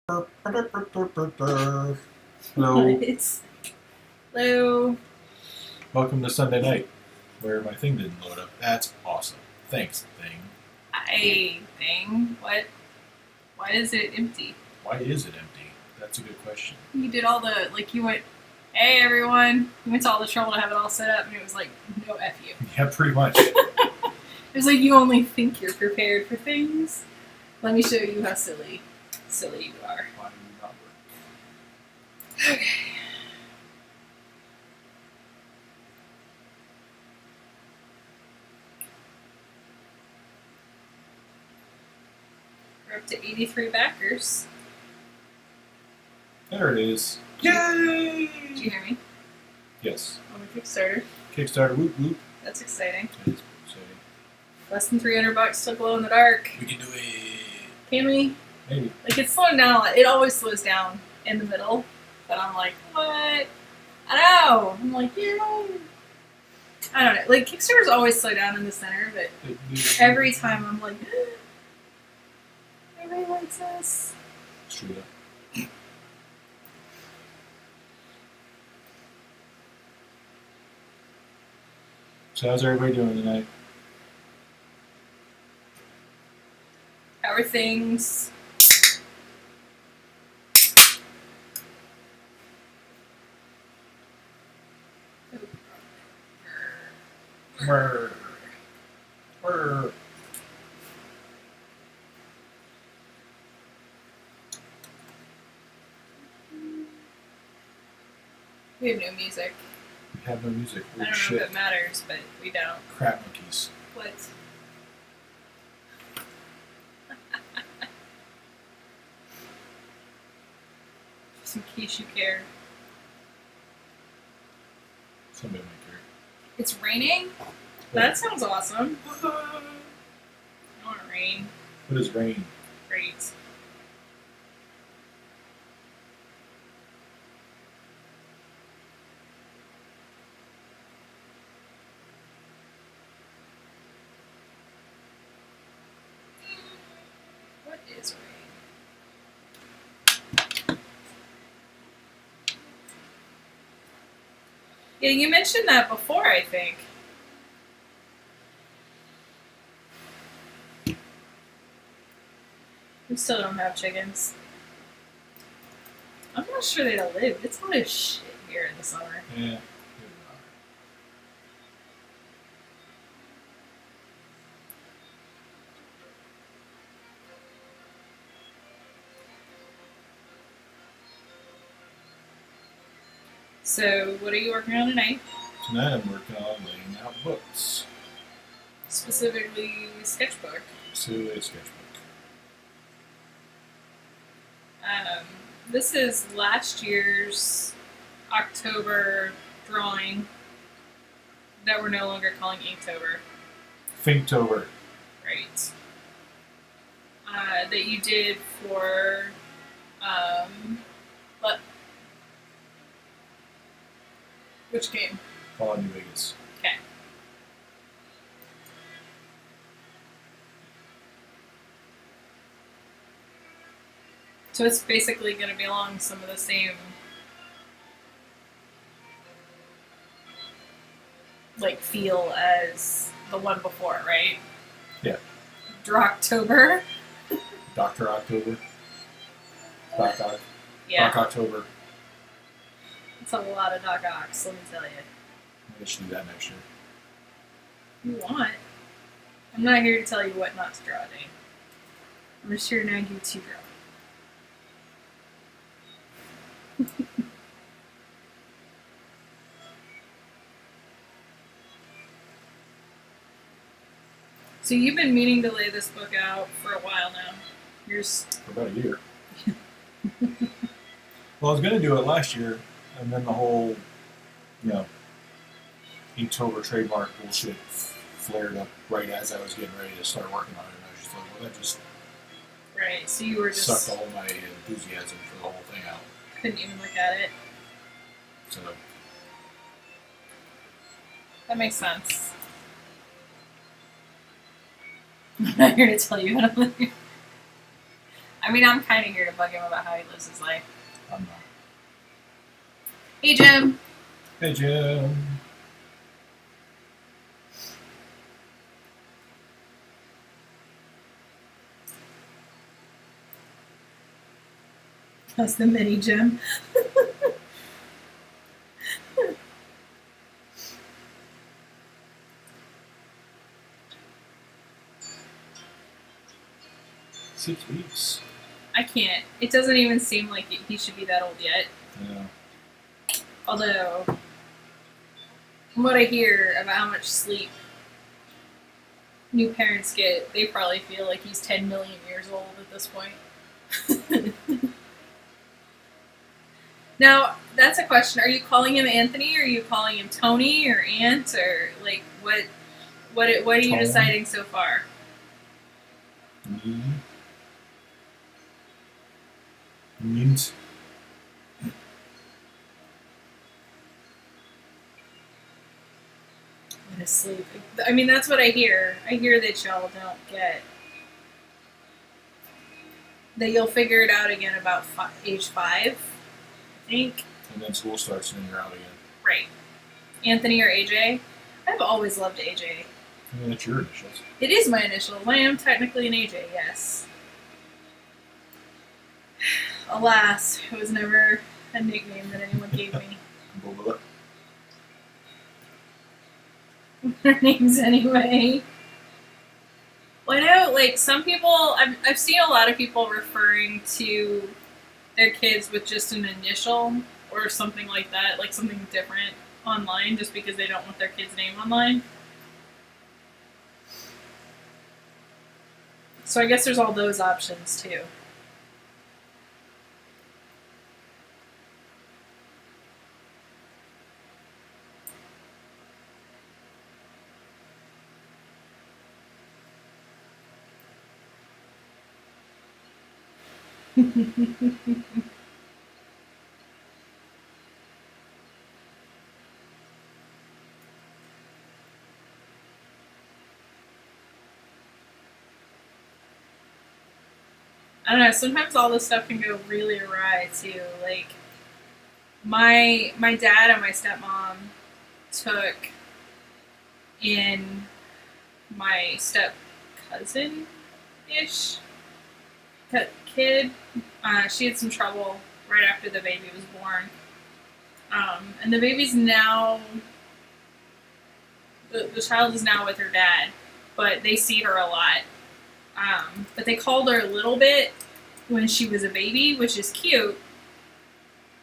Hello. It's Hello. Welcome to Sunday night, where my thing didn't load up. That's awesome. Thanks, thing. Thing. What? Why is it empty? Why is it empty? That's a good question. You did all the you went. Hey everyone! You went to all the trouble to have it all set up, and it was like no f you. Yeah, pretty much. It was like you only think you're prepared for things. Let me show you how silly you are. Why did it not work? Okay. We're up to 83 backers. There it is. Yay! Did you hear me? Yes. On the Kickstarter. Kickstarter, whoop whoop. That's exciting. It is exciting. Less than $300 to glow in the dark. We can do it. Can we? Maybe. Like, it's slowing down a lot. It always slows down in the middle. But I'm like, what? I know. I'm like, I don't know. Like, Kickstarters always slow down in the center, but every time I'm like, everybody likes this. It's true though. So how's everybody doing tonight? How are things? Brr. Brr. We have no music. We have no music. I don't know if it matters, but we don't. Crap monkeys. What? Just in case you care. Somebody might care. It's raining? That sounds awesome. I want rain. What is rain? Great. What is rain? Yeah, you mentioned that before, I think. We still don't have chickens. I'm not sure they'd live. It's hot as shit here in the summer. Yeah. So, what are you working on tonight? Tonight I'm working on laying out books. Specifically, sketchbook. Silhouette sketchbook. This is last year's October drawing that we're no longer calling Inktober. Thinktober. Right. That you did for, which game? Fallout New Vegas. Okay. So it's basically going to be along some of the same, feel as the one before, right? Yeah. Drawctober. Dr. October. Doc. Yeah. Doc October. It's a lot of Doc Ox, let me tell you. I should do that next year. You want. I'm not here to tell you what not to draw, Dane. I'm just here to nag you to draw. So you've been meaning to lay this book out for a while now. For about a year. Well, I was going to do it last year, and then the whole, Inktober trademark bullshit flared up right as I was getting ready to start working on it. And I was just like, well, that just right. So you were just sucked all my enthusiasm for the whole thing out. Couldn't even look at it. So that makes sense. I'm not here to tell you how to live. I mean, I'm kind of here to bug him about how he lives his life. I'm not. Hey, Jim. Hey, Jim. That's the mini Jim. 6 weeks. I can't. It doesn't even seem like he should be that old yet. Yeah. Although, from what I hear about how much sleep new parents get, they probably feel like he's 10 million years old at this point. Now, that's a question. Are you calling him Anthony, or are you calling him Tony, or Ant, or like what are you deciding so far? Me. Mint. Asleep. I mean, that's what I hear. I hear that y'all don't get. That you'll figure it out again about age 5, I think. And then school starts and then you're out again. Right. Anthony or AJ? I've always loved AJ. I mean, that's your initials. It is my initials. I am technically an AJ, yes. Alas, it was never a nickname that anyone gave me. Their names anyway. Well, I know, like, some people, I've seen a lot of people referring to their kids with just an initial or something like that, like something different online, just because they don't want their kid's name online. So I guess there's all those options too. I don't know, sometimes all this stuff can go really awry too. Like my dad and my stepmom took in my step cousin ish kid. She had some trouble right after the baby was born. And the baby's now, the child is now with her dad, but they see her a lot. But they called her a little bit when she was a baby, which is cute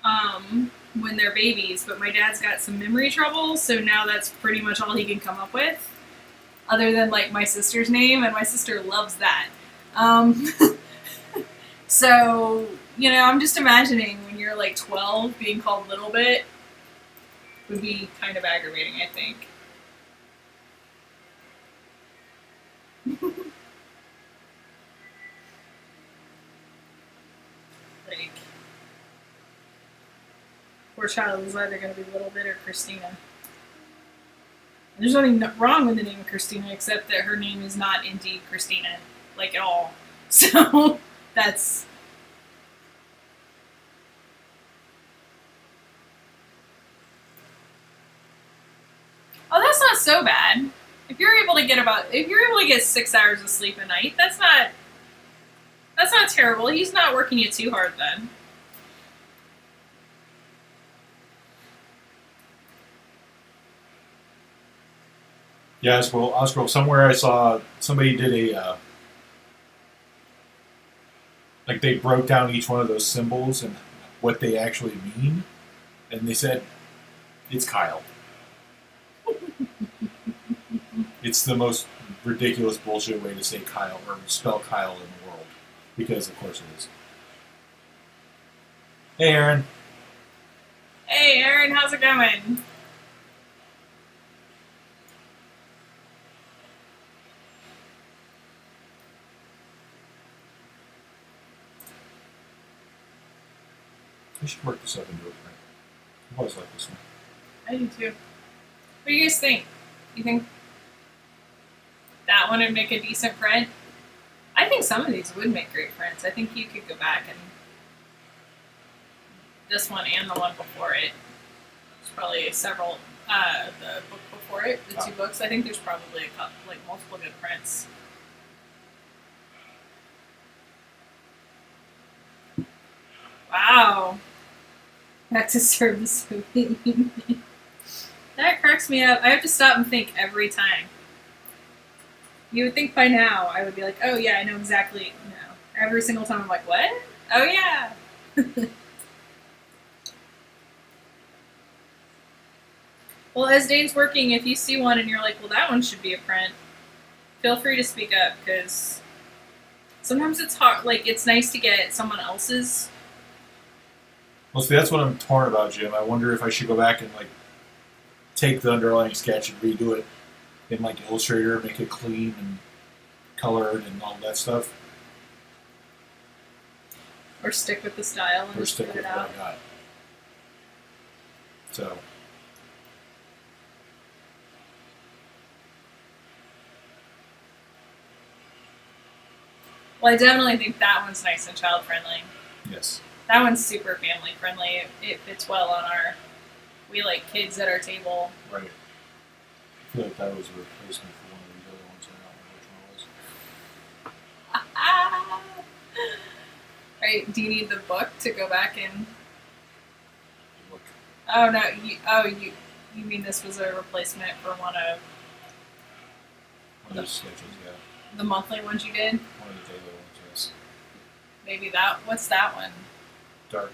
when they're babies. But my dad's got some memory trouble, so now that's pretty much all he can come up with, other than like my sister's name, and my sister loves that. So, you know, I'm just imagining when you're like 12, being called Little Bit would be kind of aggravating, I think. Like, poor child is either going to be Little Bit or Christina. There's nothing wrong with the name of Christina, except that her name is not indeed Christina, like at all. So, that's... Oh, that's not so bad. If you're able to get 6 hours of sleep a night, that's not terrible. He's not working you too hard then. Yeah, I'll scroll. Somewhere I saw somebody did a like they broke down each one of those symbols and what they actually mean, and they said it's Kyle. It's the most ridiculous bullshit way to say Kyle or spell Kyle in the world, because of course it is. Hey, Aaron. Hey, Aaron, how's it going? I should work this up into a print. I've always liked this one. I do too. What do you guys think? You think that one would make a decent print? I think some of these would make great prints. I think you could go back and this one and the one before it. There's probably several. The book before it, the two books. I think there's probably a couple, like multiple good prints. Wow. Back to service movie. That cracks me up. I have to stop and think every time. You would think by now I would be like, oh yeah, I know exactly. No. Every single time I'm like, what? Oh yeah. Well, as Dane's working, if you see one and you're like, well, that one should be a print, feel free to speak up, because sometimes it's hard. Like, it's nice to get someone else's. Well, see, that's what I'm torn about, Jim. I wonder if I should go back and, like, take the underlying sketch and redo it in, like, Illustrator, make it clean and colored and all that stuff. Or stick with the style and or just stick put with it what out. I got. So. Well, I definitely think that one's nice and child friendly. Yes. That one's super family friendly. It fits well on our. We like kids at our table. Right. I feel like that was a replacement for one of these other ones. I don't know which one it was. Right? Do you need the book to go back and? Look. Oh no! You mean this was a replacement for one of One of those sketches, yeah. the monthly ones you did? One of the daily ones, yes. Maybe that. What's that one? Dark.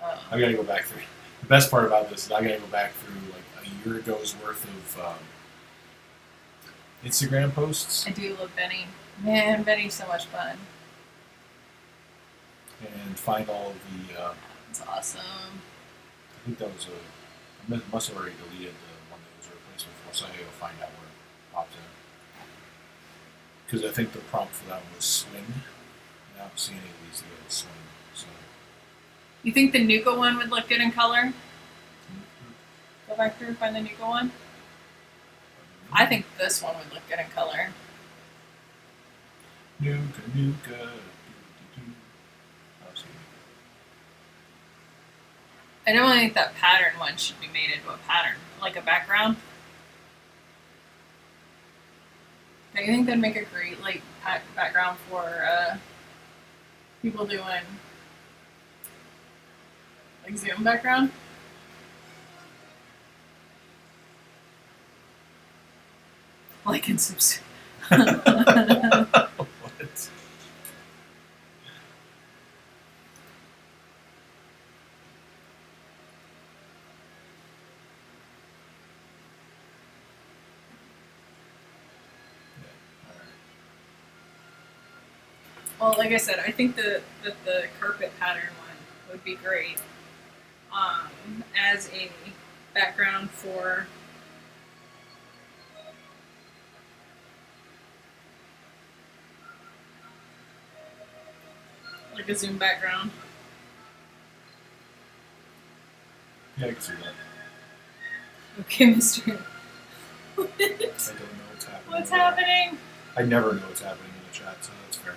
Oh. I gotta go back through. The best part about this is I gotta go back through like a year ago's worth of Instagram posts I do love Benny. Man, Benny's so much fun. and find all of the. It's awesome. I think that was I must have already deleted the one that was a replacement for, so I gotta go find out where it popped in. Because I think the prompt for that one was swing. And I don't see any of these that are swing. So. You think the Nuka one would look good in color? Go back through and find the Nuka one. I think this one would look good in color. Nuka, Nuka. I definitely think that pattern one should be made into a pattern, like a background. I think that'd make a great like background for people doing like Zoom background. Like in subscribe. What? Well, like I said, I think that the carpet pattern one would be great as a background for like a Zoom background. Yeah, I can see that. Okay, Mr. I don't know what's happening. What's happening? I never know what's happening in the chat, so that's fair.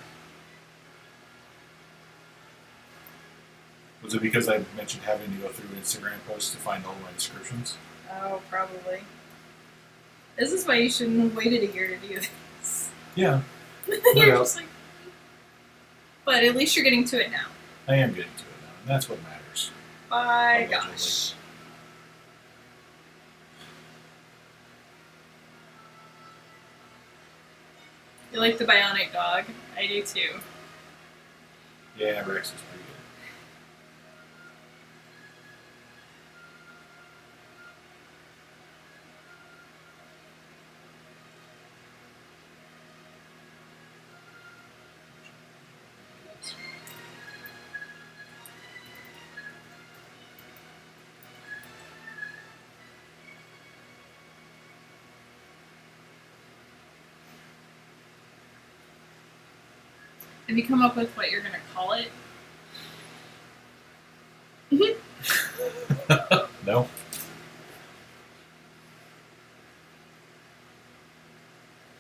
Was it because I mentioned having to go through Instagram posts to find all my descriptions? Oh, probably. This is why you shouldn't have waited a year to do this. Yeah. You're doubt. just like. But at least you're getting to it now. I am getting to it now, and that's what matters. My Allegedly. gosh. You like the bionic dog? I do too. Yeah, Rex is pretty good. Have you come up with what you're going to call it? No?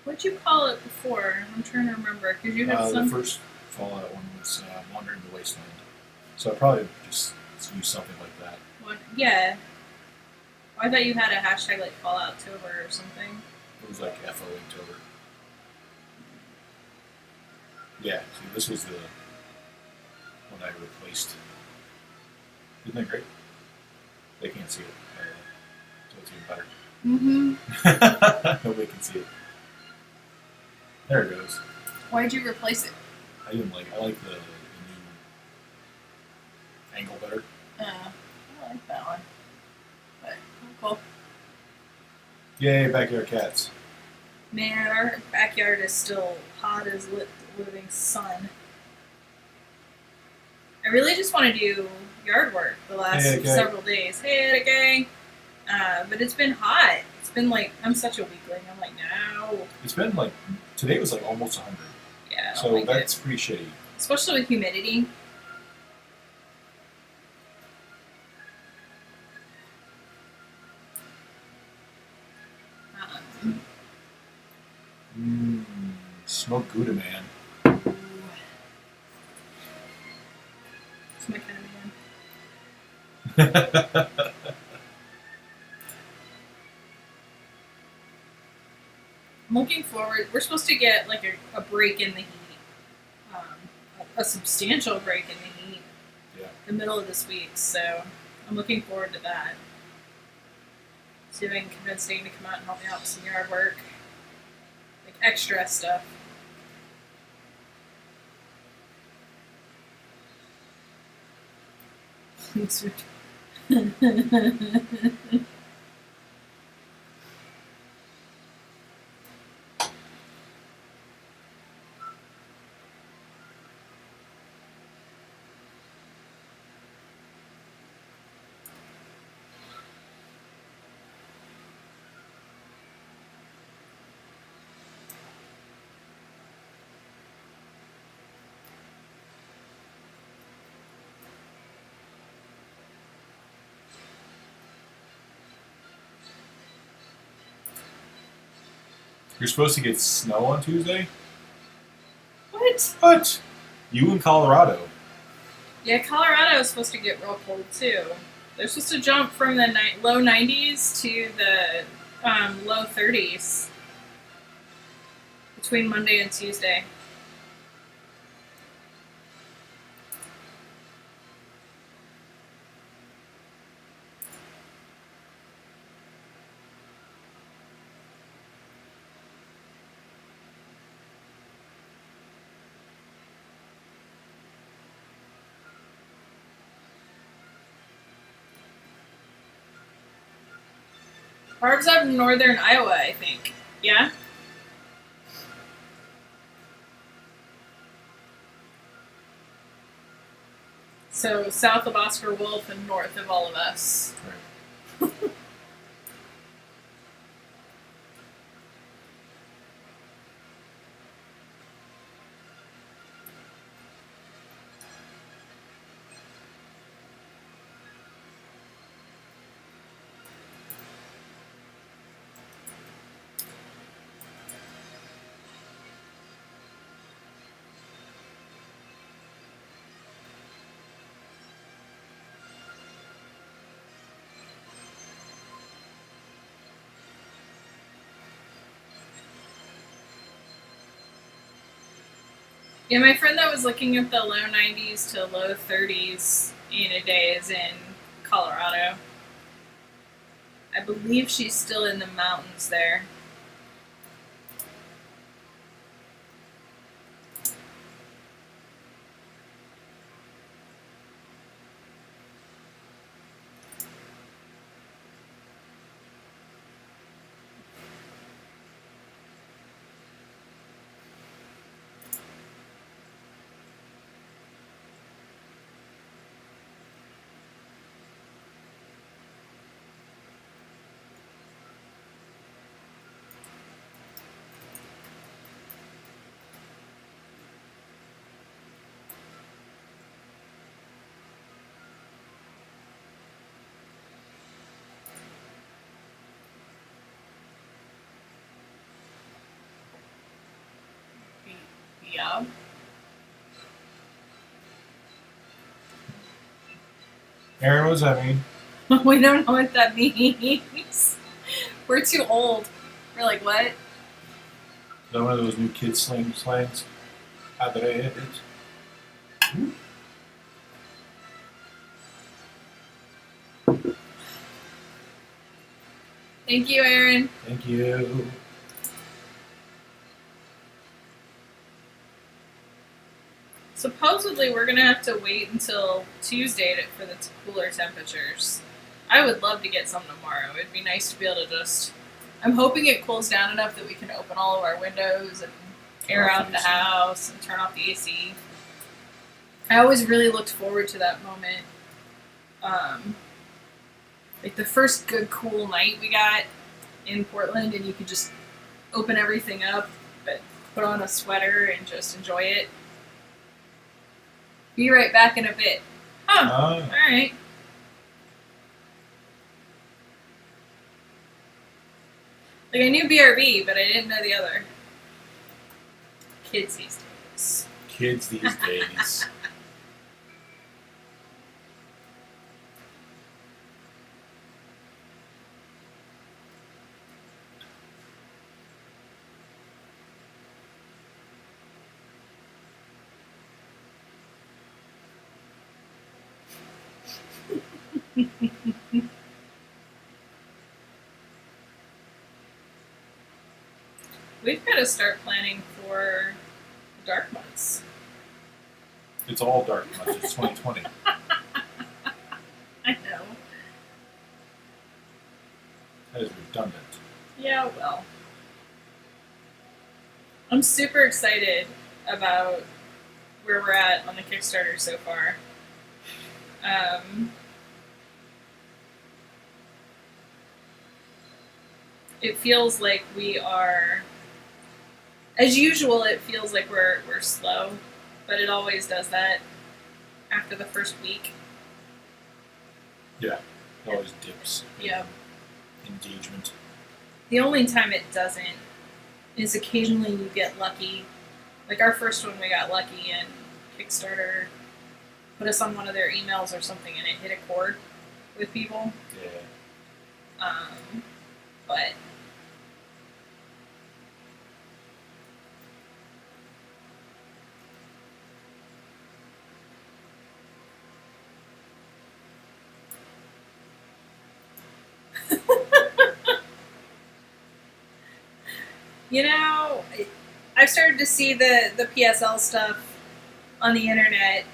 What did you call it before? I'm trying to remember because you had The some. first Fallout one was Wandering the Wasteland. So I probably just use something like that. One, yeah. I thought you had a hashtag like Fallout Tober or something. It was like FO Inktober. Yeah, see, this was the one I replaced. Isn't that great? They can't see it, so it's even better. Mm-hmm. Nobody can see it. There it goes. Why'd you replace it? I didn't like. I like the new angle better. I like that one. But cool. Yay, backyard cats. Man, our backyard is still hot as the living sun. I really just want to do yard work the last several days. Hey, gang. But it's been hot. It's been like, I'm such a weakling. I'm like, no. It's been like, today was like almost 100. Yeah. So like that's pretty shitty. Especially with humidity. Smoke Gouda, man. It's my kind of man. I'm looking forward. We're supposed to get like a break in the heat. A substantial break in the heat. Yeah. The middle of this week. So I'm looking forward to that. See if I can convince Dane to come out and help me out with some yard work. Like extra stuff. You're supposed to get snow on Tuesday? What? What? You in Colorado? Yeah, Colorado is supposed to get real cold too. They're supposed to jump from the low 90s to the low 30s between Monday and Tuesday. Barb's up in northern Iowa, I think. Yeah? So south of Oscar Wolf and north of all of us. Right. Yeah, my friend that was looking at the low 90s to low 30s in a day is in Colorado. I believe she's still in the mountains there. Yeah. Aaron, what does that mean? We don't know what that means. We're too old. We're like, what? Is that one of those new kids slangs? Adre. Thank you, Aaron. Thank you. Supposedly, we're gonna have to wait until Tuesday for the cooler temperatures. I would love to get some tomorrow. It'd be nice to be able to just. I'm hoping it cools down enough that we can open all of our windows and air out the house and turn off the AC. I always really looked forward to that moment. Like the first good cool night we got in Portland, and you could just open everything up, but put on a sweater and just enjoy it. Be right back in a bit. All right. Like I knew BRB, but I didn't know the other. Kids these days. Kids these days. We've got to start planning for the dark months. It's all dark months. It's 2020. I know. That is redundant. Yeah, well. I'm super excited about where we're at on the Kickstarter so far. It feels like we are, as usual, it feels like we're slow, but it always does that after the first week. Yeah, it always dips. Yeah. Engagement. The only time it doesn't is occasionally you get lucky. Like our first one, we got lucky and Kickstarter put us on one of their emails or something, and it hit a chord with people. Yeah. But you know, I've started to see the PSL stuff on the internet.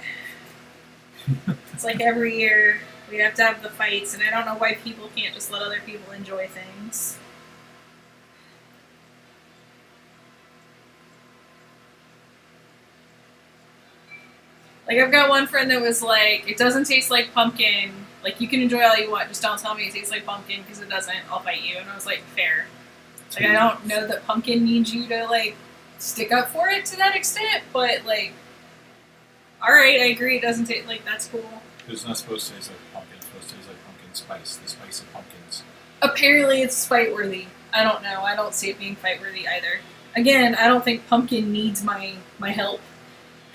It's like every year we have to have the fights, and I don't know why people can't just let other people enjoy things. Like, I've got one friend that was like, it doesn't taste like pumpkin. Like, you can enjoy all you want, just don't tell me it tastes like pumpkin, because it doesn't. I'll fight you. And I was like, fair. Like, I don't know that pumpkin needs you to, like, stick up for it to that extent, but, like, alright, I agree, it doesn't taste, like, that's cool. It's not supposed to taste like pumpkin, it's supposed to taste like pumpkin spice, the spice of pumpkins. Apparently it's fight-worthy. I don't know, I don't see it being fight-worthy either. Again, I don't think pumpkin needs my help.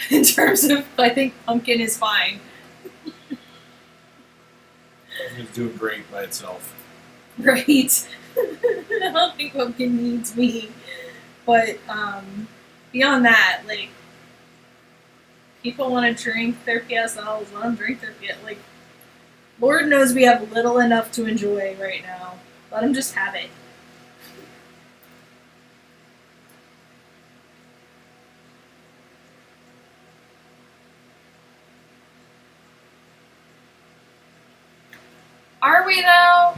In terms of, I think pumpkin is fine. It's doing great by itself. Right. I don't think pumpkin needs me. But beyond that, like, people want to drink their PSLs, let them drink their PSLs. Like, Lord knows we have little enough to enjoy right now. Let them just have it. Are we though?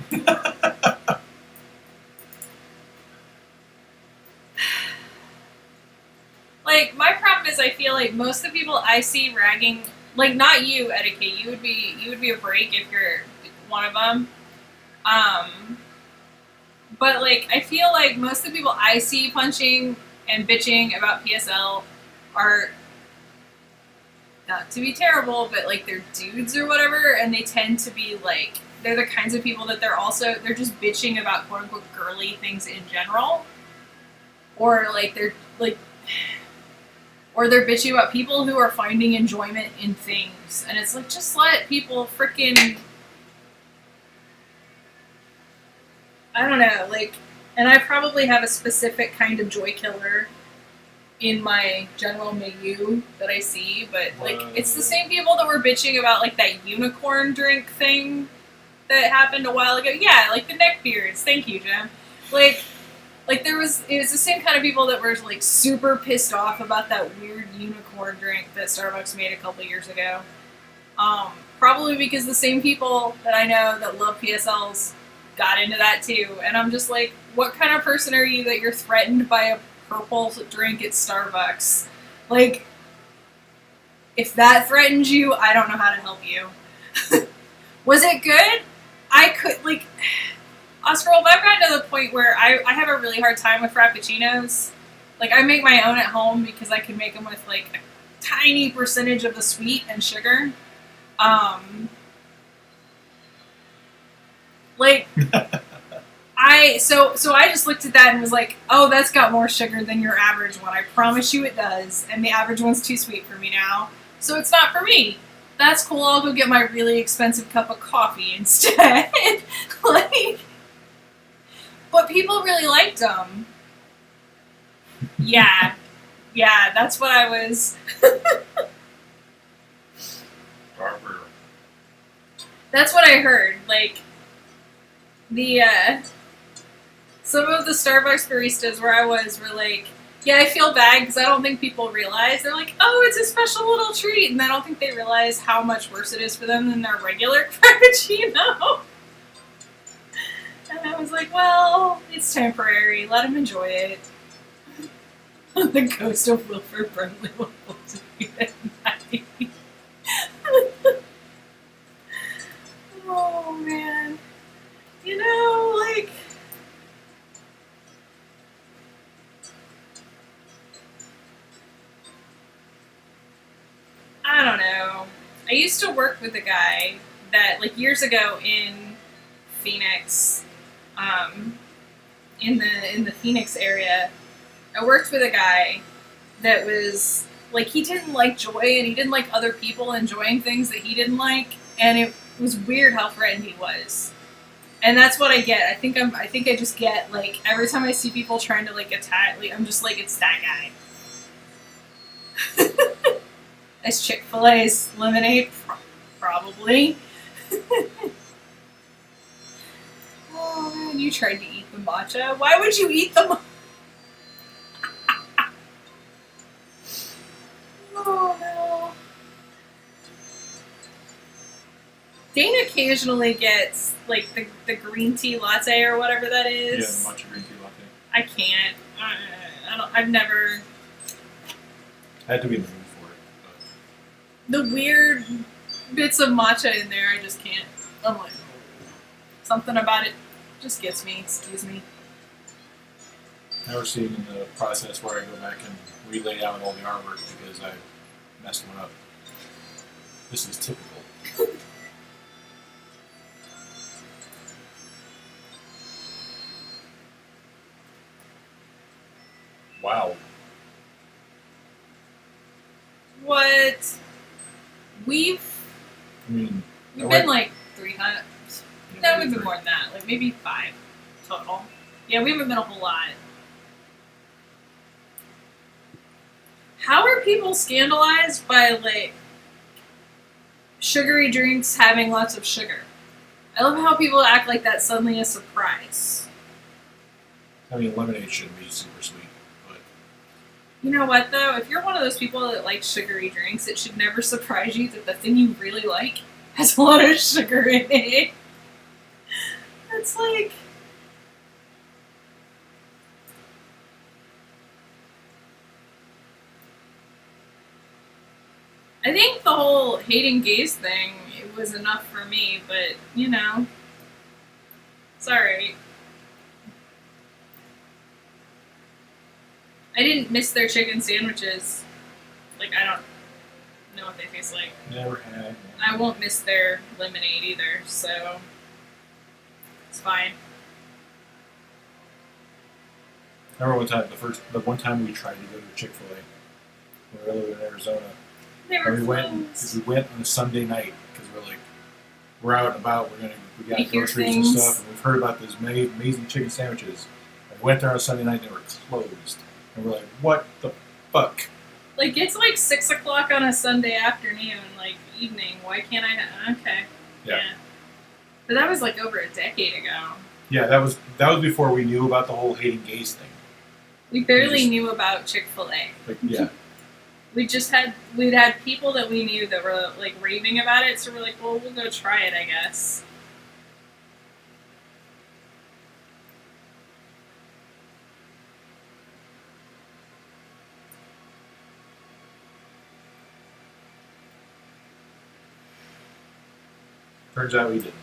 Like, my problem is I feel like most of the people I see ragging, like, not you, Etiquette, you would be a break if you're one of them. But like, I feel like most of the people I see punching and bitching about PSL are, not to be terrible, but like they're dudes or whatever, and they tend to be like, they're the kinds of people that they're just bitching about quote unquote girly things in general. Or like they're like, or they're bitchy about people who are finding enjoyment in things. And it's like, just let people freaking, I don't know, like, and I probably have a specific kind of joy killer in my general milieu that I see, but like, it's the same people that were bitching about like that unicorn drink thing that happened a while ago. Yeah, like the neckbeards. Thank you, Jim. Like it was the same kind of people that were like super pissed off about that weird unicorn drink that Starbucks made a couple years ago. Probably because the same people that I know that love PSLs got into that too. And I'm just like, what kind of person are you that you're threatened by a purple drink at Starbucks? Like, if that threatens you, I don't know how to help you. Was it good? I could, like, Oscar, I've gotten to the point where I have a really hard time with Frappuccinos. Like, I make my own at home because I can make them with, like, a tiny percentage of the sweet and sugar. Like, so I just looked at that and was like, oh, that's got more sugar than your average one. I promise you it does. And the average one's too sweet for me now. So it's not for me. That's cool. I'll go get my really expensive cup of coffee instead. Like, but people really liked them. Yeah, that's what I was. That's what I heard. Like, the some of the Starbucks baristas where I was were like, yeah, I feel bad because I don't think people realize. They're like, oh, it's a special little treat. And I don't think they realize how much worse it is for them than their regular Frappuccino. And I was like, well, it's temporary. Let them enjoy it. The ghost of Wilford Brimley will to be at night. Oh, man. You know, like... I don't know. I used to work with a guy that, like, years ago in Phoenix, in the Phoenix area, I worked with a guy that was, like, he didn't like joy and he didn't like other people enjoying things that he didn't like, and it was weird how threatened he was. And that's what I get. I think I just get, like, every time I see people trying to, like, attack, like, I'm just like, it's that guy. As Chick-fil-A's lemonade? Probably. Oh, man, you tried to eat the matcha. Why would you eat the matcha? Oh, no. Dane occasionally gets, like, the green tea latte or whatever that is. Yeah, the matcha green tea latte. I can't. I've never... I had to be in the mood for it. The weird bits of matcha in there, I just can't. I'm like, something about it just gets me. Excuse me. Now we're seeing in the process where I go back and relay out all the artwork because I messed one up. This is typical. Wow. What? We've been like 3 times. No, we've been more than that. Like maybe 5 total. Yeah, we haven't been a whole lot. How are people scandalized by, like, sugary drinks having lots of sugar? I love how people act like that's suddenly a surprise. I mean, lemonade shouldn't be super sweet, but... You know what, though? If you're one of those people that likes sugary drinks, it should never surprise you that the thing you really like has a lot of sugar in it. It's like... I think the whole hating gays thing, it was enough for me, but, you know, it's alright. I didn't miss their chicken sandwiches. Like, I don't know what they taste like. Never had. I won't miss their lemonade either, so it's fine. I remember one time, the one time we tried to go to Chick-fil-A when we were living in Arizona. They were And we closed. went on a Sunday night because we're like, we're out and about. We got We hear groceries and things. stuff, and we've heard about these amazing chicken sandwiches. And we went there on a Sunday night, and they were closed. And we're like, what the fuck? Like, it's like 6 o'clock on a Sunday afternoon, like evening. Why can't I? Okay. Yeah. But that was like over a decade ago. Yeah, that was before we knew about the whole hating gays thing. We barely just- knew about Chick-fil-A. Like, yeah. We'd had people that we knew that were like raving about it, so we're like, well, we'll go try it, I guess. Turns out we didn't.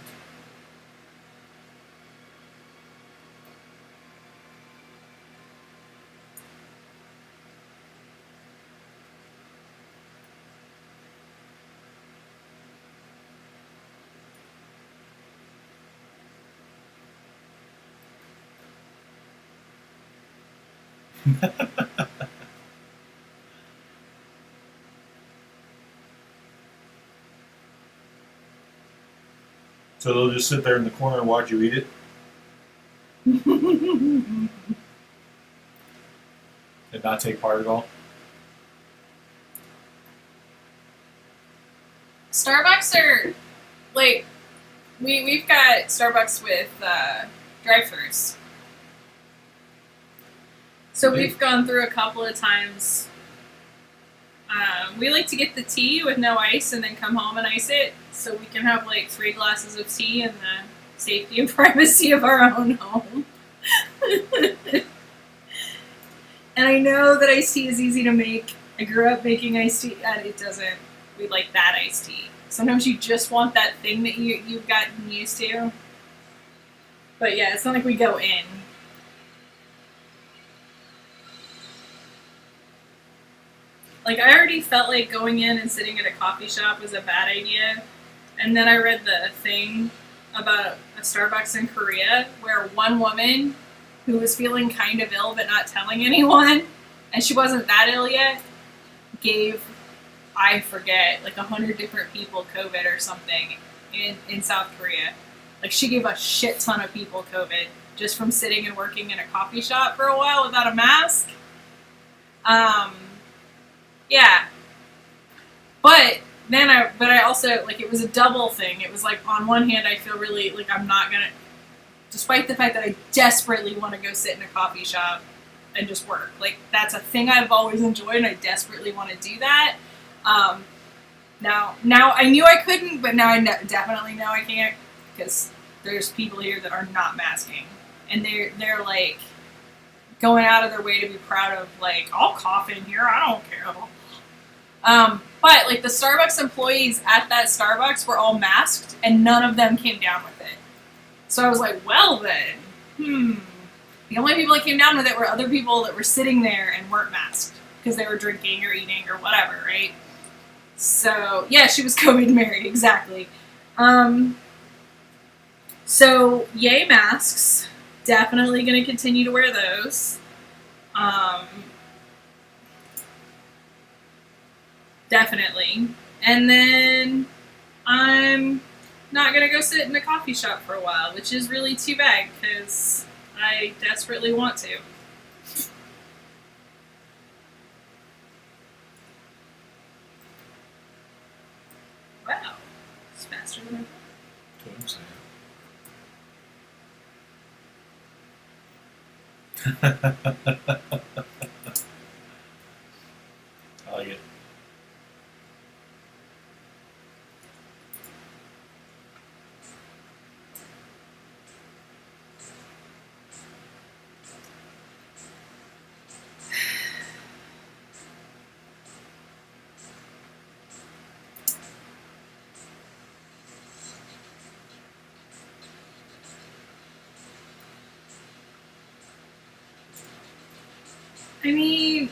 So they'll just sit there in the corner and watch you eat it and not take part at all. Starbucks are like we've got Starbucks with drive-throughs. So we've gone through a couple of times. We like to get the tea with no ice and then come home and ice it, so we can have like 3 glasses of tea in the safety and privacy of our own home. And I know that iced tea is easy to make. I grew up making iced tea, and it doesn't. We like that iced tea. Sometimes you just want that thing that you've gotten used to. But yeah, it's not like we go in. Like, I already felt like going in and sitting at a coffee shop was a bad idea. And then I read the thing about a Starbucks in Korea where one woman who was feeling kind of ill but not telling anyone, and she wasn't that ill yet, gave, I forget, like 100 different people COVID or something in South Korea. Like, she gave a shit ton of people COVID just from sitting and working in a coffee shop for a while without a mask. Yeah. But I also, like, it was a double thing. It was like, on one hand, I feel really like I'm not gonna, despite the fact that I desperately want to go sit in a coffee shop and just work. Like, that's a thing I've always enjoyed, and I desperately want to do that. Now I knew I couldn't, but now I definitely know I can't, because there's people here that are not masking, and they're like going out of their way to be proud of, like, I'll cough in here, I don't care. But like the Starbucks employees at that Starbucks were all masked, and none of them came down with it. So I was like, well then, the only people that came down with it were other people that were sitting there and weren't masked because they were drinking or eating or whatever, right? So yeah, she was COVID married, exactly. So yay masks, definitely going to continue to wear those. Definitely. And then I'm not going to go sit in a coffee shop for a while, which is really too bad because I desperately want to. Wow. It's faster than I thought. That's what I'm saying. I like it. I mean,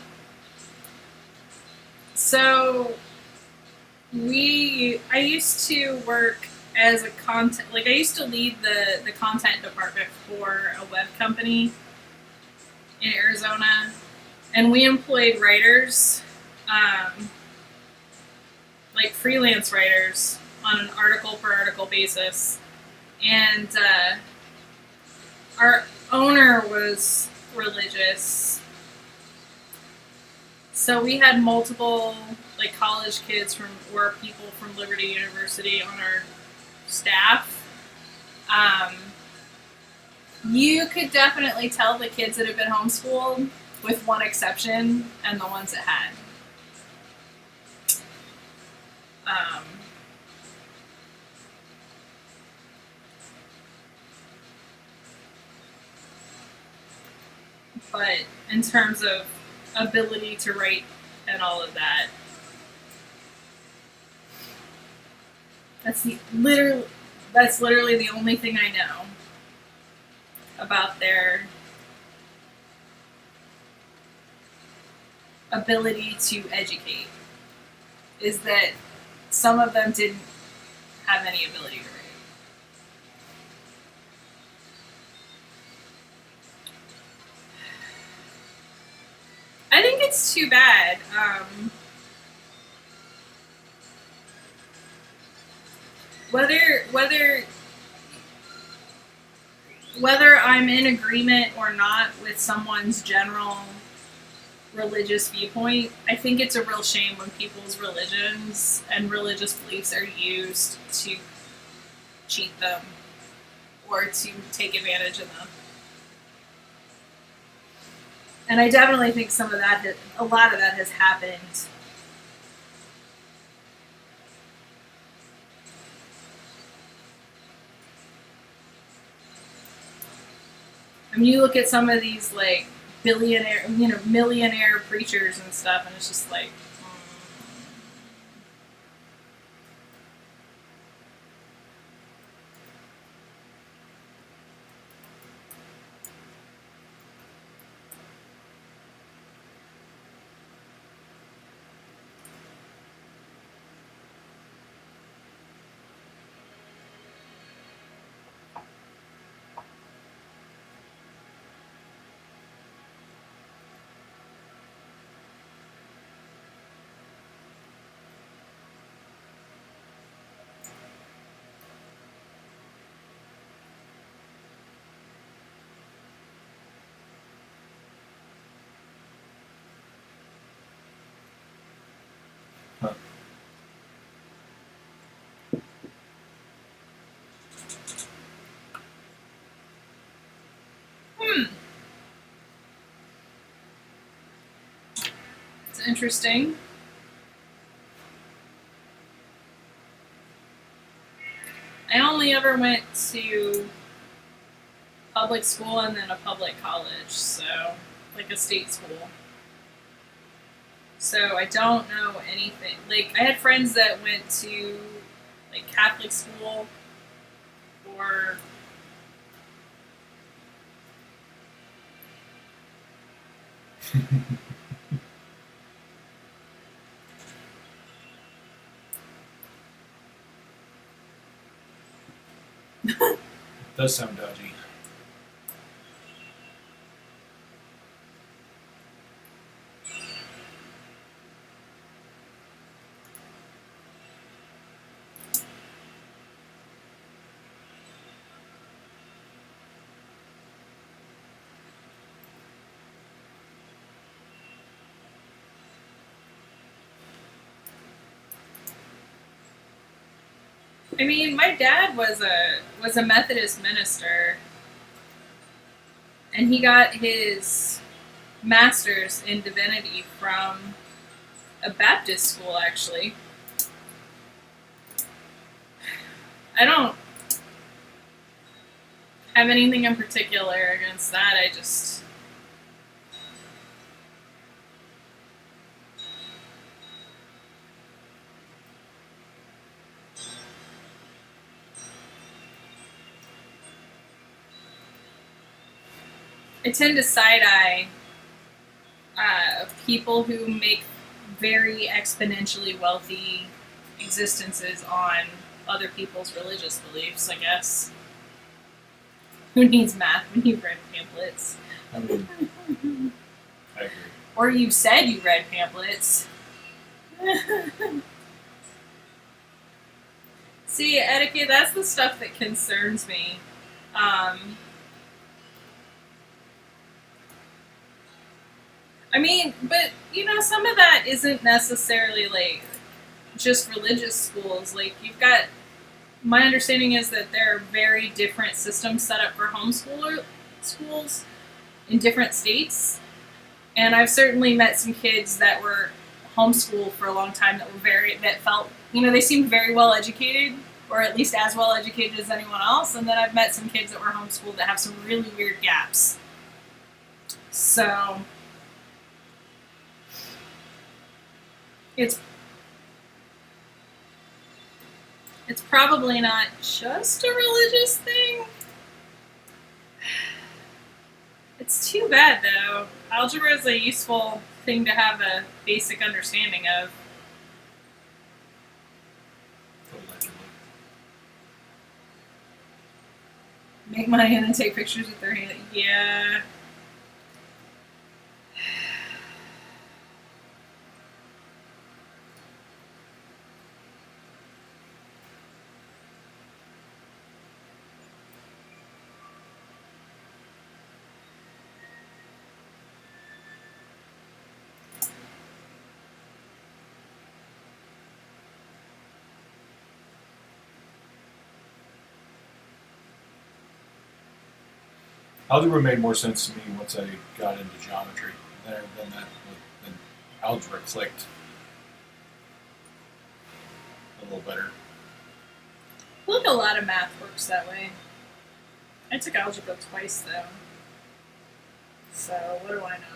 so I used to work as a content, like I used to lead the content department for a web company in Arizona, and we employed writers like freelance writers on an article per article basis, and our owner was religious, so we had multiple like college kids from or people from Liberty University on our staff. You could definitely tell the kids that had been homeschooled, with one exception, and the ones that had. But in terms of ability to write and all of that, that's literally the only thing I know about their ability to educate, is that some of them didn't have any ability to write. I think it's too bad. Whether I'm in agreement or not with someone's general religious viewpoint, I think it's a real shame when people's religions and religious beliefs are used to cheat them or to take advantage of them. And I definitely think a lot of that has happened. I mean, you look at some of these like millionaire preachers and stuff, and it's just like, Huh. it's interesting. I only ever went to public school and then a public college, so like a state school. So I don't know anything. Like I had friends that went to like Catholic school or It does sound dodgy. I mean, my dad was a Methodist minister, and he got his master's in divinity from a Baptist school, actually. I don't have anything in particular against that. I just I tend to side eye people who make very exponentially wealthy existences on other people's religious beliefs, I guess. Who needs math when you read pamphlets? I mean, I agree. Or you said you read pamphlets. See, etiquette, that's the stuff that concerns me. I mean, but, some of that isn't necessarily, like, just religious schools. Like, you've got, my understanding is that there are very different systems set up for homeschooler schools in different states. And I've certainly met some kids that were homeschooled for a long time that felt, they seemed very well educated, or at least as well educated as anyone else. And then I've met some kids that were homeschooled that have some really weird gaps. So it's probably not just a religious thing. It's too bad, though. Algebra is a useful thing to have a basic understanding of. Make money and then take pictures with their hand. Yeah. Algebra made more sense to me once I got into geometry. Then algebra clicked a little better. I feel like a lot of math works that way. I took algebra twice, though. So, what do I know?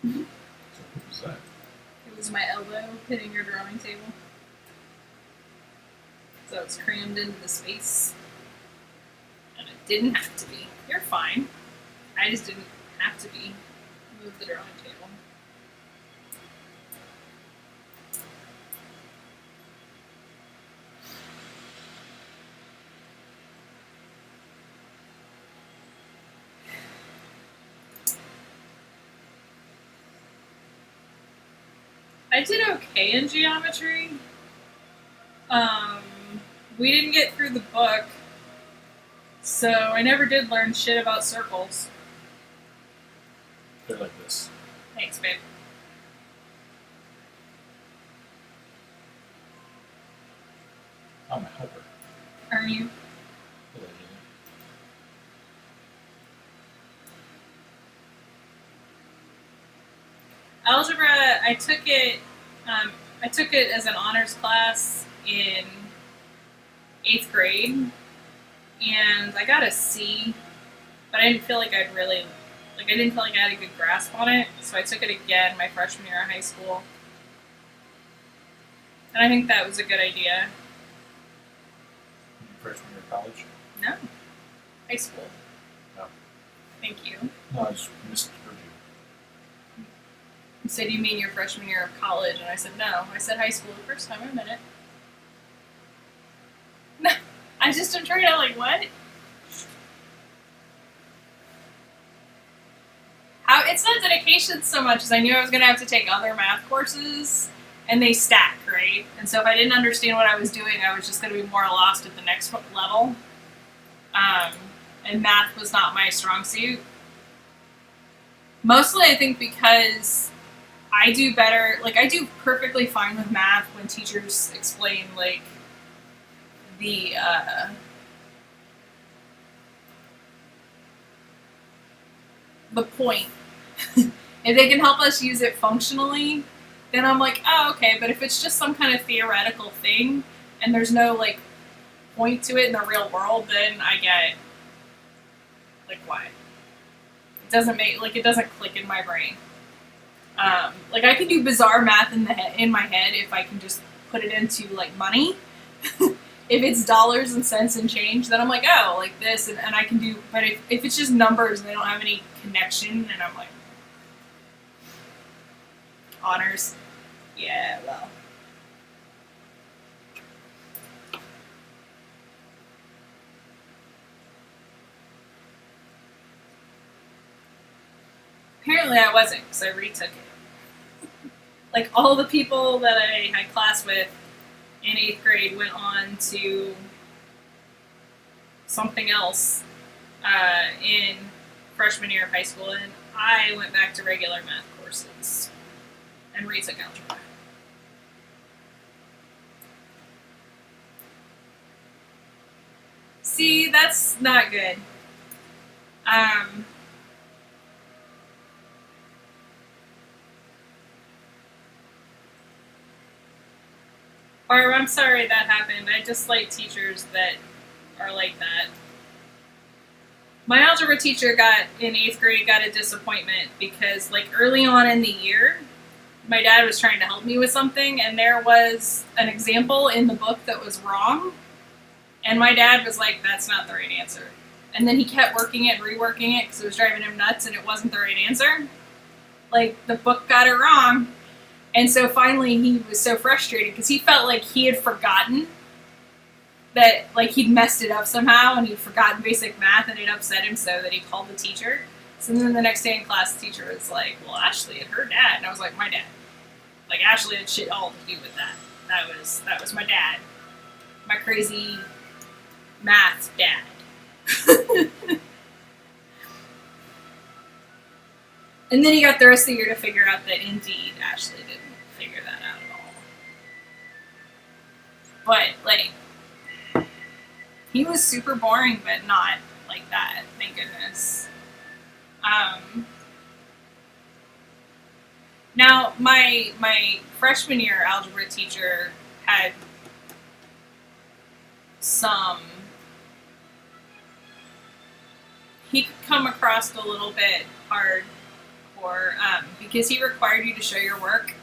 So what was that? It was my elbow hitting your drawing table. So it's crammed into the space. And it didn't have to be. You're fine. I just didn't have to be. Move the drawing table. I did okay in geometry. We didn't get through the book, so I never did learn shit about circles. They're like this. Thanks, babe. I'm a helper. Are you? Allegedly. Algebra, I took it as an honors class in 8th grade, and I got a C, but I didn't feel like I didn't feel like I had a good grasp on it, so I took it again my freshman year of high school. And I think that was a good idea. Freshman year of college? No. High school. No. Thank you. No, I just misheard you. You said, you mean your freshman year of college? And I said, no. I said high school the first time I met it. No. I just am trying to, like, what? It's not dedication so much as I knew I was going to have to take other math courses, and they stack, right? And so if I didn't understand what I was doing, I was just going to be more lost at the next level. And math was not my strong suit. Mostly, I think, because I do better, like, I do perfectly fine with math when teachers explain, like, the point. If they can help us use it functionally, then I'm like, oh, okay. But if it's just some kind of theoretical thing and there's no, like, point to it in the real world, then I get, like, why? It doesn't click in my brain. Like I can do bizarre math in my head if I can just put it into like money. If it's dollars and cents and change, then I'm like, oh, like this, and I can do. But if it's just numbers and they don't have any connection, and I'm like, honors, yeah, well. Apparently I wasn't, because I retook it. Like all the people that I had class with in 8th grade went on to something else in freshman year of high school, and I went back to regular math courses and retook algebra. See, that's not good. Barb, I'm sorry that happened. I just like teachers that are like that. My algebra teacher in 8th grade got a disappointment because like early on in the year, my dad was trying to help me with something and there was an example in the book that was wrong. And my dad was like, that's not the right answer. And then he kept working it and reworking it because it was driving him nuts and it wasn't the right answer. Like the book got it wrong. And so finally he was so frustrated because he felt like he had forgotten that like he'd messed it up somehow and he'd forgotten basic math and it upset him so that he called the teacher. So then the next day in class the teacher was like, well, Ashley and her dad. And I was like, my dad. Like Ashley had shit all to do with that. That was my dad. My crazy math dad. And then he got the rest of the year to figure out that indeed Ashley didn't figure that out at all. But like, he was super boring, but not like that. Thank goodness. Now my freshman year algebra teacher had some. He could come across a little bit hard. Because he required you to show your work.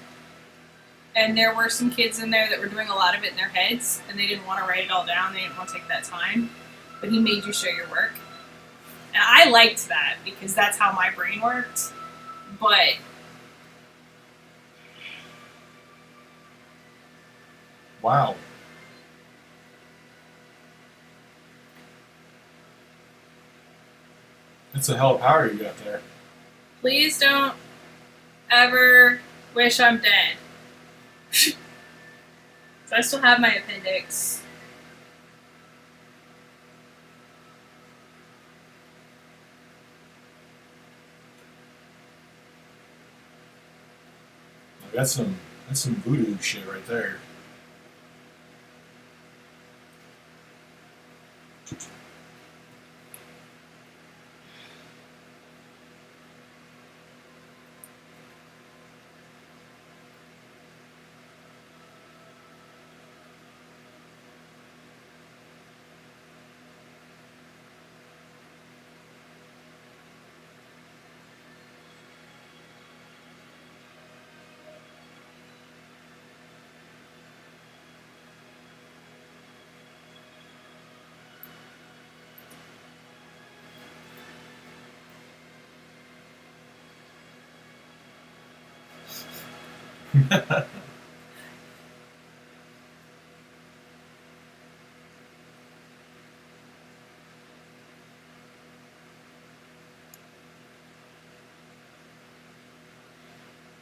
And there were some kids in there that were doing a lot of it in their heads, and they didn't want to write it all down, they didn't want to take that time. But he made you show your work. And I liked that, because that's how my brain worked. But wow. That's a hell of power you got there. please don't ever wish I'm dead. So I still have my appendix. That's some voodoo shit right there.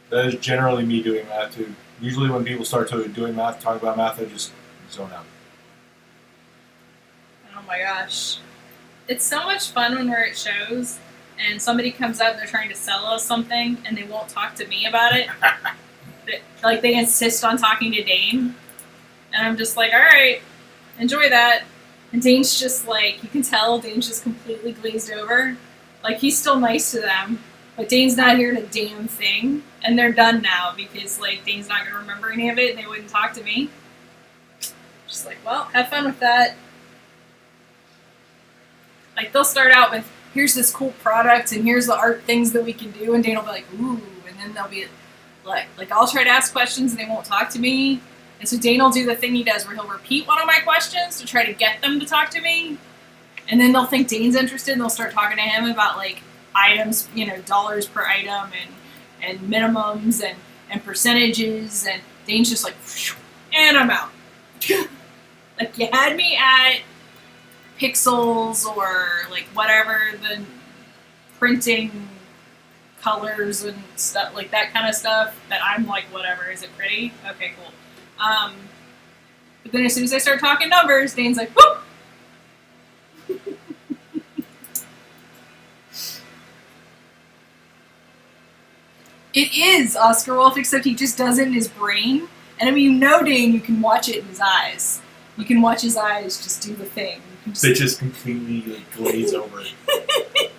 That is generally me doing math too. Usually when people start doing math, talk about math, I just zone out. Oh my gosh. It's so much fun when we're at shows and somebody comes up and they're trying to sell us something and they won't talk to me about it. Like they insist on talking to Dane. And I'm just like, alright, enjoy that. And Dane's just like, you can tell Dane's just completely glazed over. Like he's still nice to them, but Dane's not hearing a damn thing. And they're done now because like Dane's not gonna remember any of it and they wouldn't talk to me. Just like, well, have fun with that. Like they'll start out with, here's this cool product and here's the art things that we can do, and Dane will be like, ooh, and then they'll be Like I'll try to ask questions and they won't talk to me. And so Dane will do the thing he does where he'll repeat one of my questions to try to get them to talk to me. And then they'll think Dane's interested and they'll start talking to him about like items, dollars per item and minimums and percentages. And Dane's just like, and I'm out. Like you had me at pixels or like whatever the printing colors and stuff, like that kind of stuff, that I'm like, whatever, is it pretty? Okay, cool. But then as soon as I start talking numbers, Dane's like, whoop! It is Oscar Wolf, except he just does it in his brain. And I mean, Dane, you can watch it in his eyes. You can watch his eyes just do the thing. They just completely like, glaze over it.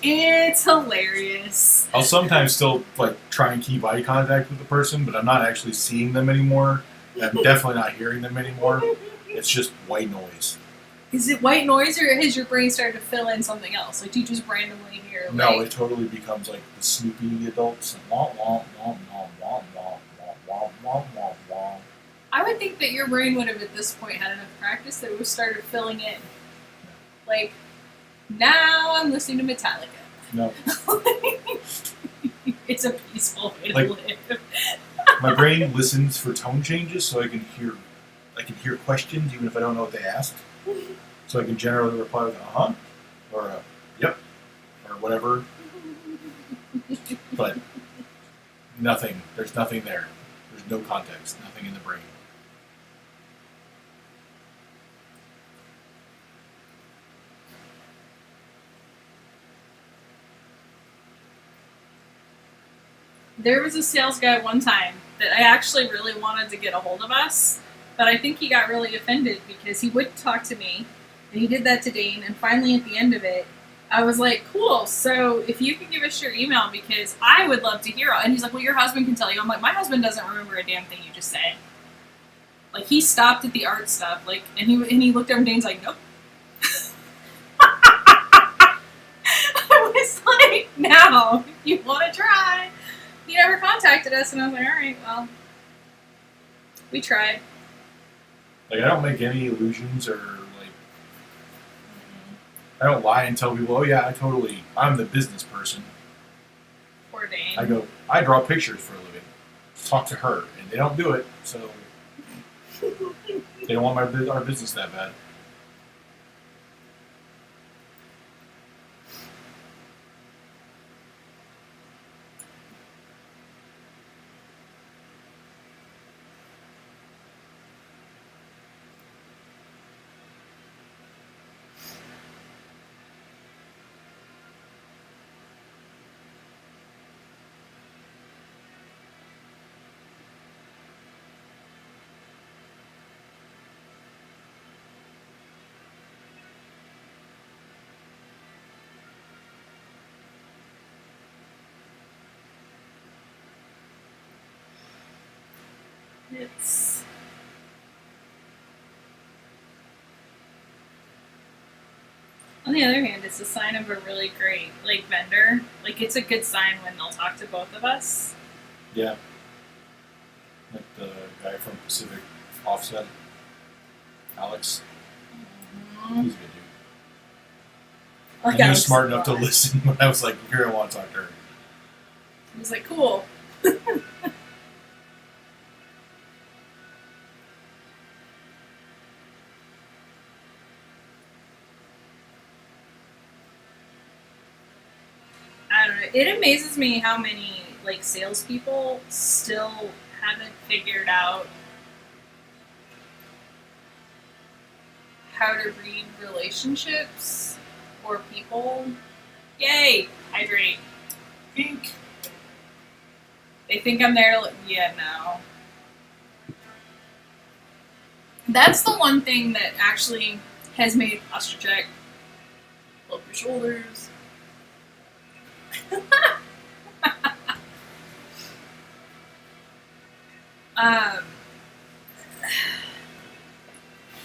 It's hilarious. I'll sometimes still like try and keep eye contact with the person, but I'm not actually seeing them anymore. I'm definitely not hearing them anymore. It's just white noise. Is it white noise, or has your brain started to fill in something else? Like, do you just randomly hear? Like, no, it totally becomes like the Snoopy adults. Womp womp womp womp womp womp womp womp womp womp. I would think that your brain would have at this point had enough practice that it would started filling in. Like, now I'm listening to Metallica. No. It's a peaceful way like, to live. My brain listens for tone changes, so I can hear questions even if I don't know what they asked. So I can generally reply with "uh-huh" or "yep" or whatever. But nothing. There's nothing there. There's no context. Nothing in the brain. There was a sales guy one time that I actually really wanted to get a hold of us, but I think he got really offended because he wouldn't talk to me, and he did that to Dane, and finally at the end of it, I was like, cool, so if you can give us your email, because I would love to hear it. And he's like, well, your husband can tell you. I'm like, my husband doesn't remember a damn thing you just said. Like, he stopped at the art stuff, like, and he looked over and Dane's like, nope. I was like, now, if you want to try. He never contacted us, and I was like, all right, well, we tried. Like, I don't make any illusions or, like, I don't lie and tell people, oh yeah, I'm the business person. Poor Dane. I go, I draw pictures for a living. Talk to her. And they don't do it, so they don't want our business that bad. It's... On the other hand, it's a sign of a really great, like, vendor. Like, it's a good sign when they'll talk to both of us. Yeah. Like the guy from Pacific Offset, Alex. Mm-hmm. He's a good dude. Like, and he was smart enough to listen when I was like, here, I want to talk to her. He was like, cool. I don't know. It amazes me how many, like, salespeople still haven't figured out how to read relationships or people. Yay! Hydrate. Pink. They think I'm there to, yeah, no. That's the one thing that actually has made posture check. Pull up your shoulders.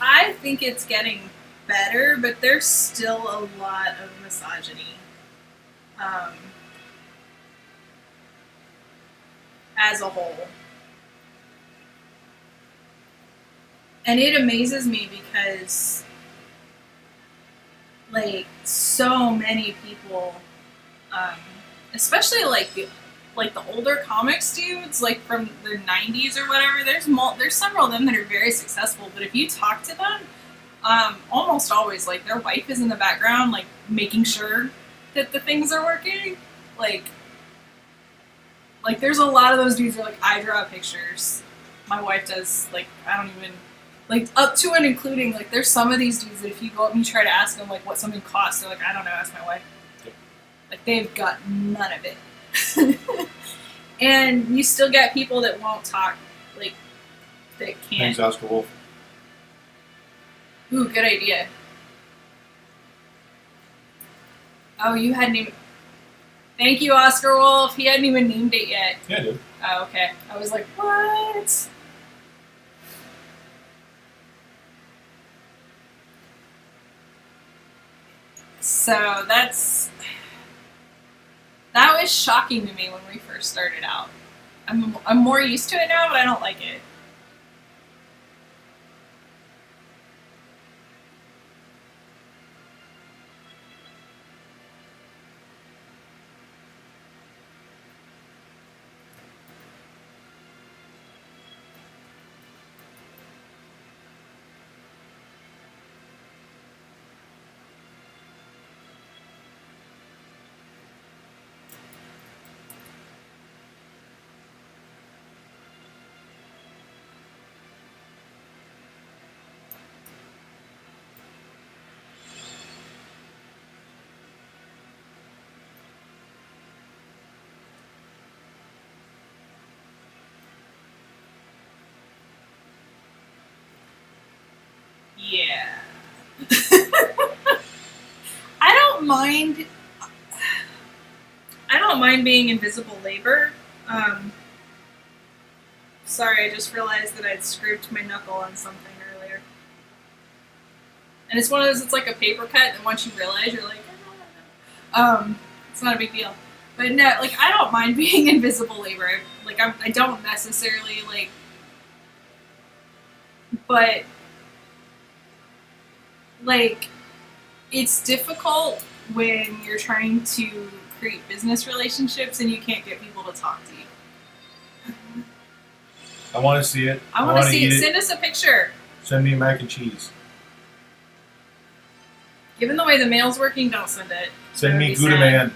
I think it's getting better, but there's still a lot of misogyny. as a whole. And it amazes me because, like, so many people, especially like the older comics dudes, like from the '90s or whatever. There's several of them that are very successful, but if you talk to them, almost always like their wife is in the background, like making sure that the things are working. Like there's a lot of those dudes that are like, I draw pictures. My wife does, like, I don't even, like, up to and including, like, there's some of these dudes that if you go up and you try to ask them, like, what something costs, they're like, I don't know, ask my wife. Yep. Like, they've got none of it. And you still get people that won't talk, like, that can't. Thanks, Oscar Wolf. Ooh, good idea. Oh, you hadn't even... Thank you, Oscar Wolf. He hadn't even named it yet. Yeah, I did. Oh, okay. I was like, what? So that was shocking to me when we first started out. I'm more used to it now, but I don't like it. Yeah. I don't mind. I don't mind being invisible labor. Sorry, I just realized that I'd scraped my knuckle on something earlier. And it's one of those, it's like a paper cut, and once you realize, you're like, it's not a big deal. But no, like, I don't mind being invisible labor. Like, I don't necessarily, like, but, like, it's difficult when you're trying to create business relationships and you can't get people to talk to you. I want to see it. I want to see it. Send us a picture. Send me mac and cheese. Given the way the mail's working, don't send it. Send me Gouda Man.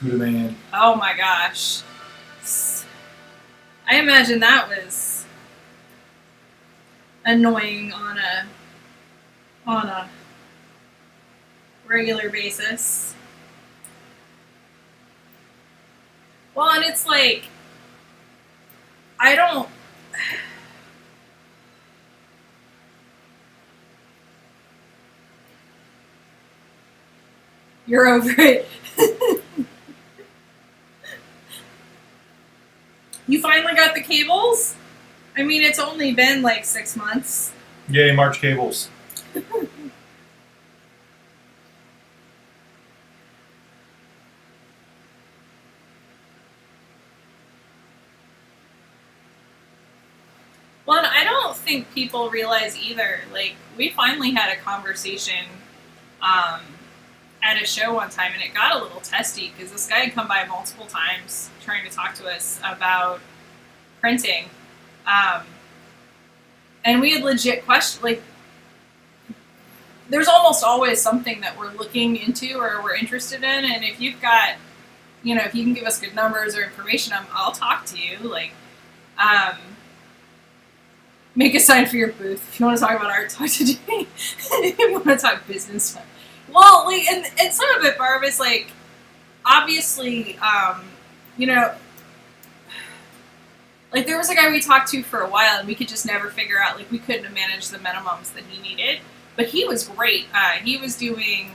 Gouda Man. Oh my gosh. I imagine that was annoying on a regular basis. Well, and it's like, I don't... You're over it. You finally got the cables? I mean, it's only been like 6 months. Yay, March cables. Well, and I don't think people realize either. Like, we finally had a conversation at a show one time, and it got a little testy because this guy had come by multiple times trying to talk to us about printing. And we had legit questions. Like, there's almost always something that we're looking into or we're interested in, and if you've got, if you can give us good numbers or information, I'll talk to you. Like, make a sign for your booth. If you want to talk about art, talk to Jay. If you want to talk business, well, like, and some of it, Barb, is like, obviously, like, there was a guy we talked to for a while, and we could just never figure out, like, we couldn't have managed the minimums that he needed. But he was great. He was doing,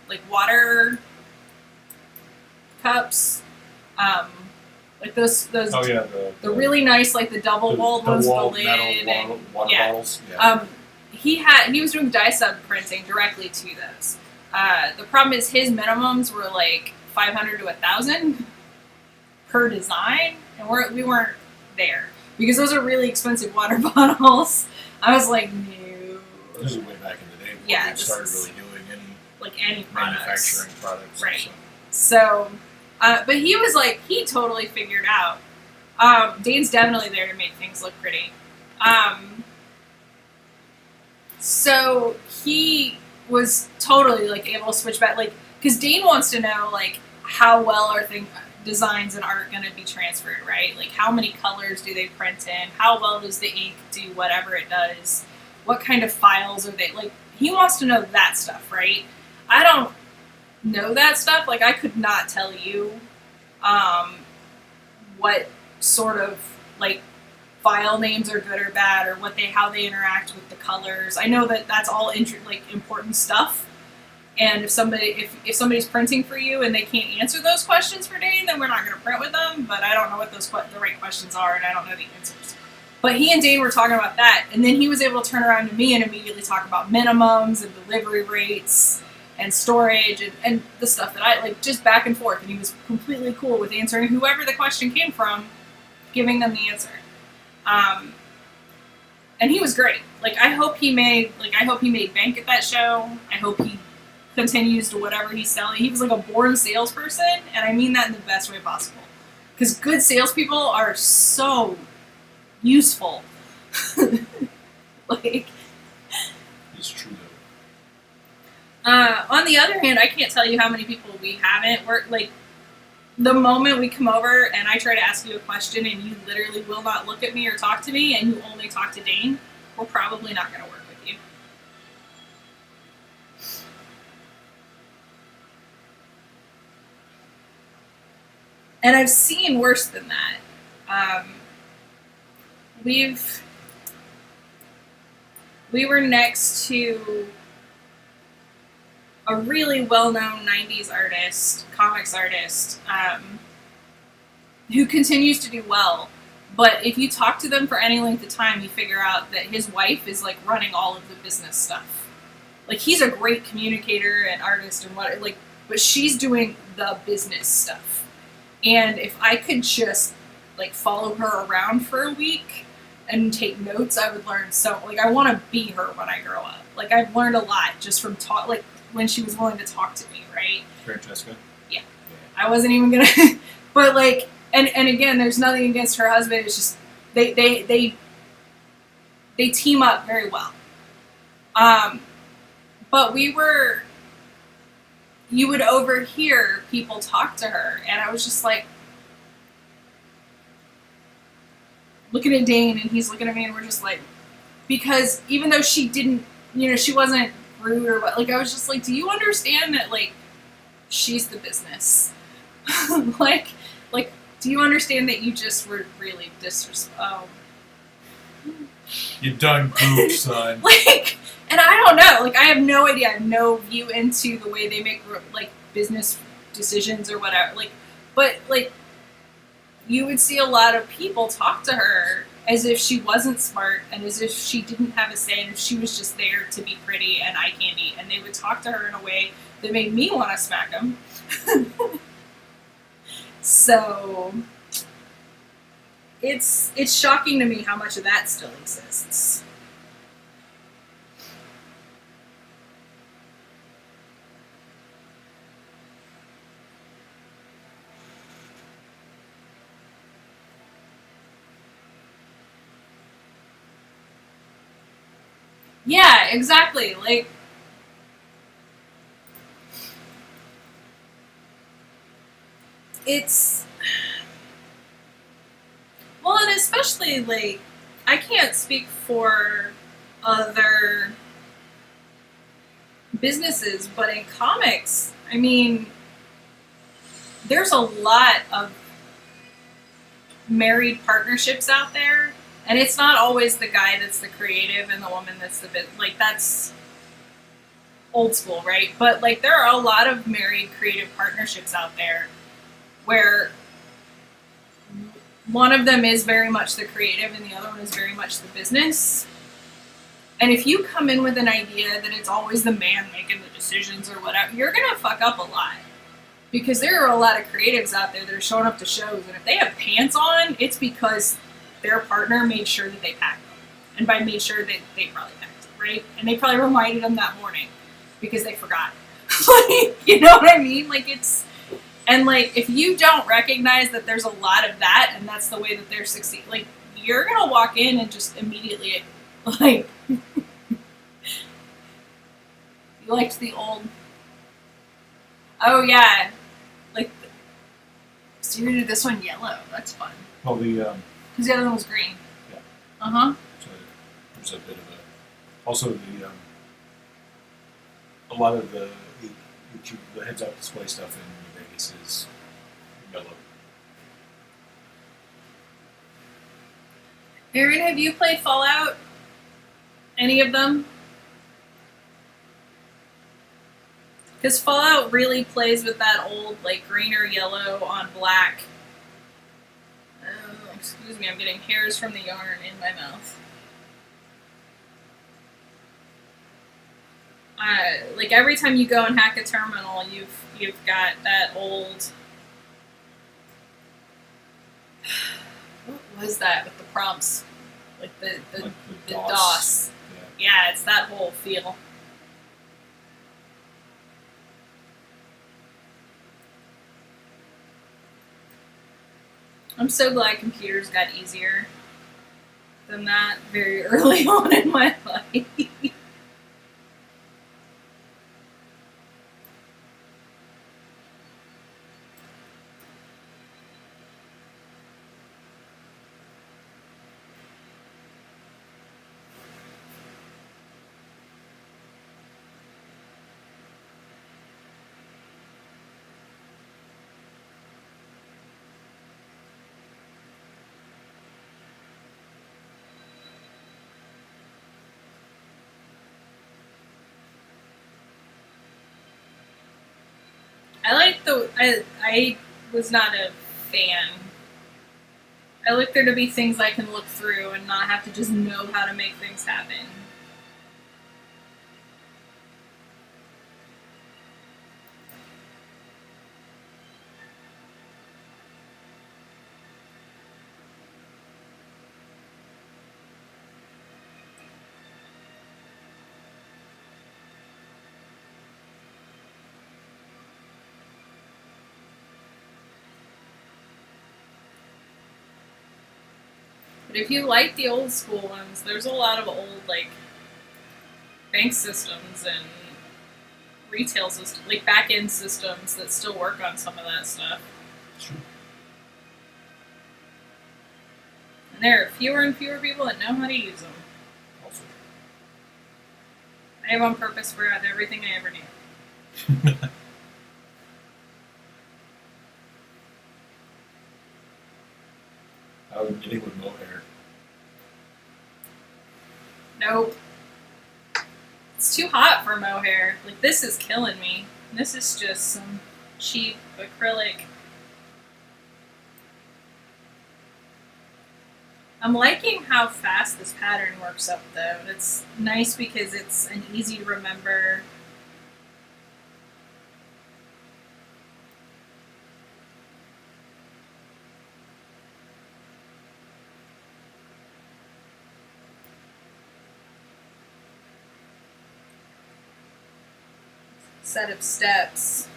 like, water cups, like those Oh yeah, the really nice, like, the double-walled ones with the lid. Metal water yeah. bottles. Yeah. He was doing dye sub printing directly to those. The problem is his minimums were like 500 to 1,000 per design, and we weren't there because those are really expensive water bottles. I was like, no. This is way back in the day before Yeah, we this started is- really doing any Any products. manufacturing products. Right. So. So, but he was like, he totally figured out. Dane's definitely there to make things look pretty. So he was totally like able to switch back, like, because Dane wants to know like how well are designs and art going to be transferred, right? Like how many colors do they print in? How well does the ink do whatever it does? What kind of files are they like? He wants to know that stuff, right? I don't know that stuff. Like I could not tell you what sort of like file names are good or bad, or how they interact with the colors. I know that that's all important stuff. And if somebody's printing for you and they can't answer those questions for Dane, then we're not going to print with them. But I don't know what the right questions are, and I don't know the answers. But he and Dane were talking about that, and then he was able to turn around to me and immediately talk about minimums and delivery rates and storage and the stuff that I like, just back and forth. And he was completely cool with answering whoever the question came from, giving them the answer. And he was great. Like I hope he made bank at that show. I hope he continues to whatever he's selling. He was like a born salesperson, and I mean that in the best way possible. Because good salespeople are so useful. Like, It's true though. on the other hand, I can't tell you how many people we haven't worked. Like, the moment we come over and I try to ask you a question and you literally will not look at me or talk to me, and you only talk to Dane, we're probably not going to work with you. And I've seen worse than that. We were next to a really well-known 90s artist, comics artist, who continues to do well. But if you talk to them for any length of time, you figure out that his wife is like running all of the business stuff. Like he's a great communicator and artist and but she's doing the business stuff. And if I could just like follow her around for a week and take notes, I would learn so. Like I want to be her when I grow up. Like I've learned a lot just from when she was willing to talk to me, right? Francesca? Yeah. I wasn't even gonna but like and again, there's nothing against her husband, it's just they team up very well. But you would overhear people talk to her, and I was just like looking at Dane, and he's looking at me, and we're just like, because even though she didn't, she wasn't rude or what, like I was just like, do you understand that like she's the business? like do you understand that you just were really disrespectful? You done goofed, son. Like, and I don't know, like I have no idea, I have no view into the way they make like business decisions or whatever, like, but like you would see a lot of people talk to her as if she wasn't smart and as if she didn't have a say and if she was just there to be pretty and eye candy, and they would talk to her in a way that made me want to smack them. So it's shocking to me how much of that still exists. Yeah, exactly. Like, it's, well, and especially like, I can't speak for other businesses, but in comics, I mean, there's a lot of married partnerships out there. And it's not always the guy that's the creative and the woman that's the like, that's old school, right? But like there are a lot of married creative partnerships out there where one of them is very much the creative and the other one is very much the business. And if you come in with an idea that it's always the man making the decisions or whatever, you're gonna fuck up a lot. Because there are a lot of creatives out there that are showing up to shows, and if they have pants on, it's because their partner made sure that they packed them. And by made sure, they probably packed them, right? And they probably reminded them that morning because they forgot. Like, you know what I mean? Like, it's... And, like, if you don't recognize that there's a lot of that, and that's the way that they're succeeding, like, you're going to walk in and just immediately, like... You liked the old... Oh, yeah. Like, so you did this one yellow. That's fun. Well, because the other one was green. Yeah. So there's a bit of a... Also, a lot of the heads-up display stuff in Vegas is yellow. Aaron, have you played Fallout? Any of them? Because Fallout really plays with that old, like, green or yellow on black. Excuse me, I'm getting hairs from the yarn in my mouth. Like, every time you go and hack a terminal, you've got that old... What was that with the prompts? Like the DOS. Yeah, it's that whole feel. I'm so glad computers got easier than that very early on in my life. I was not a fan. I like there to be things I can look through and not have to just know how to make things happen. But if you like the old school ones, there's a lot of old, like, bank systems and retail systems, like back-end systems that still work on some of that stuff. Sure. And there are fewer and fewer people that know how to use them. Also. I have on purpose forgot everything I ever knew. I was getting with mohair. Nope. It's too hot for mohair. Like, this is killing me. This is just some cheap acrylic. I'm liking how fast this pattern works up, though. It's nice because it's an easy to remember. Set of steps.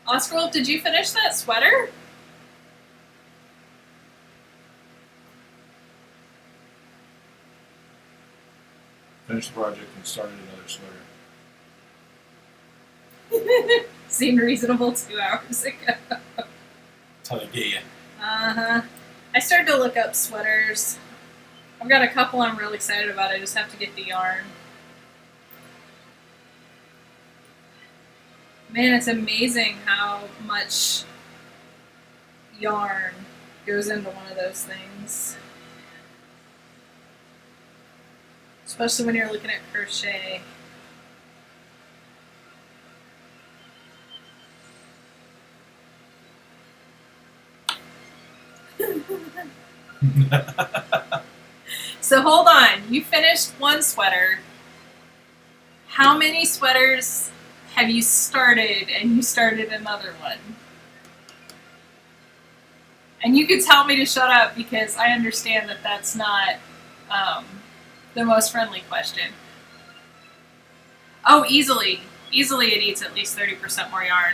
Oscar Wolf, did you finish that sweater? Finished the project and started another sweater. Seemed reasonable 2 hours ago. That's how they get you. Uh-huh. I started to look up sweaters. I've got a couple I'm really excited about. I just have to get the yarn. Man, it's amazing how much yarn goes into one of those things. especially when you're looking at crochet. So hold on, you finished one sweater. How many sweaters have you started and you started another one? And you can tell me to shut up because I understand that that's not the most friendly question. Oh, easily. Easily it eats at least 30% more yarn.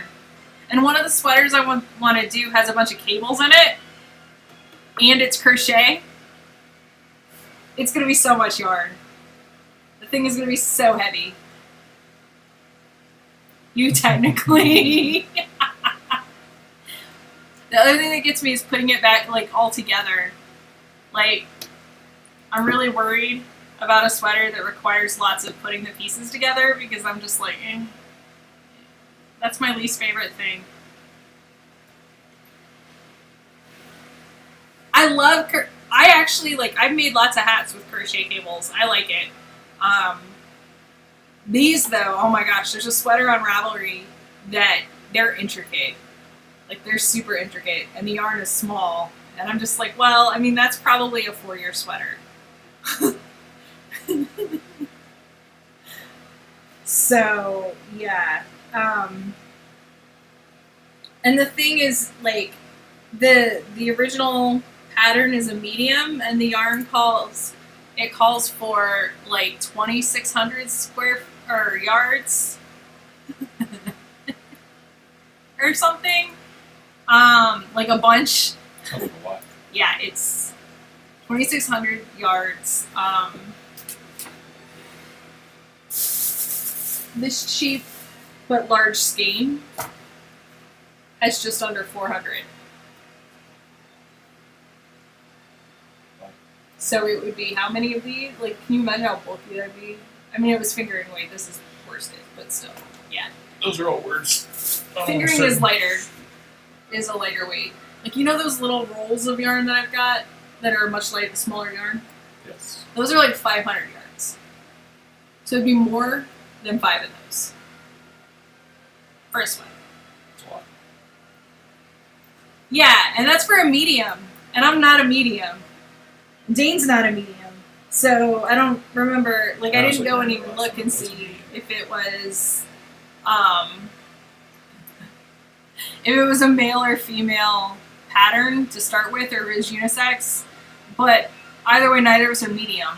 And one of the sweaters I want to do has a bunch of cables in it. And it's crochet. It's going to be so much yarn. The thing is going to be so heavy. You technically. The other thing that gets me is putting it back like all together. Like, I'm really worried about a sweater that requires lots of putting the pieces together because I'm just like, that's my least favorite thing. I actually like, I've made lots of hats with crochet cables. I like it. These though, oh my gosh, there's a sweater on Ravelry that they're intricate. Like they're super intricate and the yarn is small. And I'm just like, well, I mean, that's probably a 4-year sweater. So yeah. And the thing is, like, the original pattern is a medium, and the yarn calls for like 2,600 square or yards or something. Like a bunch. Tell me what. Yeah, it's 2,600 yards. This cheap but large skein has just under 400. So it would be how many of these? Like, can you imagine how bulky that'd be? I mean, it was fingering weight. This is worsted, but still, yeah. Those are all words. Fingering is lighter. Is a lighter weight. Like, you know those little rolls of yarn that I've got that are much lighter, smaller yarn? Yes. Those are like 500 yards. So it'd be more than 5 of those. For a sweater. That's a lot. Yeah, and that's for a medium. And I'm not a medium. Dane's not a medium. So I don't remember, like, I didn't go and even look and see if it was, a male or female pattern to start with, or if it was unisex. But either way, neither of us are medium.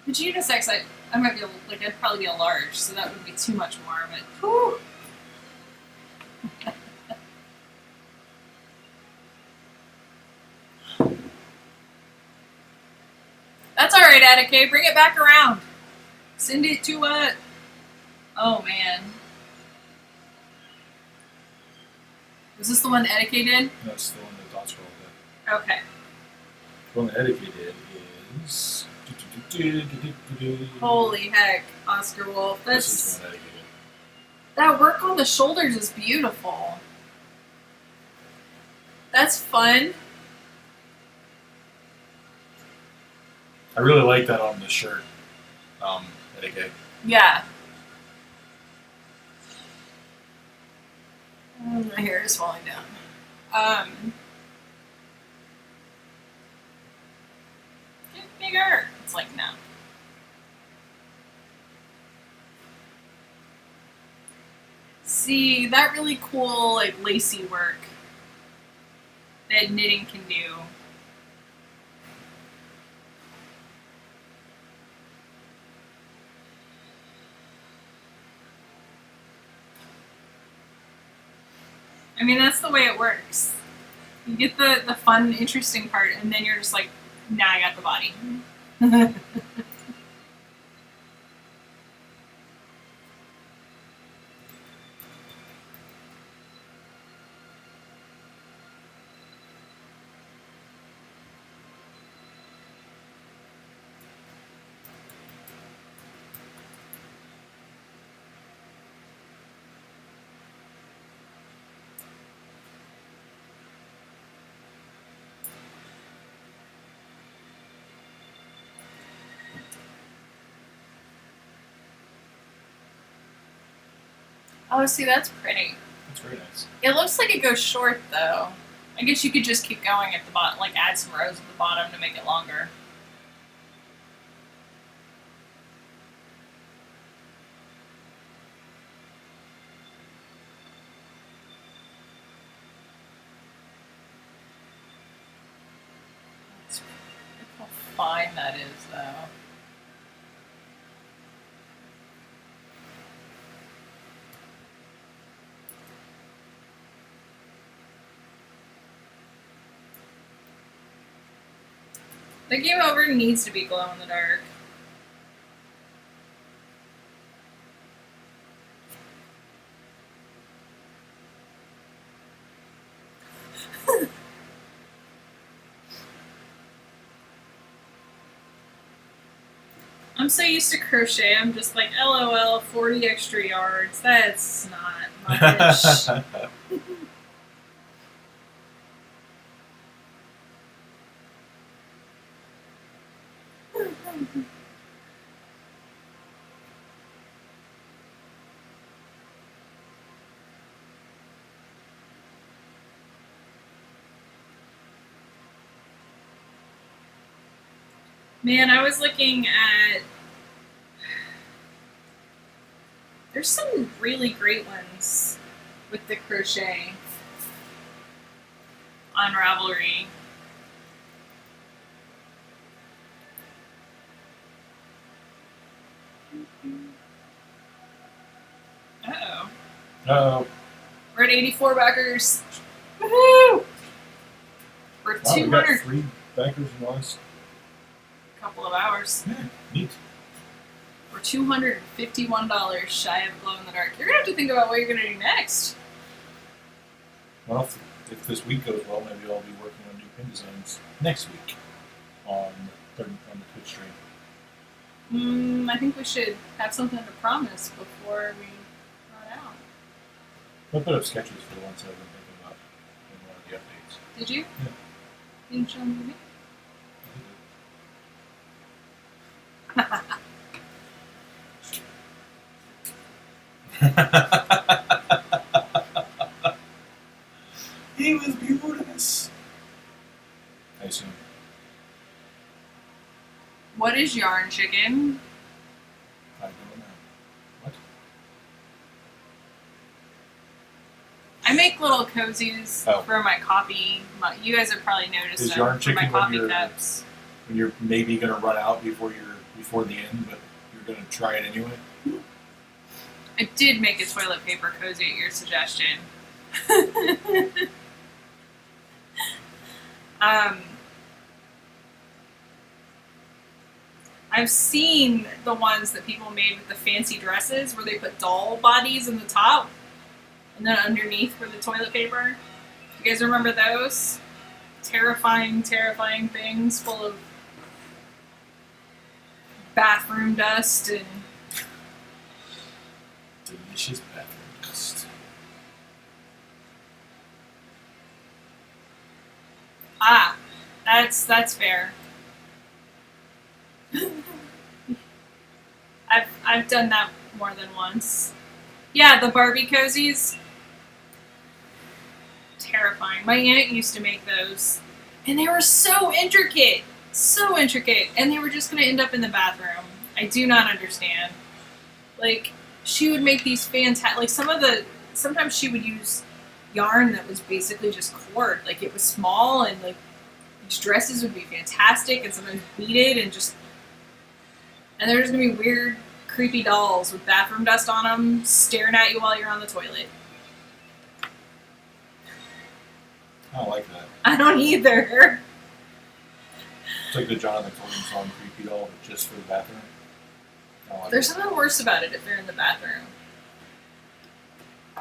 But unisex, I might be, like, I'd probably be a large, so that would be too much more, but, whew. That's alright, Attica. Bring it back around. Send it to what? Oh, man. Was this the one that Attica did? That's the one that Dots Girl did. Okay. The one that Attica did is... Holy heck, Oscar Wolf. This is the one that Attica did. That work on the shoulders is beautiful. That's fun. I really like that on the shirt. Attica. Yeah. My hair is falling down. Get bigger. It's like, no. See, that really cool, like, lacy work that knitting can do. I mean, that's the way it works. You get the fun, interesting part, and then you're just like, now I got the body. Oh, see, that's pretty. It's very nice. It looks like it goes short, though. I guess you could just keep going at the bottom, like add some rows at the bottom to make it longer. Look how fine that is, though. The game over needs to be glow in the dark. I'm so used to crochet, I'm just like, LOL, 40 extra yards. That's not much. Man, I was looking at. There's some really great ones with the crochet on Ravelry. Uh-oh. Uh-oh. We're at 84 backers. Woohoo! We're Wow, we 200. got 3 backers in the last Couple of hours. Yeah, neat. We're $251 shy of glow in the dark. You're gonna have to think about what you're gonna do next. Well, if this week goes well, maybe I'll be working on new pin designs next week on the Twitch stream. I think we should have something to promise before we run out. I'll put up sketches for the ones that I've been thinking about in one of the updates. Did you? Yeah. You can show them to me. He was beautiful. I assume. What is yarn chicken? I don't know. What? I make little cozies Oh. for my coffee. You guys have probably noticed Is them yarn for my chicken when coffee you're- cups. When you're maybe going to run out before the end, but you're going to try it anyway. I did make a toilet paper cozy at your suggestion. I've seen the ones that people made with the fancy dresses where they put doll bodies in the top and then underneath were the toilet paper. You guys remember those? Terrifying, terrifying things full of bathroom dust and Delicious bathroom dust. that's fair. I've done that more than once. Yeah, the Barbie cozies. Terrifying. My aunt used to make those, and they were so intricate, and they were just going to end up in the bathroom. I do not understand. Like, she would make these fantastic. Like sometimes she would use yarn that was basically just cord. Like it was small, and like these dresses would be fantastic, and sometimes beaded, and there's gonna be weird, creepy dolls with bathroom dust on them, staring at you while you're on the toilet. I don't like that. I don't either. It's like the Jonathan Cohen song "Creepy Doll," but just for the bathroom. I don't like There's it. something worse about it if they're in the bathroom. I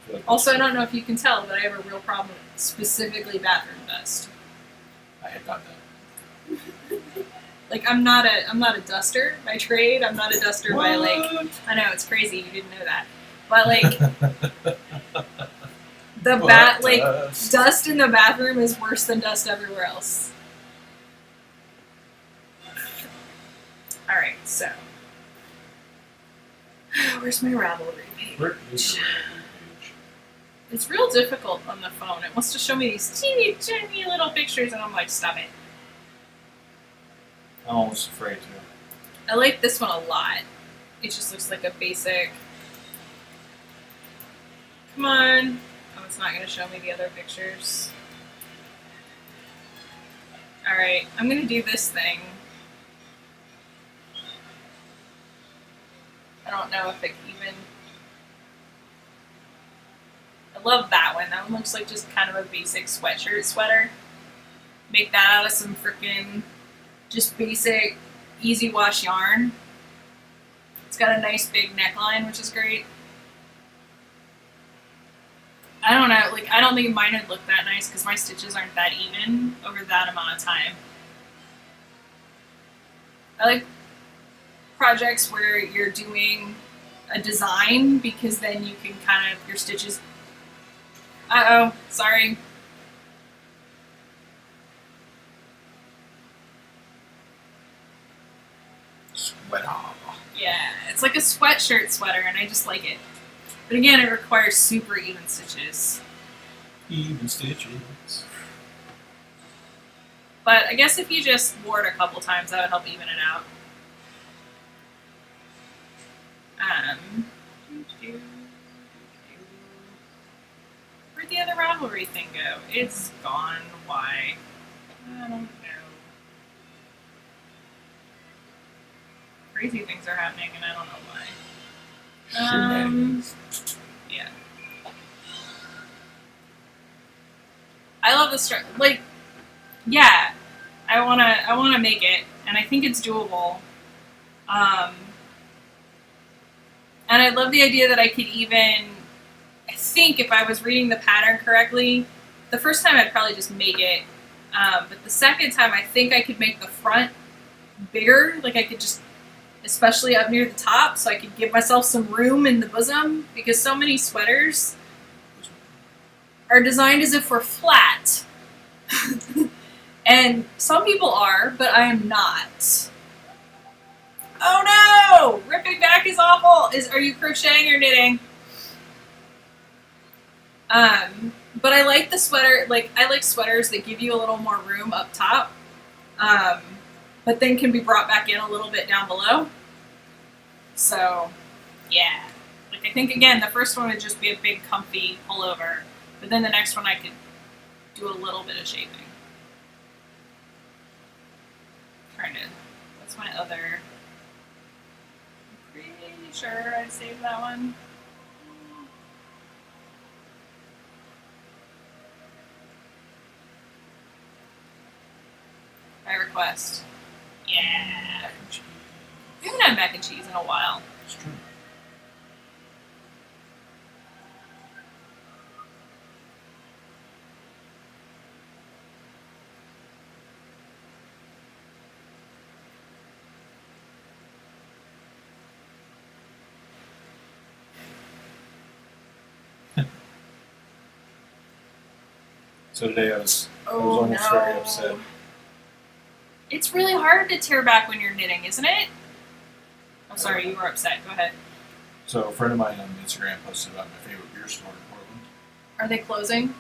feel like Also, I that's- don't know if you can tell, but I have a real problem with specifically bathroom dust. I had got that. Like I'm not a duster by trade. I'm not a duster by like. What? I know it's crazy. You didn't know that, but like the What like dust? dust in the bathroom is worse than dust everywhere else. All right, so Where's my Ravelry page? Where is your Ravelry page? It's real difficult on the phone. It wants to show me these teeny tiny little pictures, and I'm like, stop it. I'm almost afraid to. I like this one a lot. It just looks like a basic. Come on. Oh, it's not going to show me the other pictures. Alright, I'm going to do this thing. I don't know if it even... I love that one. That one looks like just kind of a basic sweatshirt sweater. Make that out of some freaking just basic easy wash yarn. It's got a nice big neckline, which is great. I don't know, like, I don't think mine would look that nice because my stitches aren't that even over that amount of time. I like projects where you're doing a design because then you can kind of, your stitches... Uh-oh, sorry. Sweater. Yeah, it's like a sweatshirt sweater, and I just like it. But again, it requires super even stitches. Even stitches. But I guess if you just wore it a couple times, that would help even it out. Where'd the other Ravelry thing go? It's gone. Why? I don't know. Crazy things are happening, and I don't know why. Yeah. I love the start. Like, yeah, I wanna make it, and I think it's doable. And I love the idea that I could even, I think if I was reading the pattern correctly, the first time I'd probably just make it, but the second time I think I could make the front bigger, like I could just, especially up near the top, so I could give myself some room in the bosom, because so many sweaters are designed as if we're flat. And some people are, but I am not. Oh no! Ripping back is awful! Are you crocheting or knitting? But I like the sweater, like, I like sweaters that give you a little more room up top, but then can be brought back in a little bit down below. So, yeah. Like, I think, again, the first one would just be a big, comfy pullover, but then the next one I could do a little bit of shaping. That's my other... I'm pretty sure I saved that one. By request. Yeah. We haven't had mac and cheese in a while. It's true. So today I was almost very upset. It's really hard to tear back when you're knitting, isn't it? I'm sorry, you were upset. Go ahead. So a friend of mine on Instagram posted about my favorite beer store in Portland. Are they closing?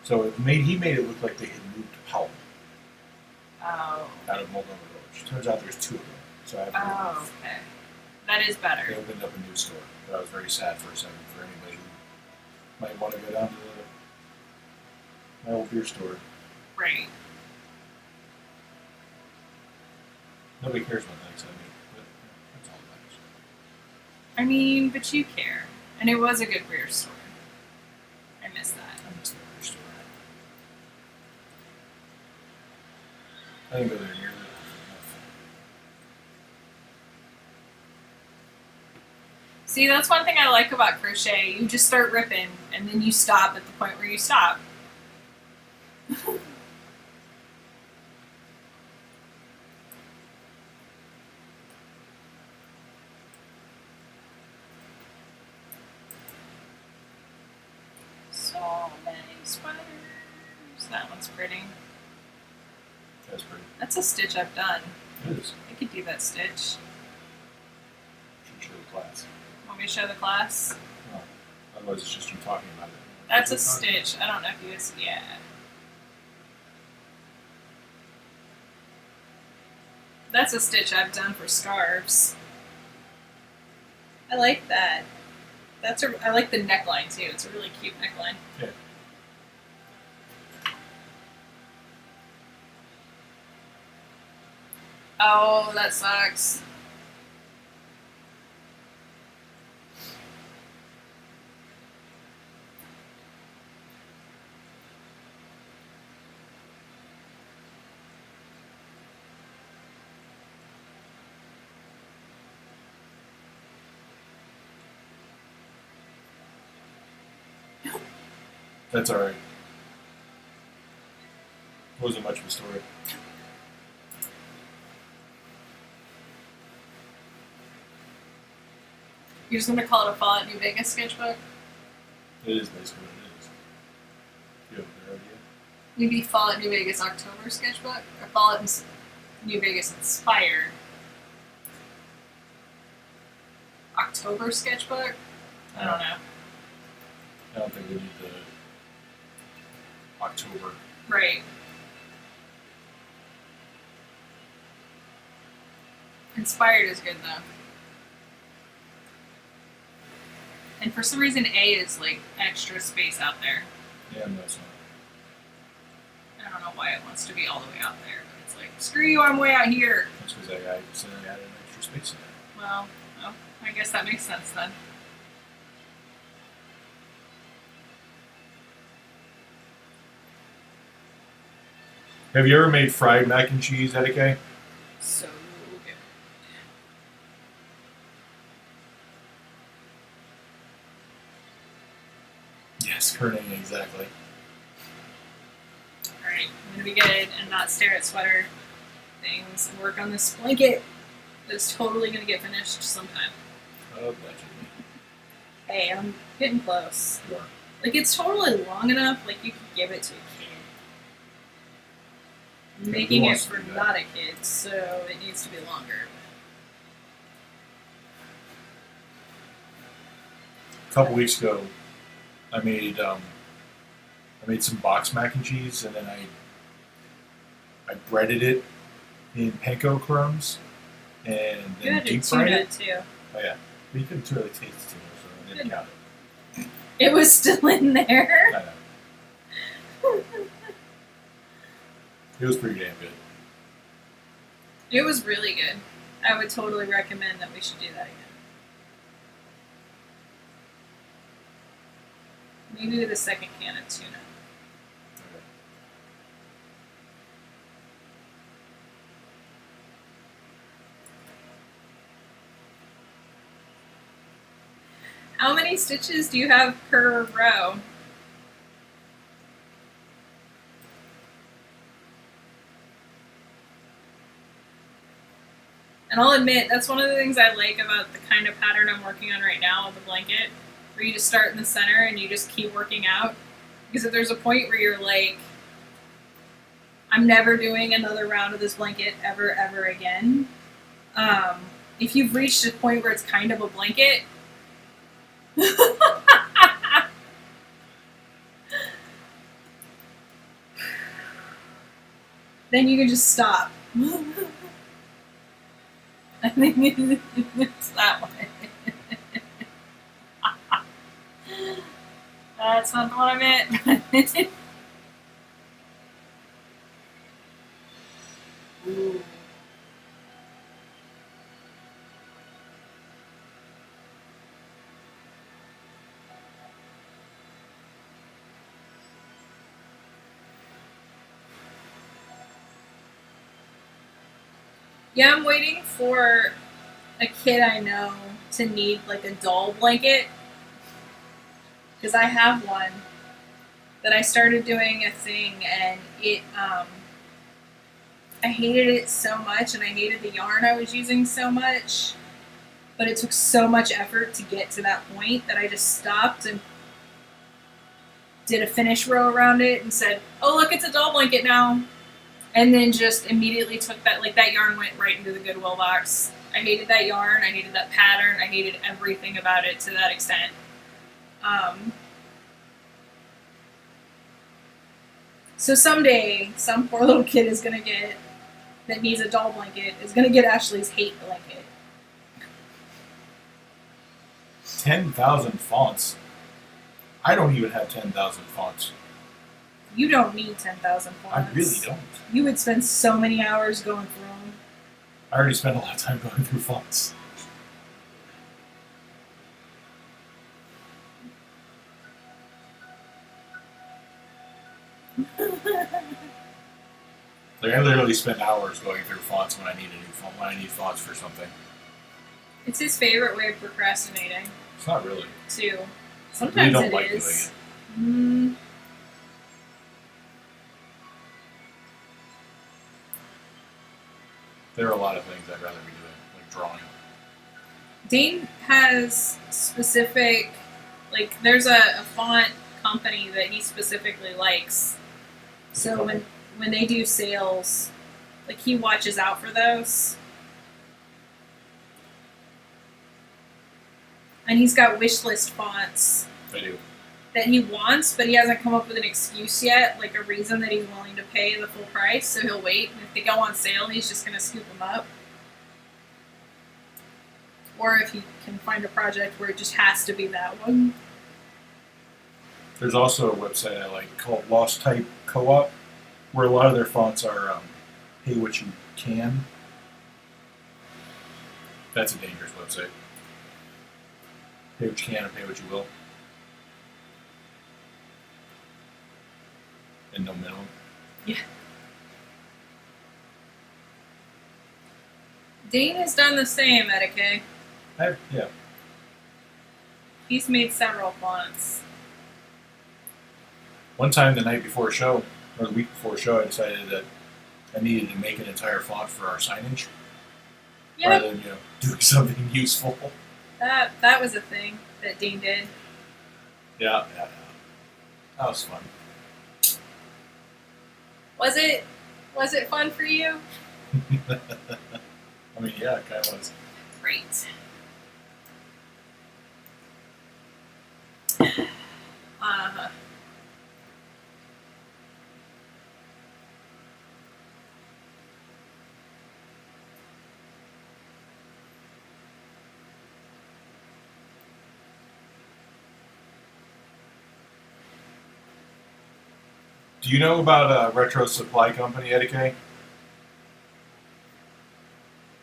So he made it look like they had moved to Powell. Oh. Out of Moldova Village. Turns out there's two of them. So I have to move. Okay. That is better. They opened up a new store. But I was very sad for a second for anybody who might want to go down to my old beer store. Right. Nobody cares what that except me, but that's all that matters. I mean, but you care. And it was a good beer store. I miss that. I miss the beer store. I didn't go there nearly enough. See, that's one thing I like about crochet. You just start ripping, and then you stop at the point where you stop. So many sweaters. That one's pretty. That's pretty. That's a stitch I've done. It is. I could do that stitch. Should show the class. Want me to show the class? Well, otherwise, it's just you talking about it. That's a stitch. I don't know if you guys. Yeah. That's a stitch I've done for scarves. I like that. I like the neckline too. It's a really cute neckline. Yeah. Oh, that sucks. That's alright. Wasn't much of a story. You're just gonna call it a Fall at New Vegas sketchbook? It is basically what it is. You have a better idea? Maybe Fall at New Vegas October sketchbook? Or Fall at New Vegas Inspired October sketchbook? I don't know. I don't think we need the October. Right. Inspired is good though. And for some reason A is like extra space out there. Yeah, no, it's not. I don't know why it wants to be all the way out there, but it's like, screw you, I'm way out here. That's because that guy said I added extra space in there. Well, I guess that makes sense then. Have you ever made fried mac and cheese, Eddie? So good. Yes, Kerning, exactly. Alright, I'm gonna be good and not stare at sweater things and work on this blanket that's totally gonna get finished sometime. Oh, allegedly. Hey, I'm getting close. You are. Like, it's totally long enough, like, you could give it to a kid. I'm Okay, making who it wants to for do that? not a kid, so it needs to be longer. A couple weeks ago, I made some box mac and cheese, and then I breaded it in panko crumbs, and then Good, deep and fried tuna it. too. Oh yeah, but you couldn't really taste the tuna, so I didn't Good. count it. It was still in there. I know. It was pretty damn good. It was really good. I would totally recommend that we should do that again. Maybe with a second can of tuna. Okay. How many stitches do you have per row? And I'll admit, that's one of the things I like about the kind of pattern I'm working on right now with the blanket, where you just start in the center and you just keep working out. Because if there's a point where you're like, I'm never doing another round of this blanket ever again, if you've reached a point where it's kind of a blanket, then you can just stop. I think it's that way. That's not the one I meant. Ooh. Yeah, I'm waiting for a kid I know to need like a doll blanket. Because I have one that I started doing a thing and it, I hated it so much and I hated the yarn I was using so much. But it took so much effort to get to that point that I just stopped and did a finish row around it and said, oh look, it's a doll blanket now. And then just immediately took that, like, that yarn went right into the Goodwill box. I hated that yarn. I hated that pattern. I hated everything about it to that extent. So someday, some poor little kid is going to get, that needs a doll blanket, is going to get Ashley's hate blanket. 10,000 fonts. I don't even have 10,000 fonts. You don't need 10,000 fonts. I really don't. You would spend so many hours going through them. I already spent a lot of time going through fonts. Like, I literally spend hours going through fonts when I need a new font, when I need fonts for something. It's his favorite way of procrastinating, It's not really. too. I Sometimes really don't it like is. doing it. There are a lot of things I'd rather be doing, like drawing. Dane has specific, like, there's a font company that he specifically likes. So when they do sales, like, he watches out for those. And he's got wish list fonts I do. that he wants, but he hasn't come up with an excuse yet, like a reason that he's willing to pay the full price, so he'll wait. And if they go on sale, he's just going to scoop them up. Or if he can find a project where it just has to be that one. There's also a website I like called Lost Type Co-op, where a lot of their fonts are pay what you can. That's a dangerous website. Pay what you can and pay what you will. And no minimum. Yeah. Dane has done the same, Etiquette. Yeah. He's made several fonts. One time the night before a show, or the week before a show, I decided that I needed to make an entire font for our signage. Yeah, Rather than, doing something useful. that was a thing that Dane did. Yeah. That was fun. Was it fun for you? I mean, yeah, it kind of was. Great. Do you know about Retro Supply Company, Etiquette?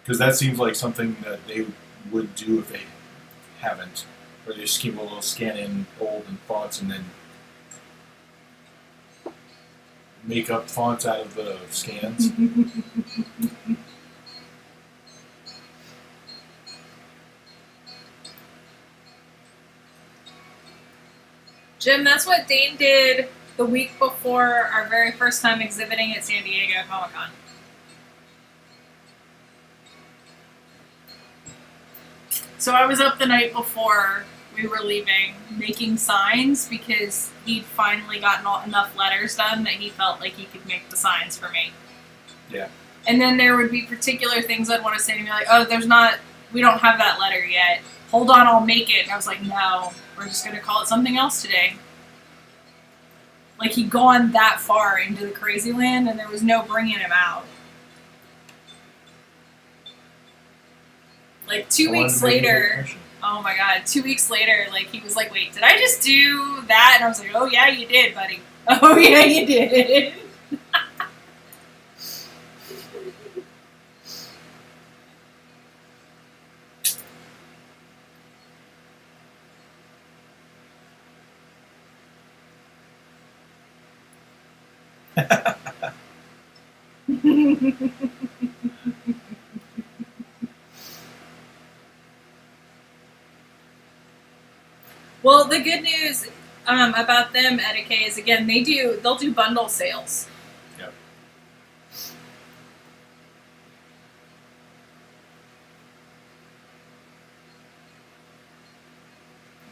Because that seems like something that they would do if they haven't. Where they just keep a little scan in old and fonts and then make up fonts out of the scans. Jim, that's what Dane did the week before our very first time exhibiting at San Diego Comic-Con. So I was up the night before we were leaving making signs because he'd finally gotten enough letters done that he felt like he could make the signs for me. Yeah. And then there would be particular things I'd want to say to me like, oh, we don't have that letter yet. Hold on, I'll make it. And I was like, no, we're just going to call it something else today. Like, he'd gone that far into the crazy land and there was no bringing him out. Like, 2 weeks later, oh my god, 2 weeks later, like, he was like, wait, did I just do that? And I was like, oh yeah, you did, buddy. Oh yeah, you did. Well, the good news about them at Etiquette is, again, they'll do bundle sales. Yep.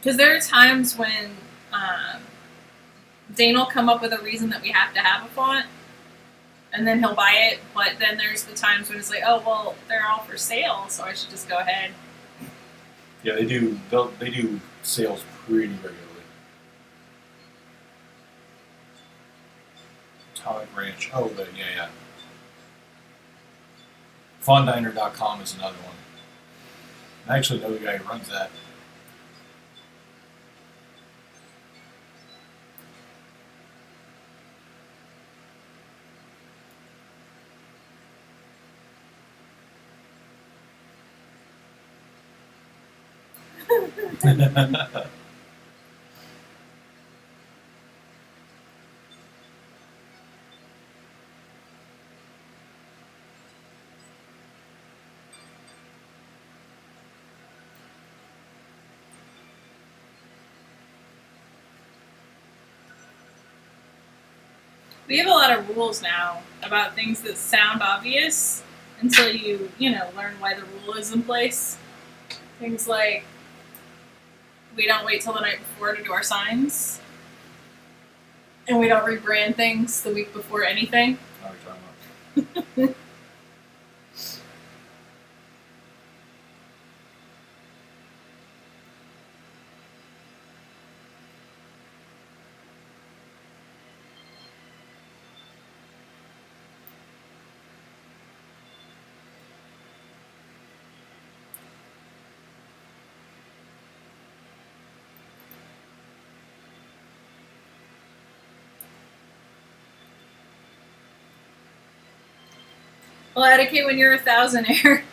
Because there are times when Dane will come up with a reason that we have to have a font. and then he'll buy it. But then there's the times when it's like, oh well, they're all for sale, so I should just go ahead. Yeah, they do. They do sales pretty regularly. Atomic Ranch. Oh, yeah. Fondiner.com is another one. I actually know the guy who runs that. We have a lot of rules now about things that sound obvious until you learn why the rule is in place. Things like we don't wait till the night before to do our signs, and we don't rebrand things the week before anything. What are you talking about? Well, etiquette when you're a thousandaire.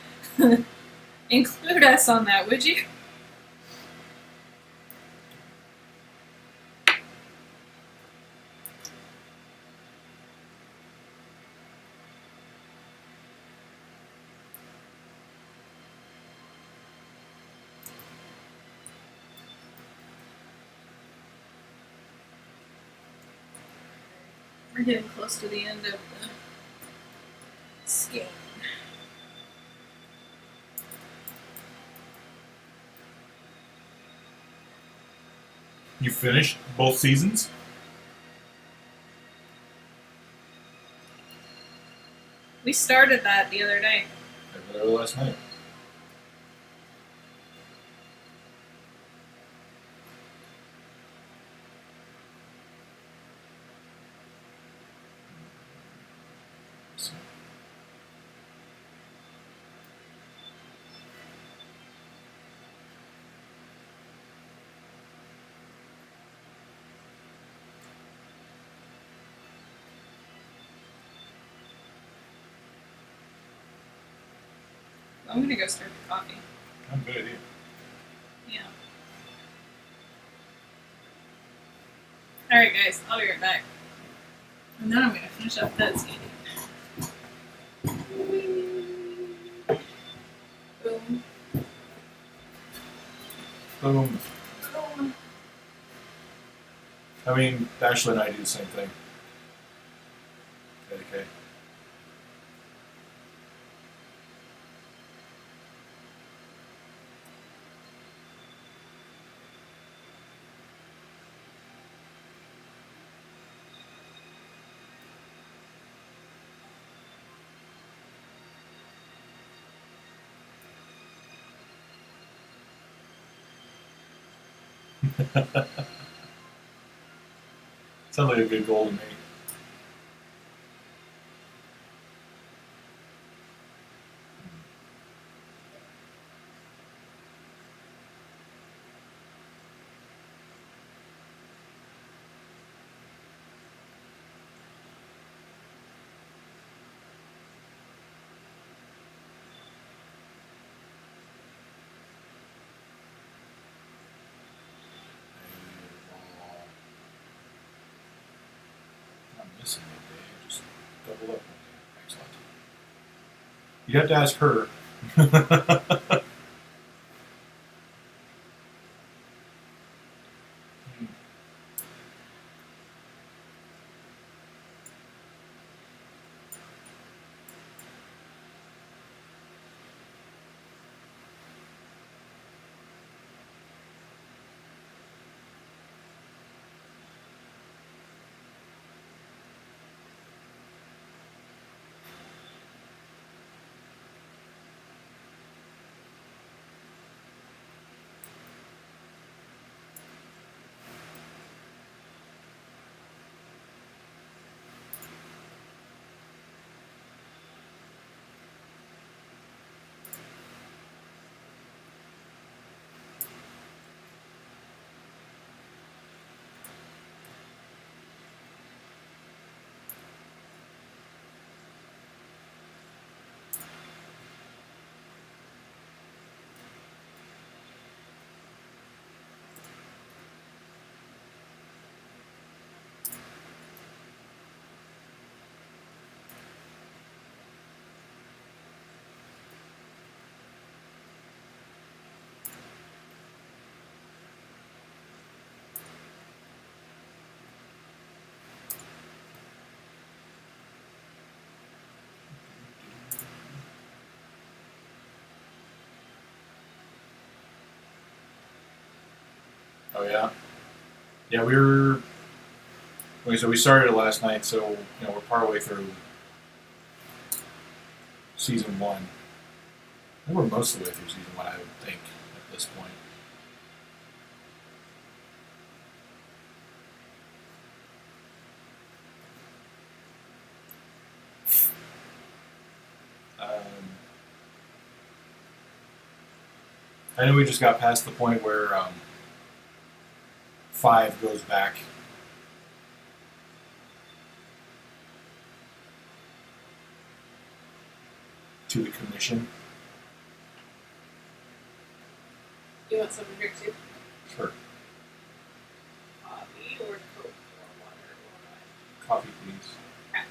Include us on that, would you? We're getting close to the end of the skein. You finished both seasons? We started that the other day. I read it last night. I'm gonna go start the coffee. Good idea. Yeah. Alright, guys, I'll be right back. And then I'm gonna finish up that scanning. Boom. Boom. Boom. I mean, Ashley and I do the same thing. Okay. Sounds like a good goal to me. I'm missing it, Dave. Just double up. Excellent. You have to ask her. Oh yeah, yeah. We started it last night, so we're partway through season one. I think we're most of the way through season one. I would think at this point. I know we just got past the point where 5 goes back to the commission. You want some to drink too? Sure. Coffee or Coke or water or Coffee, please. okay.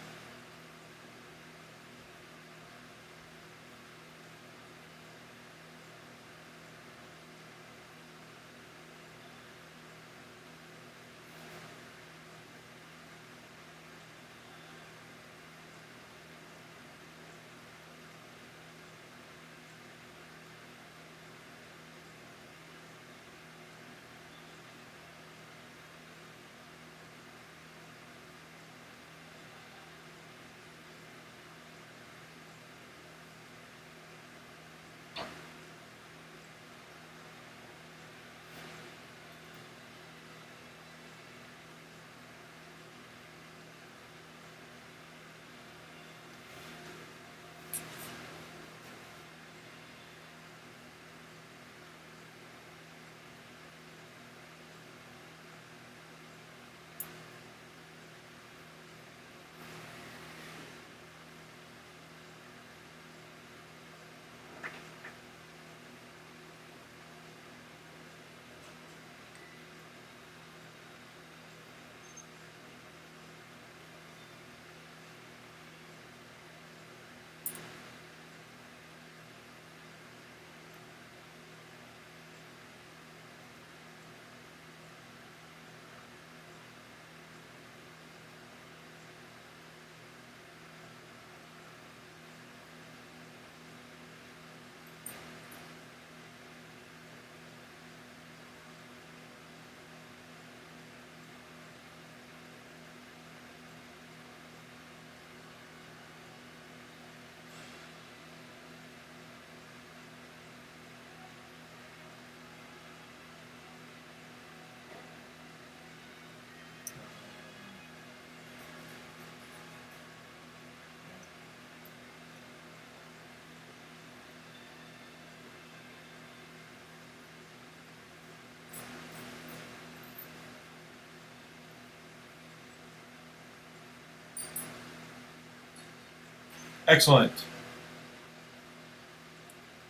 Excellent.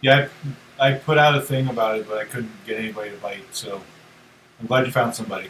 Yeah, I put out a thing about it, but I couldn't get anybody to bite. So I'm glad you found somebody.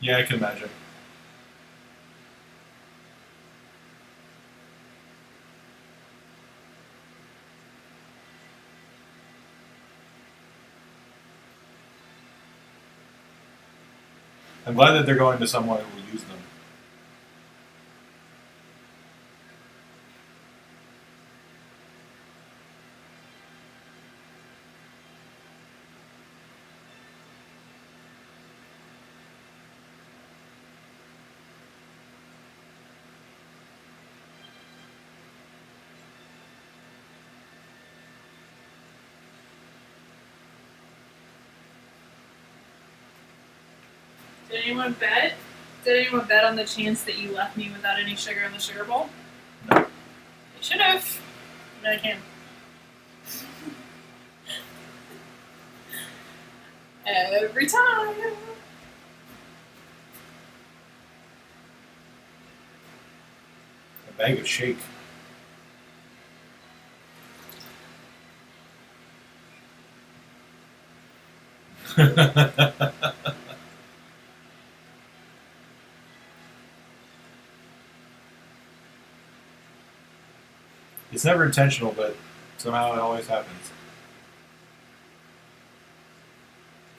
Yeah, I can imagine. I'm glad that they're going to someone who will use them. Did anyone bet? Did anyone bet on the chance that you left me without any sugar in the sugar bowl? No. They should have. But I can. Every time. A bag of shake. It's never intentional, but somehow it always happens.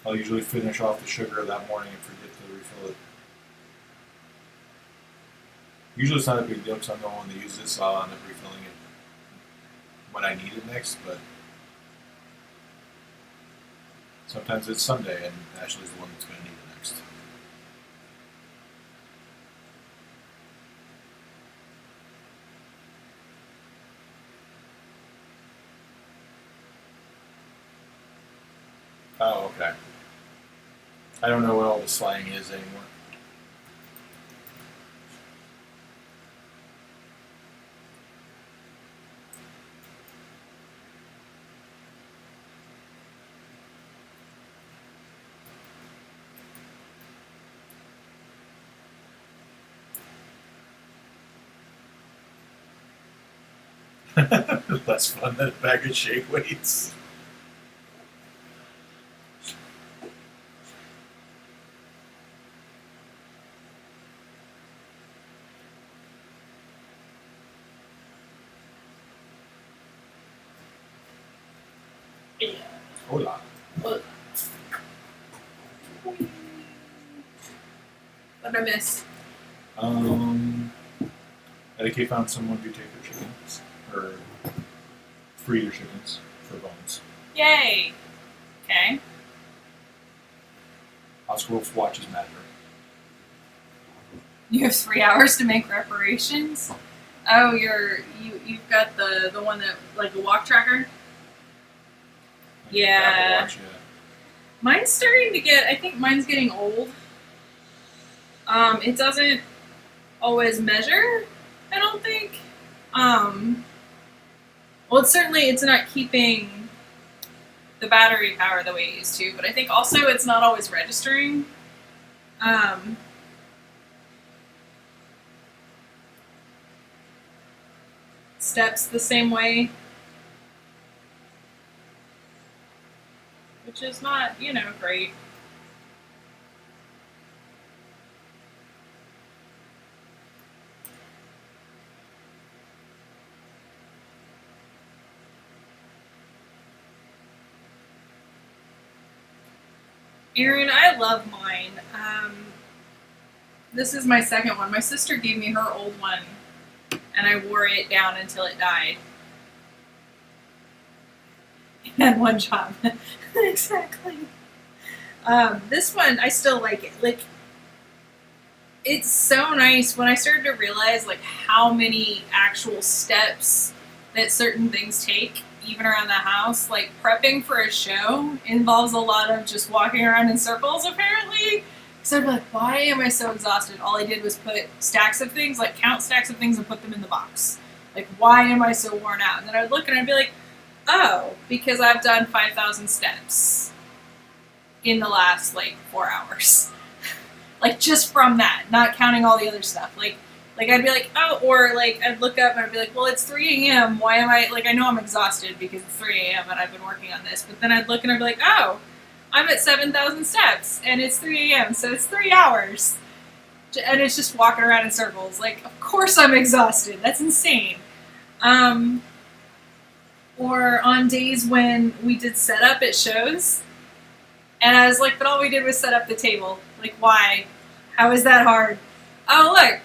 I'll usually finish off the sugar that morning and forget to refill it. Usually it's not a big deal because I'm the one that uses it, so I'll end up refilling it when I need it next, but sometimes it's Sunday and Ashley's the one that's going to need it next. Oh, okay. I don't know what all the slang is anymore. Less fun than a bag of shake weights. Yeah. Hola. What did I miss? I think he found someone to take their chickens, or free their chickens for bones. Yay! Okay. Oscar Wolf watches Madder. You have 3 hours to make reparations? Oh, you've got the one that, like, the walk tracker? Yeah. Watch, yeah. Mine's starting to get, I think mine's getting old. It doesn't always measure, I don't think. Well, it's not keeping the battery power the way it used to, but I think also it's not always registering. Steps the same way. Which is not, great. Erin, I love mine. This is my second one. My sister gave me her old one, and I wore it down until it died. It had one job. Exactly. This one, I still like it. Like, it's so nice when I started to realize, like, how many actual steps that certain things take, even around the house. Like, prepping for a show involves a lot of just walking around in circles, apparently. So I'd be like, why am I so exhausted? All I did was put stacks of things, like count stacks of things and put them in the box. Like, why am I so worn out? And then I'd look and I'd be like, oh, because I've done 5,000 steps in the last, 4 hours. Like, just from that, not counting all the other stuff. Like I'd be like, oh, or, I'd look up and I'd be like, well, it's 3 a.m. Why am I, I know I'm exhausted because it's 3 a.m. and I've been working on this. But then I'd look and I'd be like, oh, I'm at 7,000 steps and it's 3 a.m. So it's 3 hours. And it's just walking around in circles. Like, of course I'm exhausted. That's insane. Or on days when we did setup at shows, and I was like, but all we did was set up the table. Like, why? How is that hard? Oh, look,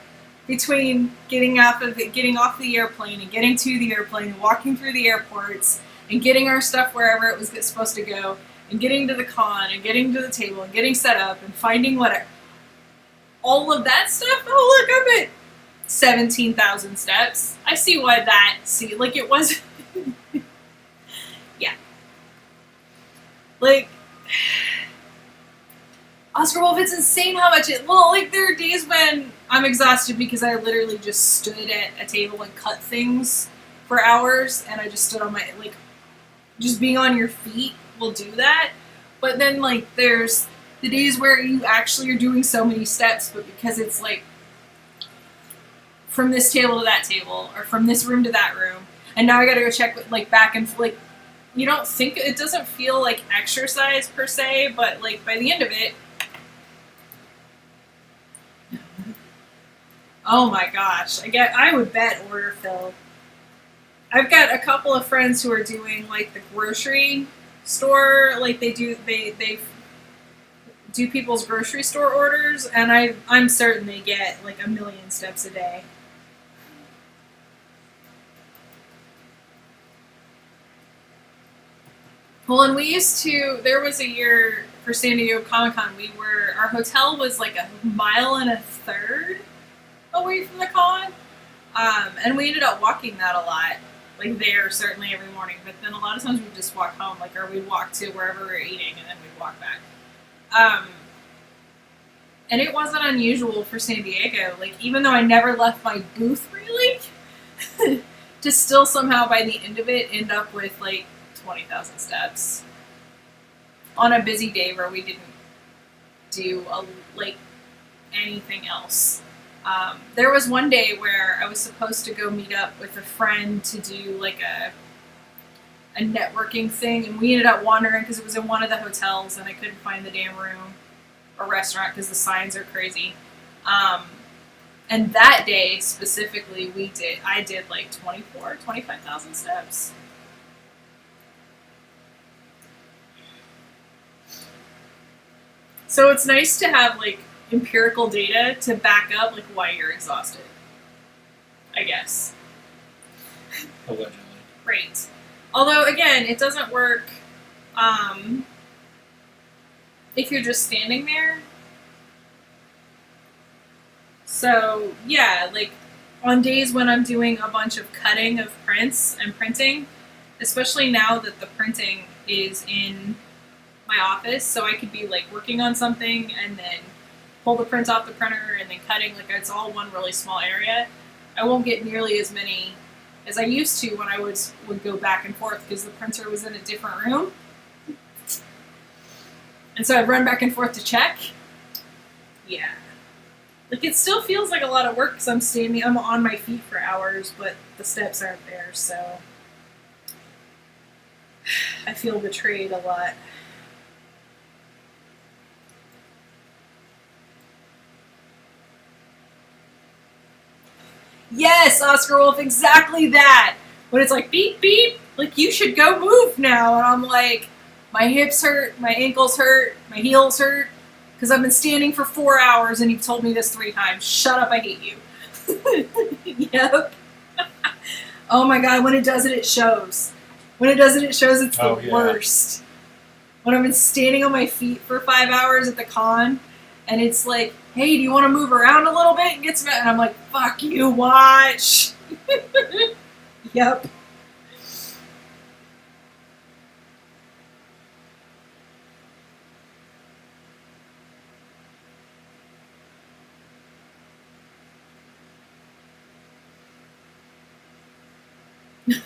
between getting off the airplane and getting to the airplane and walking through the airports and getting our stuff wherever it was supposed to go and getting to the con and getting to the table and getting set up and finding whatever. All of that stuff, oh, look, I'm at 17,000 steps. I see why it was... Yeah. Oscar Wolf, it's insane how much it. Well, like there are days when I'm exhausted because I literally just stood at a table and cut things for hours, and I just stood on my like. Just being on your feet will do that, but then like there's the days where you actually are doing so many steps, but because it's like from this table to that table or from this room to that room, and now I gotta go check like back and like you don't think it doesn't feel like exercise per se, but like by the end of it. Oh my gosh! I would bet order fill. I've got a couple of friends who are doing like the grocery store, like they do people's grocery store orders, and I'm certain they get like 1,000,000 steps a day. Well, and we used to. There was a year for San Diego Comic Con. Our hotel was like 1.33 miles away from the con. And we ended up walking that a lot, like there certainly every morning. But then a lot of times we'd just walk home, like or we'd walk to wherever we were eating, and then we'd walk back. And it wasn't unusual for San Diego, like even though I never left my booth really, to still somehow by the end of it end up with like 20,000 steps on a busy day where we didn't do like anything else. There was one day where I was supposed to go meet up with a friend to do like a networking thing, and we ended up wandering because it was in one of the hotels, and I couldn't find the damn room or restaurant because the signs are crazy. And that day specifically, I did like 25,000 steps. So it's nice to have like empirical data to back up like why you're exhausted, I guess. Allegedly. Right. Although again, it doesn't work if you're just standing there. So yeah, like on days when I'm doing a bunch of cutting of prints and printing, especially now that the printing is in my office, so I could be like working on something and then pull the print off the printer and then cutting, like it's all one really small area. I won't get nearly as many as I used to when I would go back and forth because the printer was in a different room. And so I'd run back and forth to check. Yeah. Like it still feels like a lot of work because I'm on my feet for hours, but the steps aren't there, so I feel betrayed a lot. Yes, Oscar Wolf, exactly that. When it's like beep beep, like you should go move now, and I'm like, my hips hurt, my ankles hurt, my heels hurt, because I've been standing for 4 hours and you've told me this 3 times. Shut up, I hate you. Yep. Oh my god, when it does it, it shows. When it does it, it shows it's the worst. When I've been standing on my feet for 5 hours at the con, and it's like, hey, do you want to move around a little bit and get some? And I'm like, fuck you, watch. Yep.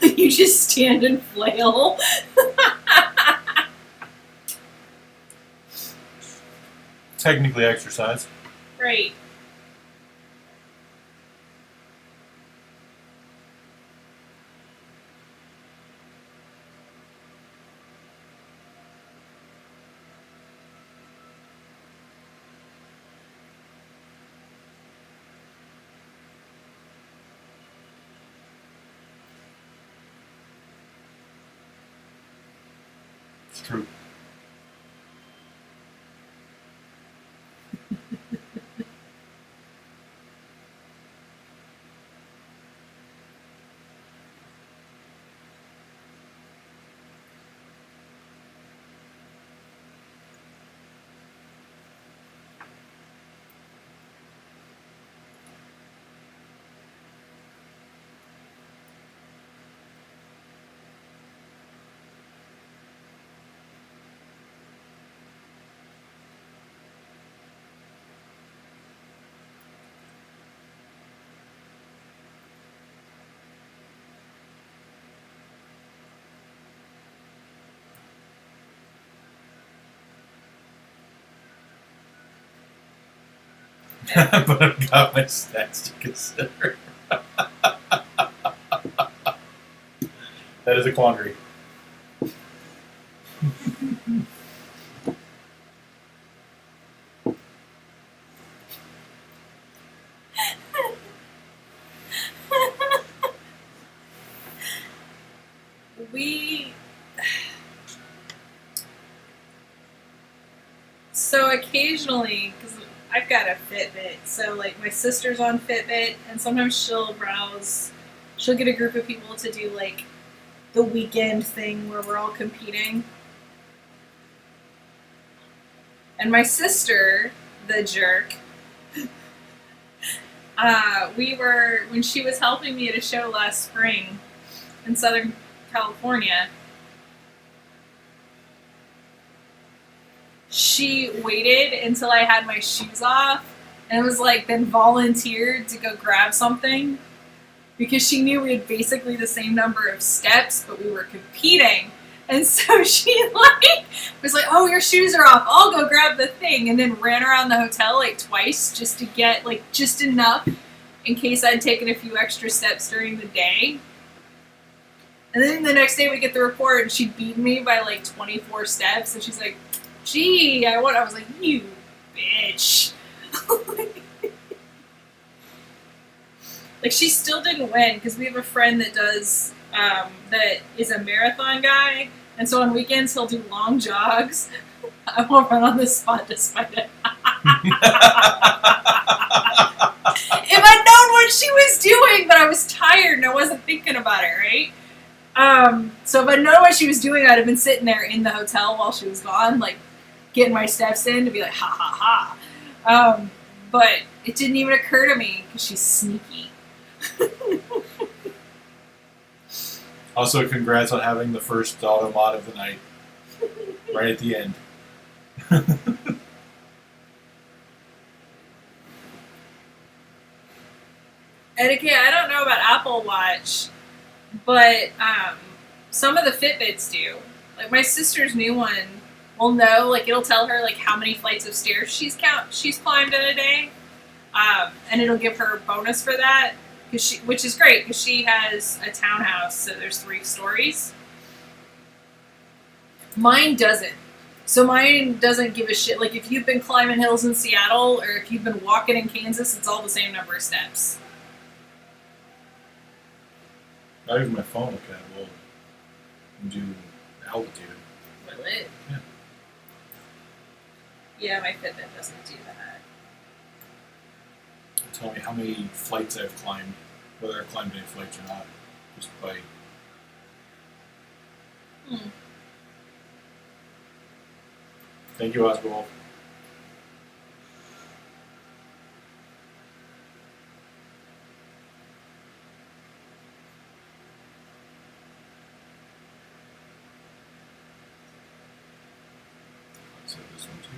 You just stand and flail. Technically exercise. Right. It's true. But I've got my stats to consider. That is a quandary. So occasionally, because I've got a Fitbit, so like my sister's on Fitbit, and sometimes she'll get a group of people to do like the weekend thing where we're all competing. And my sister, the jerk, when she was helping me at a show last spring in Southern California, she waited until I had my shoes off and was like, then volunteered to go grab something because she knew we had basically the same number of steps, but we were competing. And so she like was like, "Oh, your shoes are off. I'll go grab the thing," and then ran around the hotel like twice just to get like just enough in case I'd taken a few extra steps during the day. And then the next day we get the report and she beat me by like 24 steps, and she's like, "Gee, I won." I was like, "You bitch." Like, she still didn't win because we have a friend that does that is a marathon guy, and so on weekends he'll do long jogs. I won't run on the spot despite it. If I'd known what she was doing, but I was tired and I wasn't thinking about it, right? So if I'd known what she was doing, I'd have been sitting there in the hotel while she was gone, like getting my steps in to be like, ha ha ha. But it didn't even occur to me because she's sneaky. Also, congrats on having the first auto mod of the night. Right at the end. And again, I don't know about Apple Watch, but some of the Fitbits do. Like my sister's new one will know, like it'll tell her like how many flights of stairs she's climbed in a day, and it'll give her a bonus for that, which is great because she has a townhouse, so there's 3 stories. Mine doesn't. So mine doesn't give a shit. Like if you've been climbing hills in Seattle or if you've been walking in Kansas, it's all the same number of steps. Not even my phone will do altitude. Will it? Yeah. Yeah, my Fitbit doesn't do that. It'll tell me how many flights I've climbed, whether I've climbed any flights or not, just by. Thank you, Oswald. So this one too.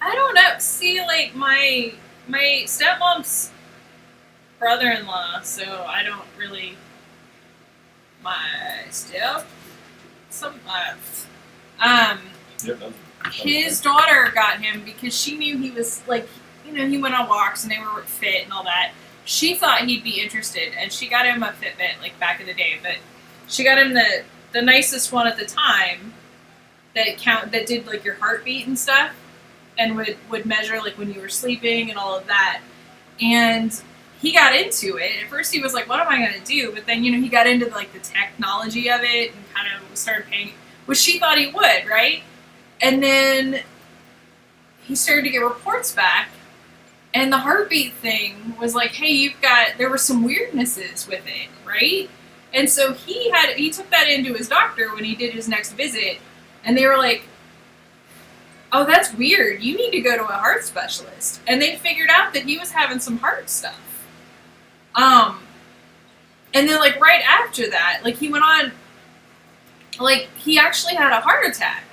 I don't know. See, like my stepmom's brother-in-law, so I don't really. My step, Yep, his daughter got him because she knew he was like, he went on walks and they were fit and all that. She thought he'd be interested, and she got him a Fitbit like back in the day, but she got him the nicest one at the time that did like your heartbeat and stuff, and would measure like when you were sleeping and all of that. And he got into it. At first he was like, what am I going to do? But then, he got into like the technology of it and kind of started paying, which she thought he would, right? And then he started to get reports back, and the heartbeat thing was like, hey, there were some weirdnesses with it, right? And so he took that into his doctor when he did his next visit, and they were like, oh, that's weird. You need to go to a heart specialist. And they figured out that he was having some heart stuff. And then like right after that, like he went on, like he actually had a heart attack,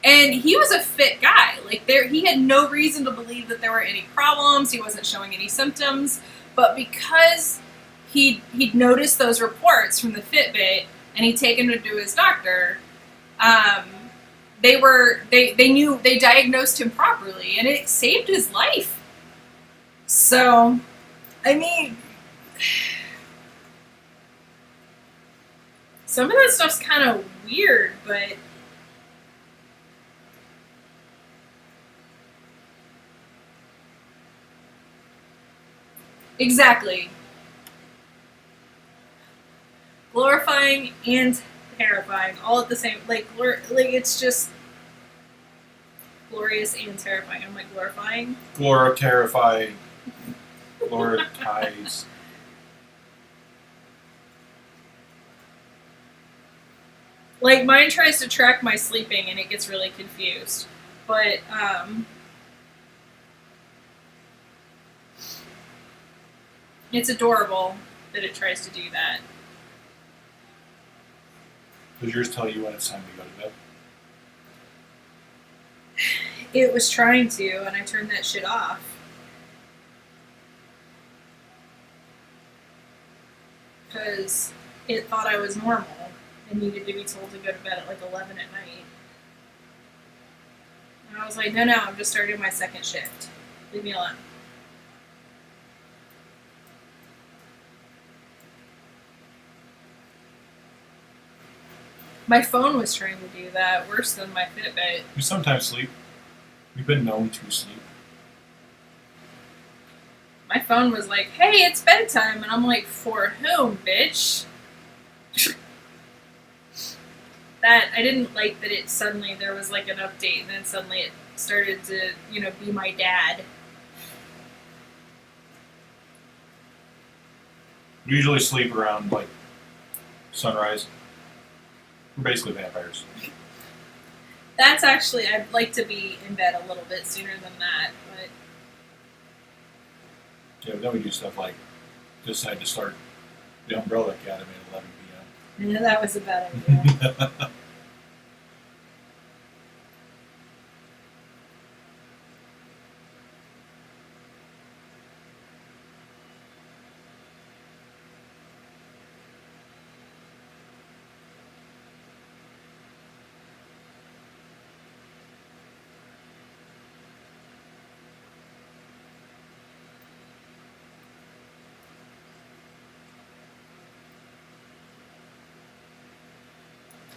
and he was a fit guy. Like he had no reason to believe that there were any problems. He wasn't showing any symptoms, but because he'd noticed those reports from the Fitbit and he'd taken him to his doctor, they diagnosed him properly, and it saved his life. So, I mean, some of that stuff's kind of weird, but exactly. Glorifying and terrifying all at the same, like it's just glorious and terrifying. I'm like glorifying. Terrifying. Gloritize. Like mine tries to track my sleeping and it gets really confused. But it's adorable that it tries to do that. Does yours tell you when it's time to go to bed? It was trying to, and I turned that shit off. Because it thought I was normal and needed to be told to go to bed at like 11 at night. And I was like, no, I'm just starting my second shift. Leave me alone. My phone was trying to do that, worse than my Fitbit. We sometimes sleep. We've been known to sleep. My phone was like, hey, it's bedtime. And I'm like, for whom, bitch? That, I didn't like that it suddenly, there was like an update, and then suddenly it started to, be my dad. We usually sleep around, like, sunrise. We're basically vampires. That's actually, I'd like to be in bed a little bit sooner than that, but... Yeah, but then we do stuff like decide to start the Umbrella Academy at 11 p.m. Yeah, that was a bad idea.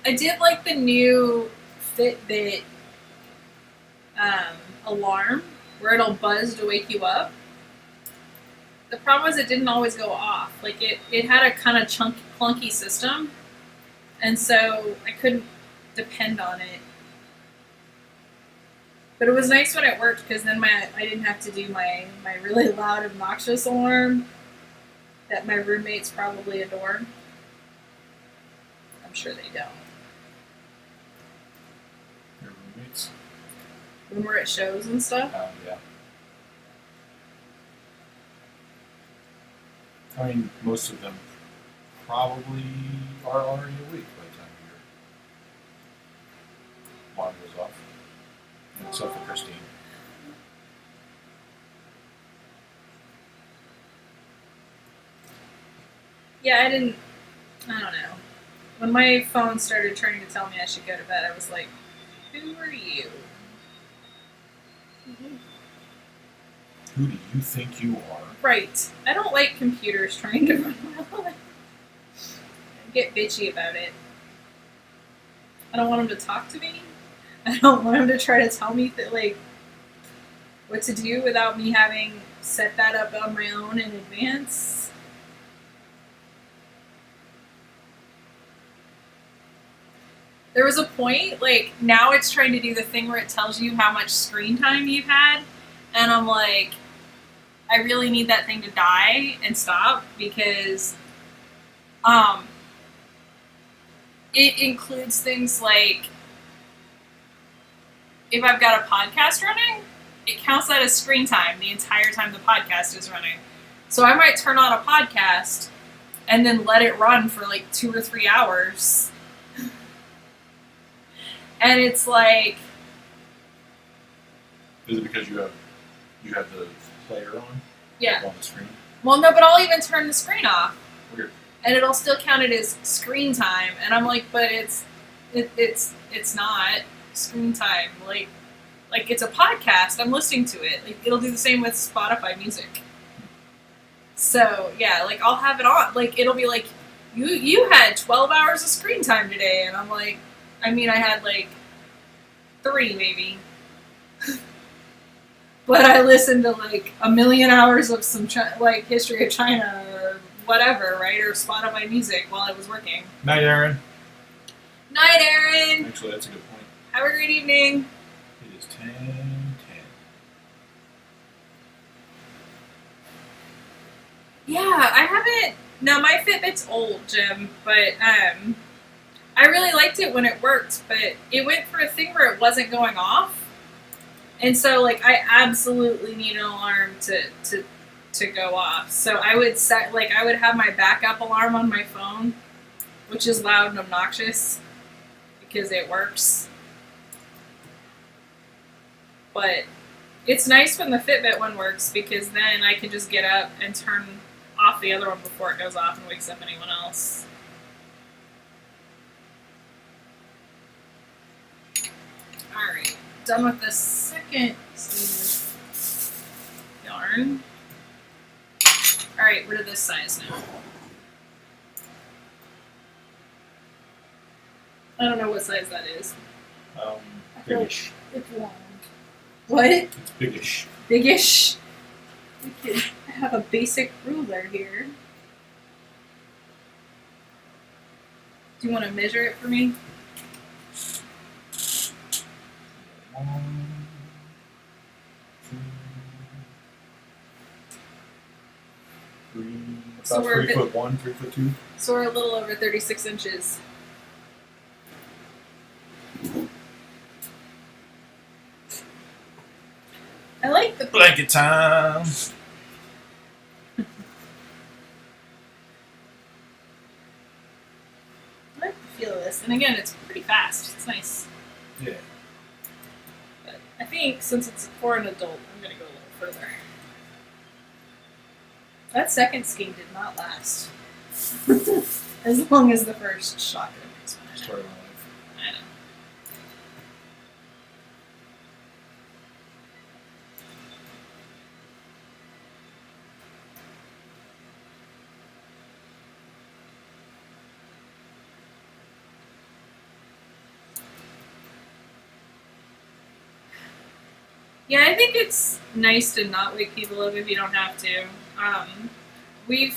I did like the new Fitbit alarm where it'll buzz to wake you up. The problem was it didn't always go off. Like it had a kind of clunky system, and so I couldn't depend on it. But it was nice when it worked because then I didn't have to do my really loud, obnoxious alarm that my roommates probably adore. I'm sure they don't. Your roommates? When we're at shows and stuff. Yeah. I mean, most of them probably are already awake by the time your alarm goes off. Except for Christine. Yeah, I don't know. When my phone started trying to tell me I should go to bed, I was like, who are you? Who do you think you are? Right. I don't like computers trying to run my life. I get bitchy about it. I don't want them to talk to me. I don't want them to try to tell me what to do without me having set that up on my own in advance. There was a point, now it's trying to do the thing where it tells you how much screen time you've had, and I'm like, I really need that thing to die and stop because it includes things like if I've got a podcast running, it counts that as screen time the entire time the podcast is running. So I might turn on a podcast and then let it run for 2 or 3 hours. And it's like... Is it because you have the player on? Yeah. On the screen? Well, no, but I'll even turn the screen off. Weird. And it'll still count it as screen time. And I'm like, but it's not. screen time. Like it's a podcast. I'm listening to it. Like it'll do the same with Spotify music. So yeah, like I'll have it on. Like it'll be like, you had 12 hours of screen time today, and I'm like, I mean I had like 3 maybe. But I listened to like a million hours of some like history of China or whatever, right? Or Spotify music while I was working. Night, Aaron. Night, Aaron. Actually, that's a good point. Have a great evening. It is 10:10. Yeah, I haven't. Now my Fitbit's old, Jim, but I really liked it when it worked, but it went for a thing where it wasn't going off. And so, like, I absolutely need an alarm to go off. So I would set, like, I would have my backup alarm on my phone, which is loud and obnoxious because it works. But it's nice when the Fitbit one works because then I can just get up and turn off the other one before it goes off and wakes up anyone else. Alright. Done with the second sleeve of yarn. Alright, rid of this size now. I don't know what size that is. Biggish. It's long. What? It's biggish. Biggish? I have a basic ruler here. Do you want to measure it for me? 1, 2, 3. So About we're 3'1", 3'2". So we're a little over 36 inches. I like the Blanket time. I like the feel of this, and again, it's pretty fast. It's nice. Yeah. But I think since it's for an adult, I'm gonna go a little further. That second skein did not last as long as the first shot did. Story of my life. I know. Yeah, I think it's nice to not wake people up if you don't have to. We've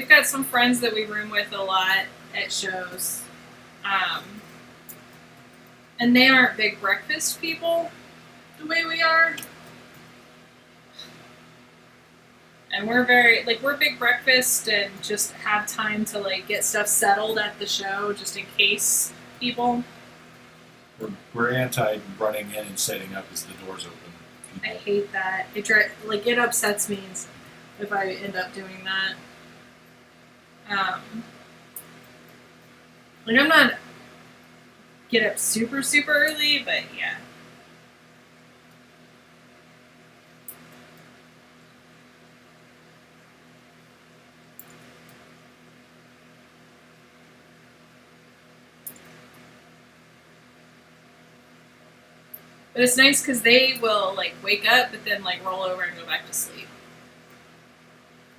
got some friends that we room with a lot at shows, and they aren't big breakfast people the way we are. And we're very we're big breakfast and just have time to like get stuff settled at the show just in case people. We're anti running in and setting up as the doors open. I hate that. It upsets me if I end up doing that. I'm not get up super early, but yeah. But it's nice because they will wake up, but then roll over and go back to sleep.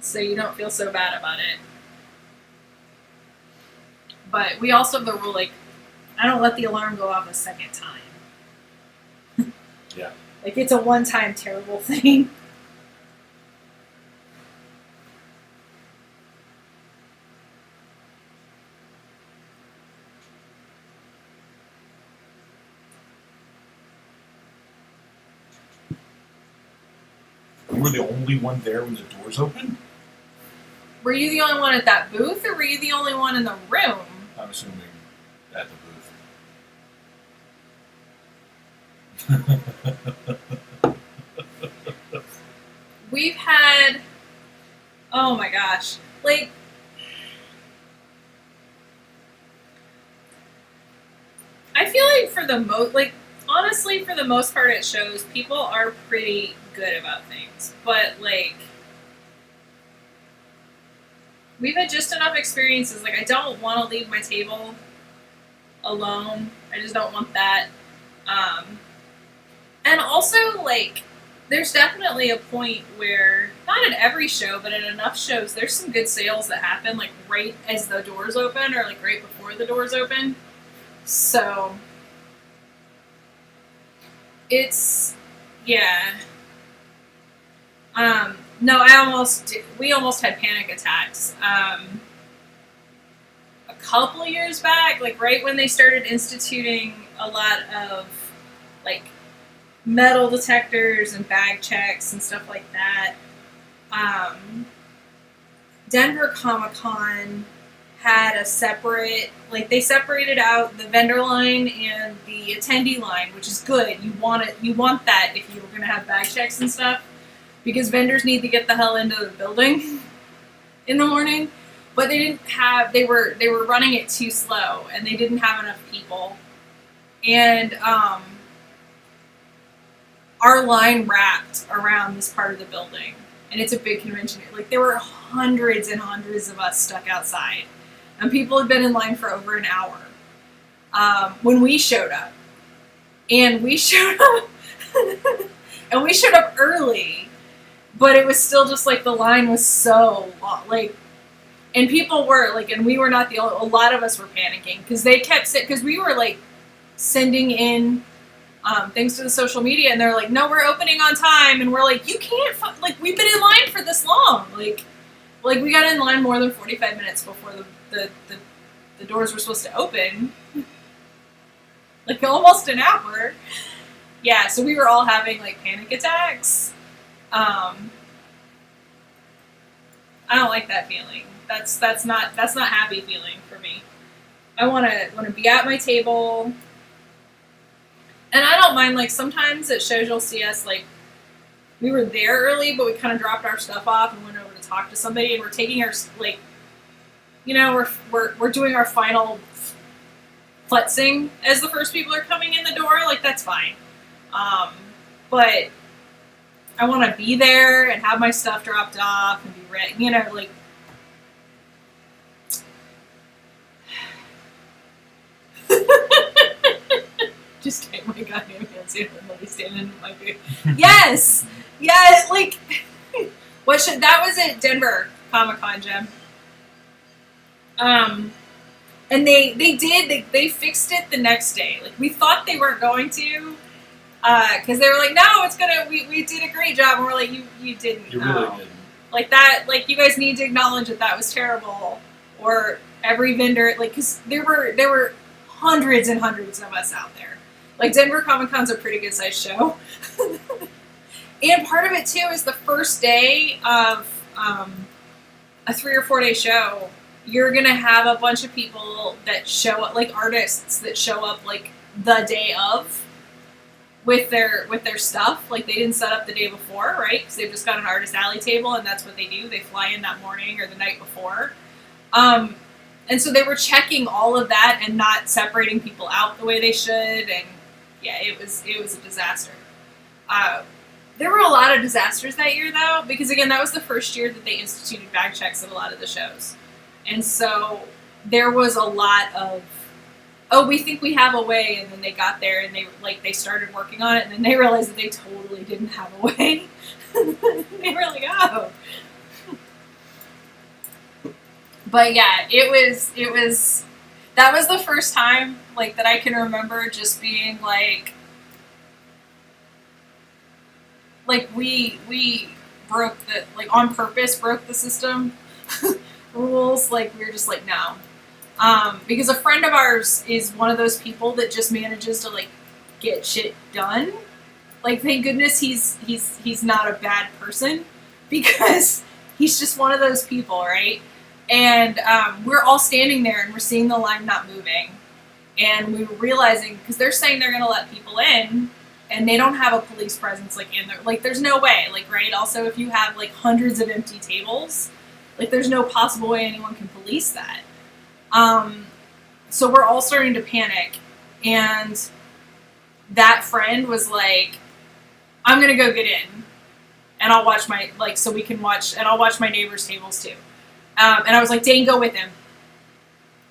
So you don't feel so bad about it. But we also have the rule I don't let the alarm go off a second time. Yeah. It's a one-time terrible thing. You were the only one there when the doors opened? Were you the only one at that booth, or were you the only one in the room? I'm assuming at the booth. We've had, oh my gosh, I feel for the honestly, for the most part at shows, people are pretty good about things. But, we've had just enough experiences. I don't want to leave my table alone. I just don't want that. And also, like, there's definitely a point where, not at every show, but at enough shows, there's some good sales that happen, like, right as the doors open or, like, right before the doors open. So, it's, yeah. No, we almost had panic attacks. A couple years back, like, right when they started instituting a lot of, like, metal detectors and bag checks and stuff like that. Denver Comic Con had a separate, like, they separated out the vendor line and the attendee line, which is good. You want it, you want that if you were going to have bag checks and stuff, because vendors need to get the hell into the building in the morning. But they didn't have, they were running it too slow, and they didn't have enough people. And our line wrapped around this part of the building, and it's a big convention. Like, there were hundreds and hundreds of us stuck outside, and people had been in line for over an hour when we showed up. And we showed up, and we showed up early, but it was still just like the line was so long, like, and people were like, and we were not the only. A lot of us were panicking because they kept because we were like sending in things to the social media, and they're like, no, we're opening on time, and we're like, you can't, like, we've been in line for this long, like we got in line more than 45 minutes before the doors were supposed to open, like almost an hour. Yeah, so we were all having like panic attacks. I don't like that feeling. That's not happy feeling for me. I want to be at my table. And I don't mind, like, sometimes at shows you'll see us, like, we were there early, but we kind of dropped our stuff off and went over to talk to somebody, and we're taking our, like, you know, we're doing our final fletzing as the first people are coming in the door. Like, that's fine. But I want to be there and have my stuff dropped off and be ready, you know, like, just take my goddamn hands in and let me stand in my booth. Yes! Yeah, like, that was at Denver Comic Con, Jim. And they fixed it the next day. Like, we thought they weren't going to, because they were like, no, it's gonna, we did a great job, and we're like, you didn't. You really didn't. Like, that, like, you guys need to acknowledge that was terrible, or every vendor, like, because there were hundreds and hundreds of us out there. Like, Denver Comic Con's a pretty good sized show. And part of it too is the first day of a 3 or 4 day show, you're gonna have a bunch of people that show up, like artists that show up like the day of with their stuff. Like, they didn't set up the day before, right? Because they've just got an artist alley table, and that's what they do. They fly in that morning or the night before. And so they were checking all of that and not separating people out the way they should, and yeah, it was a disaster. There were a lot of disasters that year, though, because, again, that was the first year that they instituted bag checks at a lot of the shows. And so there was a lot of, oh, we think we have a way, and then they got there, and they started working on it, and then they realized that they totally didn't have a way. They were like, oh. But, yeah, it was, that was the first time, like, that I can remember just being like we broke the, like, on purpose broke the system rules. Like, we were just like, no. Because a friend of ours is one of those people that just manages to, like, get shit done. Like, thank goodness he's not a bad person, because he's just one of those people, right? And we're all standing there, and we're seeing the line not moving. And we were realizing, because they're saying they're going to let people in, and they don't have a police presence, like, in there. Like, there's no way, like, right? Also, if you have, like, hundreds of empty tables, like, there's no possible way anyone can police that. So we're all starting to panic. And that friend was like, I'm going to go get in. And I'll watch my, like, so we can watch, and I'll watch my neighbor's tables, too. And I was like, Dane, go with him.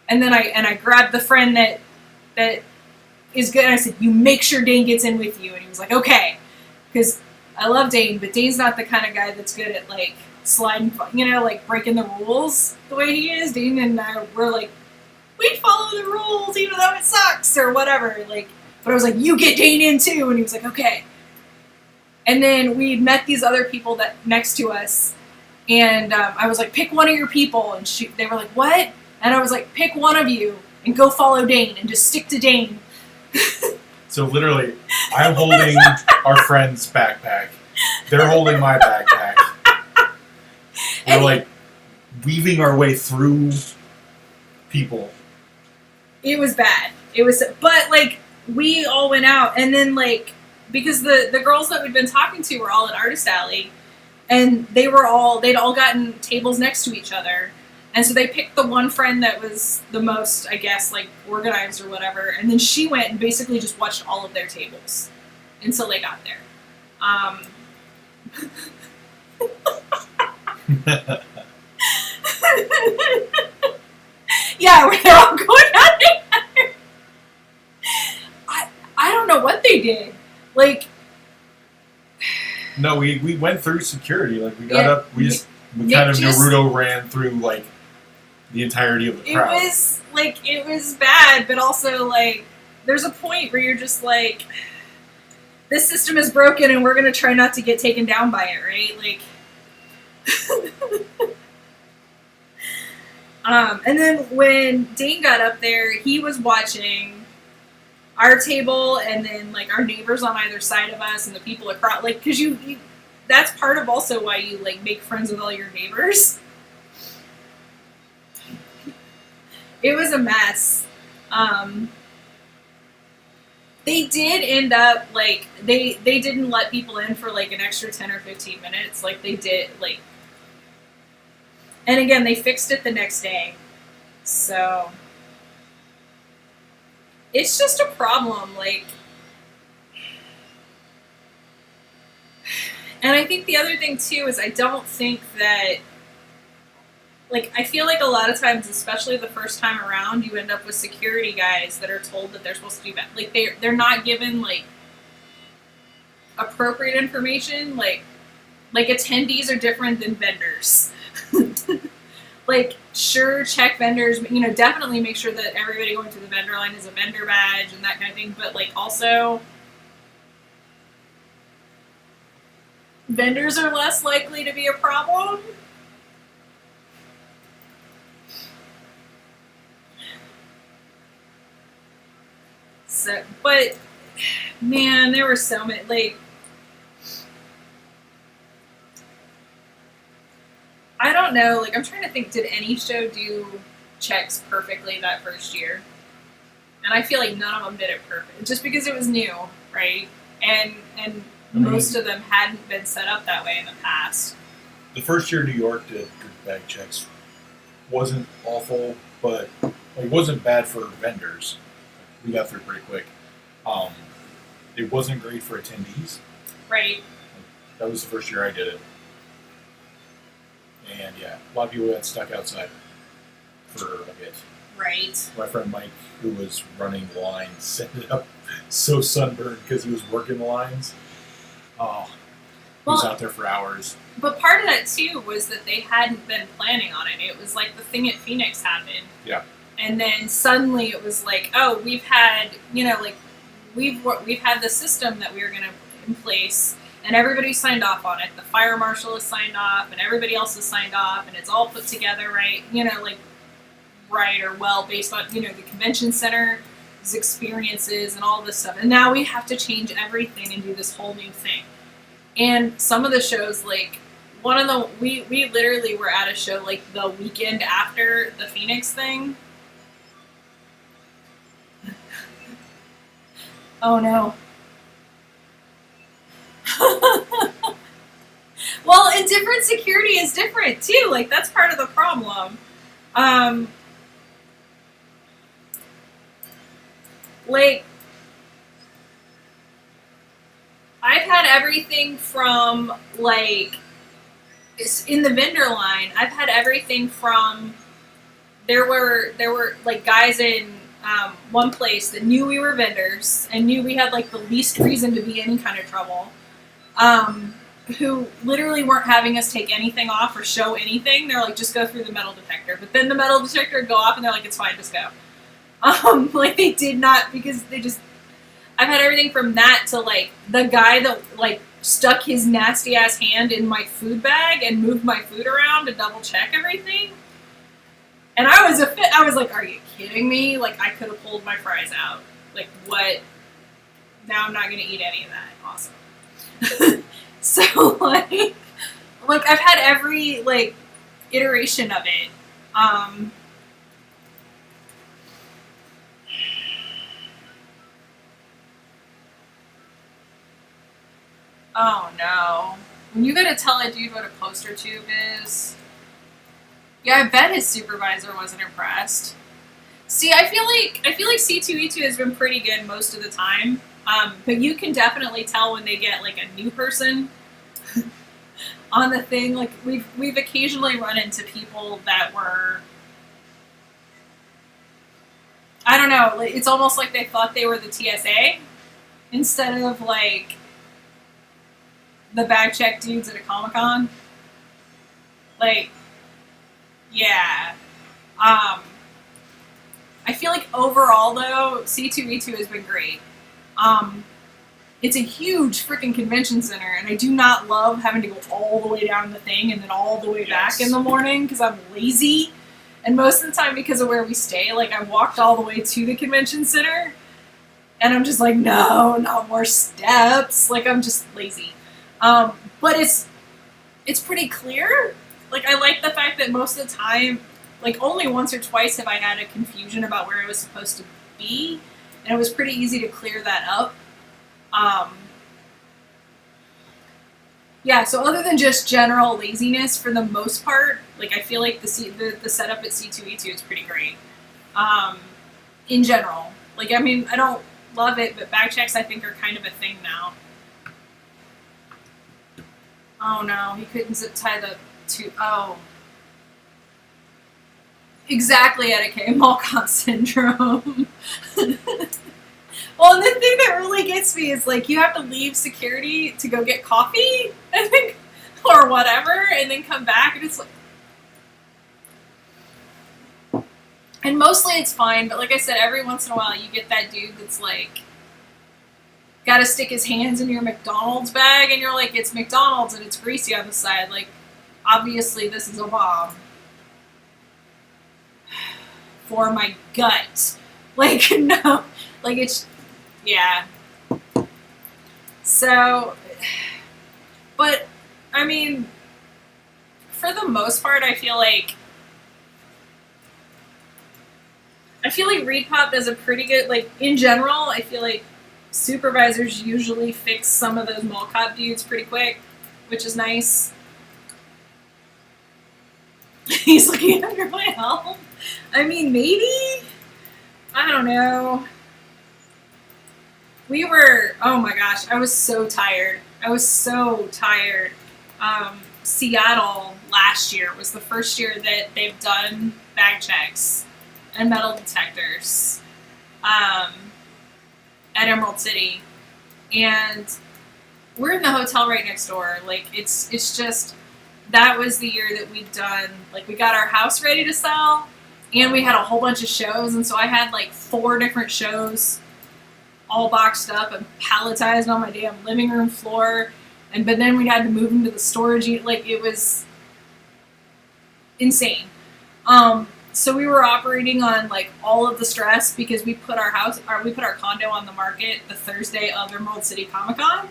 And then I grabbed the friend that that is good. And I said, you make sure Dane gets in with you. And he was like, okay. Because I love Dane, but Dane's not the kind of guy that's good at, like, sliding, like, breaking the rules the way he is. Dane and I were like, we follow the rules even though it sucks or whatever. Like, but I was like, you get Dane in too. And he was like, okay. And then we met these other people that next to us. And I was like, pick one of your people. And they were like, what? And I was like, pick one of you and go follow Dane and just stick to Dane. So literally, I'm holding our friend's backpack. They're holding my backpack. We're like weaving our way through people. It was bad. But like, we all went out, and then like, because the girls that we'd been talking to were all at Artist Alley, and they'd all gotten tables next to each other. And so they picked the one friend that was the most, I guess, like, organized or whatever. And then she went and basically just watched all of their tables until they got there. Yeah, they're all going out together. I don't know what they did. Like, no, we went through security. Like, we got up, we kind of just, Naruto ran through, like, the entirety of the crowd. It was bad, but also, like, there's a point where you're just like, this system is broken and we're going to try not to get taken down by it, right? Like, and then when Dane got up there, he was watching our table and then, like, our neighbors on either side of us and the people across, like, because you that's part of also why you, like, make friends with all your neighbors. It was a mess. They did end up, like, they didn't let people in for, like, an extra 10 or 15 minutes. Like, they did, like, and again, they fixed it the next day. So, it's just a problem, like, and I think the other thing, too, is I don't think that, like, I feel like a lot of times, especially the first time around, you end up with security guys that are told that they're supposed to do that. Like, they're not given, like, appropriate information. Like attendees are different than vendors. Like, sure, check vendors, definitely make sure that everybody going to the vendor line is a vendor badge and that kind of thing. But, like, also, vendors are less likely to be a problem. So, but, man, there were so many, like, I don't know, like, I'm trying to think, did any show do checks perfectly that first year? And I feel like none of them did it perfect, just because it was new, right? And most of them hadn't been set up that way in the past. The first year New York did good bag checks. Wasn't awful, but it wasn't bad for vendors. We got through pretty quick. It wasn't great for attendees. Right. That was the first year I did it. And yeah, a lot of people got stuck outside for a bit. Right. My friend Mike, who was running lines, ended up so sunburned because he was working the lines. Oh, he was out there for hours. But part of that, too, was that they hadn't been planning on it. It was like the thing at Phoenix happened. Yeah. And then suddenly it was like, oh, we've had, like, we've had the system that we were going to put in place, and everybody signed off on it. The fire marshal has signed off, and everybody else has signed off, and it's all put together right, like, right or well based on, the convention center's experiences and all this stuff. And now we have to change everything and do this whole new thing. And some of the shows, like, we literally were at a show, like, the weekend after the Phoenix thing. Oh, no. Well, and different security is different, too. Like, that's part of the problem. Like, I've had everything from, like, in the vendor line, I've had everything from, there were like, guys in one place that knew we were vendors and knew we had like the least reason to be any kind of trouble, who literally weren't having us take anything off or show anything. They're like, just go through the metal detector. But then the metal detector would go off and they're like, it's fine, just go. Like they did not, because they just, I've had everything from that to like the guy that like stuck his nasty ass hand in my food bag and moved my food around to double check everything. And I was like, are you kidding me? Like I could have pulled my fries out. Like what? Now I'm not going to eat any of that. Awesome. So like I've had every like iteration of it. Oh no. When you gotta tell a dude what a poster tube is. Yeah, I bet his supervisor wasn't impressed. See, I feel like C2E2 has been pretty good most of the time. But you can definitely tell when they get like a new person on the thing. Like we've occasionally run into people that were, I don't know, it's almost like they thought they were the TSA instead of like the bag check dudes at a Comic-Con. Like, yeah. I feel like overall though, C2E2 has been great. It's a huge freaking convention center, and I do not love having to go all the way down the thing and then all the way back in the morning because I'm lazy. And most of the time, because of where we stay, like I walked all the way to the convention center, and I'm just like, no, not more steps. Like I'm just lazy. But it's pretty clear. Like I like the fact that most of the time, like only once or twice have I had a confusion about where I was supposed to be, and it was pretty easy to clear that up. Yeah, so other than just general laziness, for the most part, like I feel like the setup at C2E2 is pretty great. In general, like I mean, I don't love it, but bag checks I think are kind of a thing now. Oh no, he couldn't zip tie the two. Oh, exactly, Etiquette Malcon syndrome. Well, and the thing that really gets me is like you have to leave security to go get coffee, I think, or whatever, and then come back, and it's like, and mostly it's fine, but like I said, every once in a while you get that dude that's like, gotta stick his hands in your McDonald's bag, and you're like, it's McDonald's and it's greasy on the side. Like, obviously this is a bomb for my gut. Like, no, like it's, yeah. So, but I mean, for the most part, I feel like ReadPop does a pretty good, like in general, I feel like supervisors usually fix some of those mall cop dudes pretty quick, which is nice. He's looking under my helm. I mean, maybe? I don't know. We were, oh my gosh, I was so tired. Seattle last year was the first year that they've done bag checks and metal detectors at Emerald City. And we're in the hotel right next door. Like, it's just, that was the year that we'd done, like, we got our house ready to sell, and we had a whole bunch of shows, and so I had, like, 4 different shows all boxed up and palletized on my damn living room floor, but then we had to move them to the storage unit. Like, it was insane. So we were operating on, like, all of the stress because we put our condo on the market the Thursday of Emerald City Comic-Con.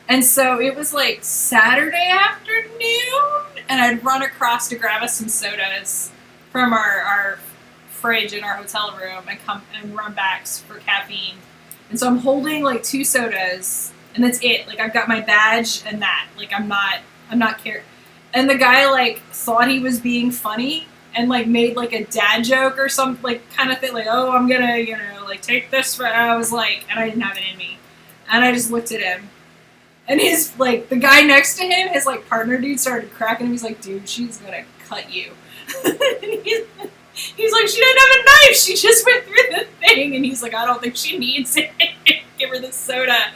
And so it was like Saturday afternoon, and I'd run across to grab us some sodas from our fridge in our hotel room and come and run back for caffeine. And so I'm holding like 2 sodas, and that's it. Like I've got my badge and that. Like I'm not care. And the guy like thought he was being funny and like made like a dad joke or some like kind of thing, like, oh, I'm gonna, like take this. And I was like, and I didn't have it in me. And I just looked at him. And his, like, the guy next to him, his, like, partner dude started cracking him. He's like, dude, she's gonna cut you. He's like, she didn't have a knife. She just went through the thing. And he's like, I don't think she needs it. Give her the soda.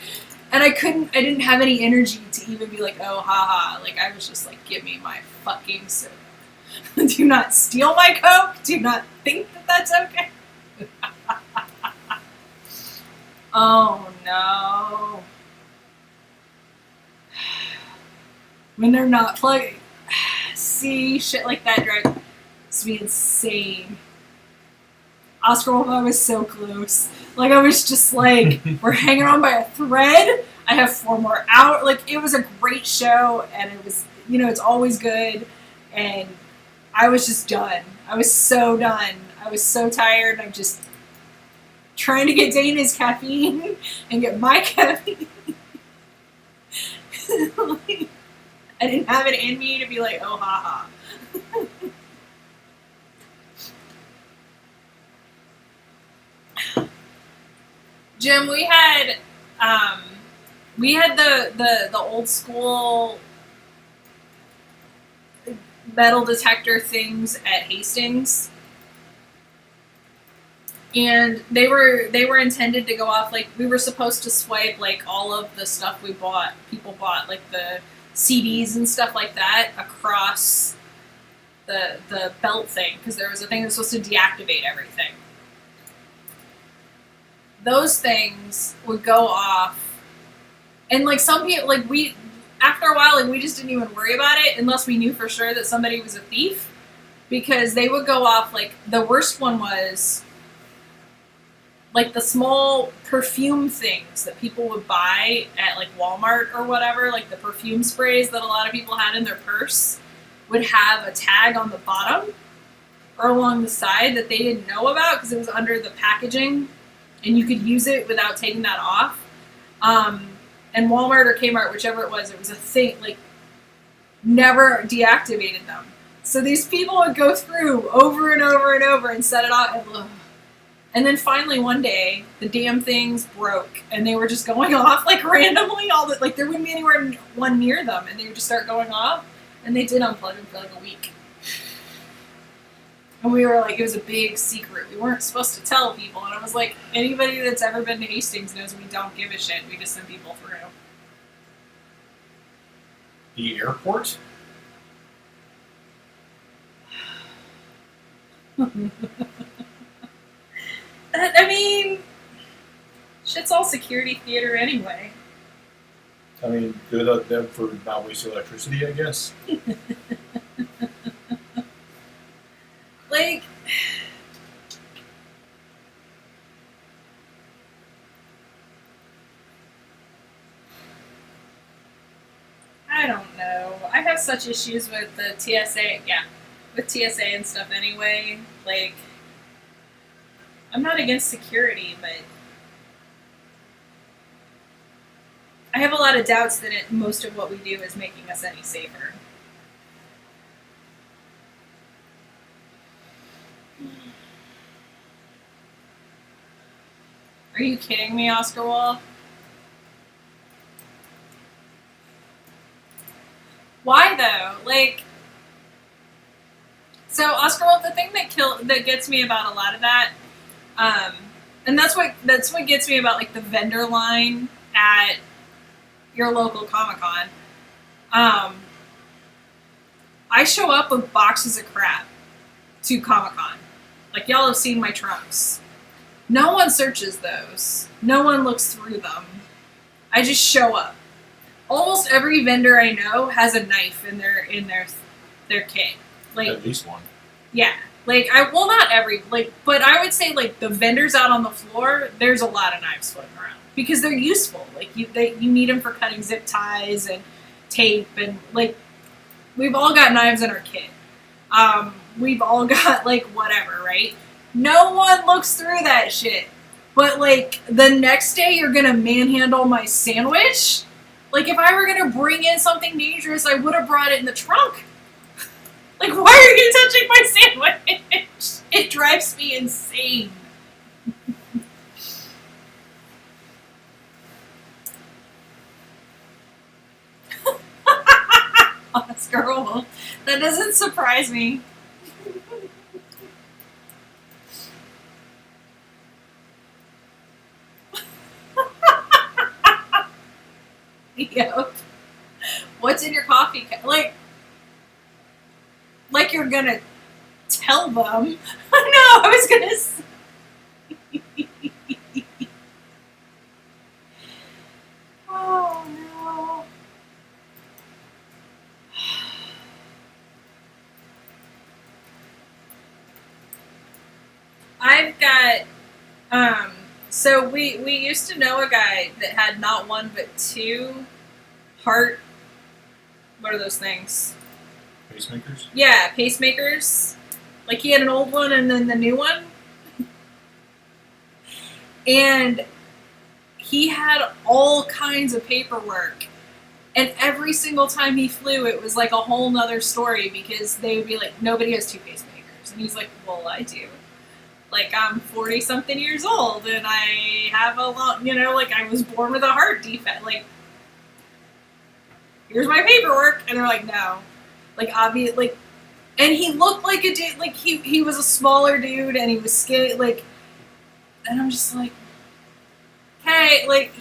And I didn't have any energy to even be like, oh, haha. Like, I was just like, give me my fucking soda. Do not steal my Coke. Do not think that that's okay. Oh, no. When they're not plugging. See, shit like that drives me insane. Oscar Wilde, I was so close. Like, I was just like, we're hanging on by a thread. I have 4 more hours. Like, it was a great show, and it was, you know, it's always good. And I was just done. I was so done. I was so tired. I'm just trying to get Dana's caffeine and get my caffeine. Like, I didn't have it in me to be like, oh, haha. Jim, we had the old school metal detector things at Hastings, and they were intended to go off, like, we were supposed to swipe like all of the stuff people bought, like the CDs and stuff like that, across the belt thing, because there was a thing that was supposed to deactivate everything. Those things would go off, and like some people, like we, after a while, like we just didn't even worry about it unless we knew for sure that somebody was a thief, because they would go off. Like, the worst one was like the small perfume things that people would buy at like Walmart or whatever, like the perfume sprays that a lot of people had in their purse, would have a tag on the bottom or along the side that they didn't know about because it was under the packaging. And you could use it without taking that off. And Walmart or Kmart, whichever it was a thing, like, never deactivated them. So these people would go through over and over and over and set it off. And then finally one day, the damn things broke. And they were just going off, like, randomly. Like, there wouldn't be one near them. And they would just start going off. And they did unplug them for, like, a week. And we were like, it was a big secret. We weren't supposed to tell people. And I was like, anybody that's ever been to Hastings knows we don't give a shit. We just send people through. The airport? I mean, shit's all security theater anyway. I mean, good on them for not wasting electricity, I guess. Like, I don't know. I have such issues with the TSA, with TSA and stuff anyway. Like, I'm not against security, but I have a lot of doubts that most of what we do is making us any safer. Are you kidding me, Oscar Wall? Why though? Like, so Oscar Wall, the thing that gets me about a lot of that, and that's what gets me about like the vendor line at your local Comic-Con. I show up with boxes of crap to Comic-Con. Like, y'all have seen my trunks. No one searches those. No one looks through them. I just show up. Almost every vendor I know has a knife in their kit. Like, at least one. Yeah. Like, not every, like, but I would say, like, the vendors out on the floor, there's a lot of knives floating around. Because they're useful. Like, you need them for cutting zip ties and tape and, like, we've all got knives in our kit. We've all got, like, whatever, right? No one looks through that shit. But, like, the next day you're gonna manhandle my sandwich? Like, if I were gonna bring in something dangerous, I would have brought it in the trunk. Like, why are you touching my sandwich? It drives me insane. Oscar Wolf. That doesn't surprise me. Yep. What's in your coffee? Like you're gonna tell them. I know. I was gonna. Oh no. I've got. So we used to know a guy that had not one but two heart. What are those things? Pacemakers? Yeah, pacemakers. Like he had an old one and then the new one. And he had all kinds of paperwork. And every single time he flew, it was like a whole nother story because they would be like, nobody has two pacemakers. And he's like, well, I do. Like, I'm 40 something years old and I have a lot, like I was born with a heart defect. Like, here's my paperwork. And they're like, no. Like, obvious, like, and he looked like a dude, like, he was a smaller dude and he was skinny, like, and I'm just like, hey, like,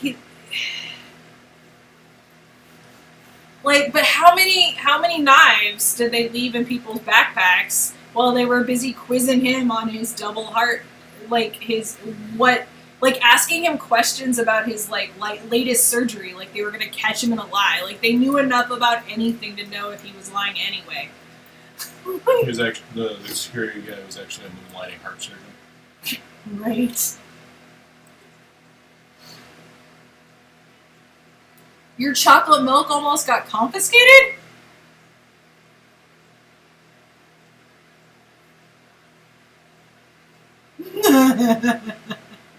but how many knives did they leave in people's backpacks while they were busy quizzing him on his double heart, asking him questions about his latest surgery, like they were gonna catch him in a lie, like they knew enough about anything to know if he was lying anyway. He was actually the security guy was actually a moonlighting heart surgeon. Right. Your chocolate milk almost got confiscated?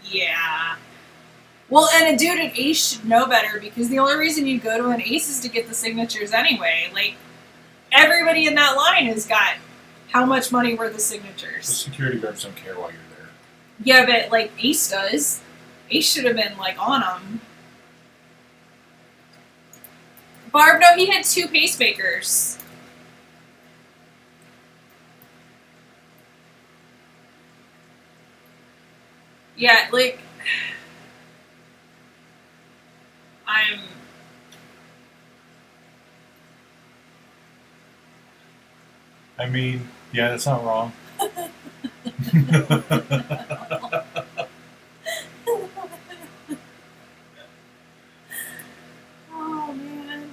Yeah. Well, and a dude at Ace should know better because the only reason you go to an Ace is to get the signatures anyway. Like, everybody in that line has got how much money worth of signatures. The security guards don't care while you're there. Yeah, but, like, Ace does. Ace should have been, like, on them. Barb, no, he had two pacemakers. Yeah, like, I mean, yeah, that's not wrong. Oh, man.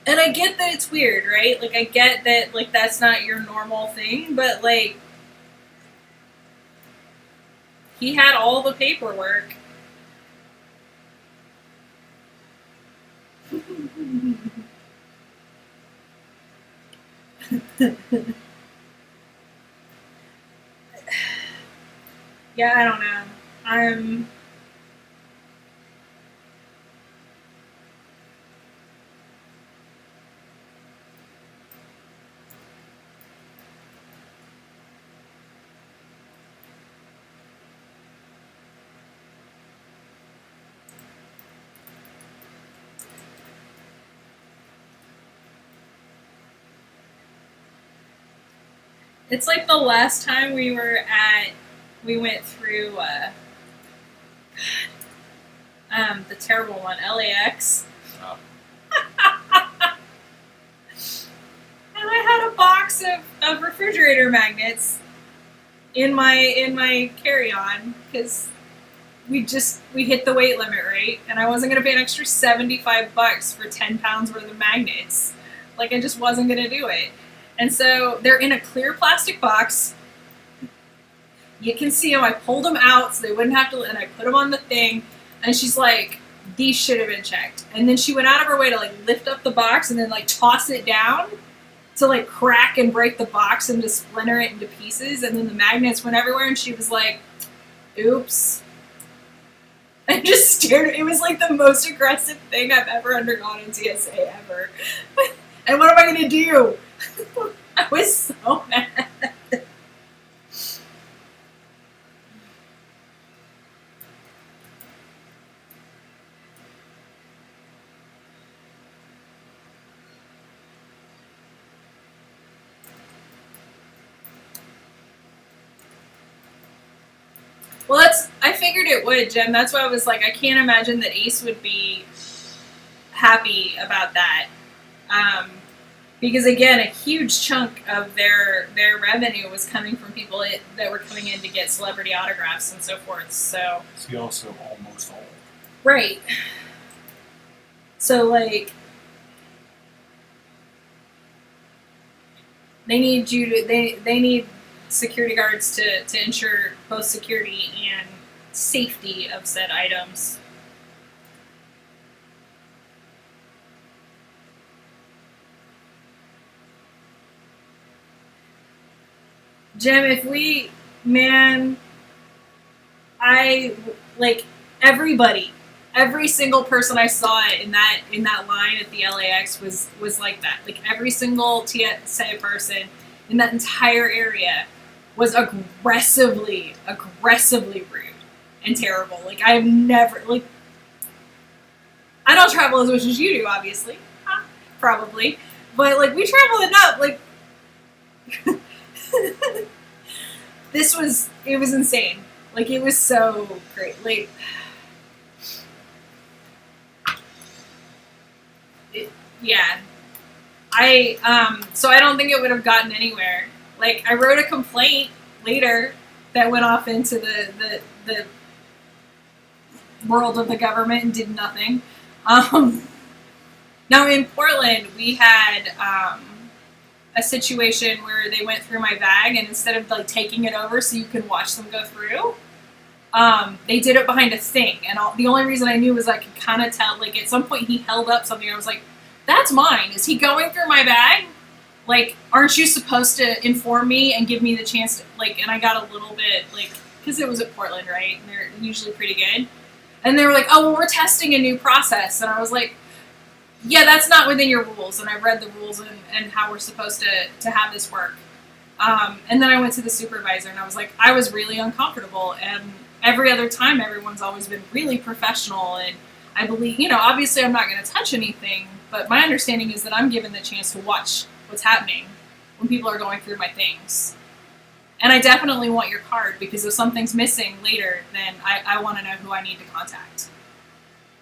And I get that it's weird, right? Like, I get that, like, that's not your normal thing, but, like, he had all the paperwork. Yeah, I don't know. It's like the last time we went through the terrible one, LAX. Oh. And I had a box of refrigerator magnets in my carry-on because we hit the weight limit, right? And I wasn't gonna pay an extra $75 for 10 pounds worth of magnets. Like, I just wasn't gonna do it. And so they're in a clear plastic box. You can see them. I pulled them out so they wouldn't have to, and I put them on the thing. And she's like, these should have been checked. And then she went out of her way to like lift up the box and then like toss it down to like crack and break the box and to splinter it into pieces. And then the magnets went everywhere. And she was like, oops. I just stared. It was like the most aggressive thing I've ever undergone in TSA ever. And what am I going to do? I was so mad. Well, I figured it would, Jen. That's why I was like, I can't imagine that Ace would be happy about that. Because again, a huge chunk of their revenue was coming from people that were coming in to get celebrity autographs and so forth. So Is he also almost old? right. So like, they need they need security guards to ensure both security and safety of said items. Jim, if we, man, I like everybody, every single person I saw in that line at the LAX was like that. Like every single TSA person in that entire area was aggressively rude and terrible. Like I've never like I don't travel as much as you do, obviously, probably, but like we travel enough. Like it was insane. Like it was so great. Like yeah. So I don't think it would have gotten anywhere. Like I wrote a complaint later that went off into the world of the government and did nothing. Now in Portland we had a situation where they went through my bag, and instead of like taking it over so you can watch them go through, they did it behind a thing. And the only reason I knew was I could kind of tell. Like at some point he held up something. I was like, "That's mine. Is he going through my bag? Like, aren't you supposed to inform me and give me the chance to like?" And I got a little bit like, because it was at Portland, right? And they're usually pretty good. And they were like, "Oh, well, we're testing a new process," and I was like, yeah, that's not within your rules, and I've read the rules and how we're supposed to have this work. And then I went to the supervisor, and I was like, I was really uncomfortable, and every other time, everyone's always been really professional, and I believe, obviously I'm not going to touch anything, but my understanding is that I'm given the chance to watch what's happening when people are going through my things. And I definitely want your card, because if something's missing later, then I want to know who I need to contact,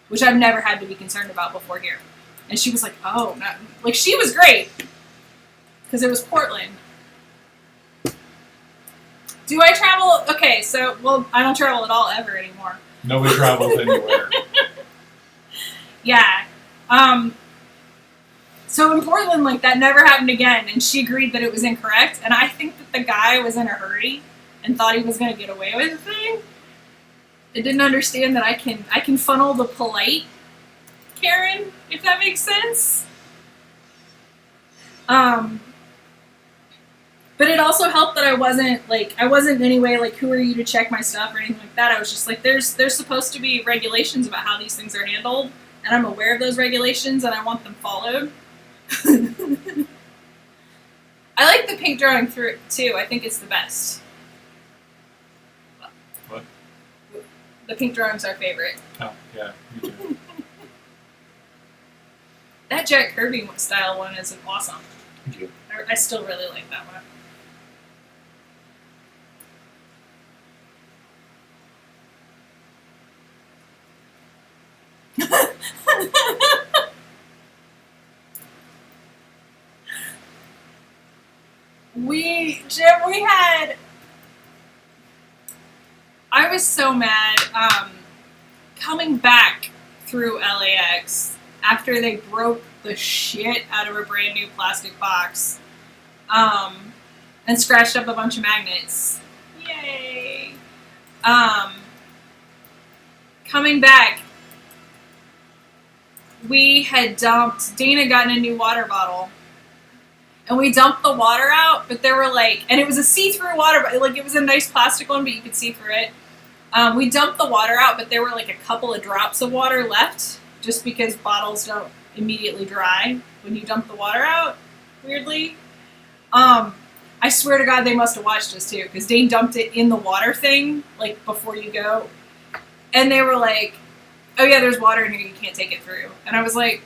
which I've never had to be concerned about before here. And she was like, oh, no. Like, she was great. Because it was Portland. Do I travel? Okay, so, well, I don't travel at all ever anymore. Nobody travels anywhere. Yeah. So in Portland, like, that never happened again. And she agreed that it was incorrect. And I think that the guy was in a hurry and thought he was going to get away with the thing. I didn't understand that I can funnel the polite Karen, if that makes sense. But it also helped that I wasn't in any way like, who are you to check my stuff or anything like that. I was just like, there's supposed to be regulations about how these things are handled, and I'm aware of those regulations and I want them followed. I like the pink drawing through too. I think it's the best. What? The pink drawing's our favorite. Oh, yeah, me too. That Jack Kirby style one is awesome. Thank you. I still really like that one. Jim, I was so mad coming back through LAX after they broke the shit out of a brand new plastic box and scratched up a bunch of magnets. Yay! Coming back, we had Dana got in a new water bottle. And we dumped the water out, but there were and it was a see-through water, but it was a nice plastic one, but you could see through it. We dumped the water out, but there were a couple of drops of water left, just because bottles don't immediately dry when you dump the water out, weirdly. I swear to God they must have watched us too, because Dane dumped it in the water thing, before you go. And they were like, oh yeah, there's water in here, you can't take it through. And I was like,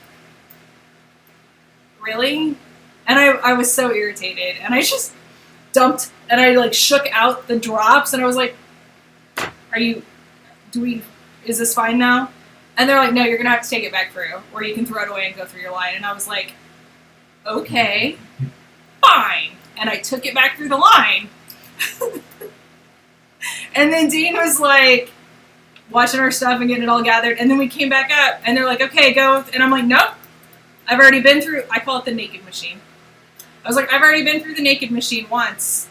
really? And I was so irritated, and I just dumped, and I shook out the drops, and I was like, is this fine now? And they're like, no, you're going to have to take it back through, or you can throw it away and go through your line. And I was like, okay, fine. And I took it back through the line. And then Dean was like, watching our stuff and getting it all gathered. And then we came back up, and they're like, okay, go. And I'm like, nope. I've already been through, I call it the naked machine. I was like, I've already been through the naked machine once,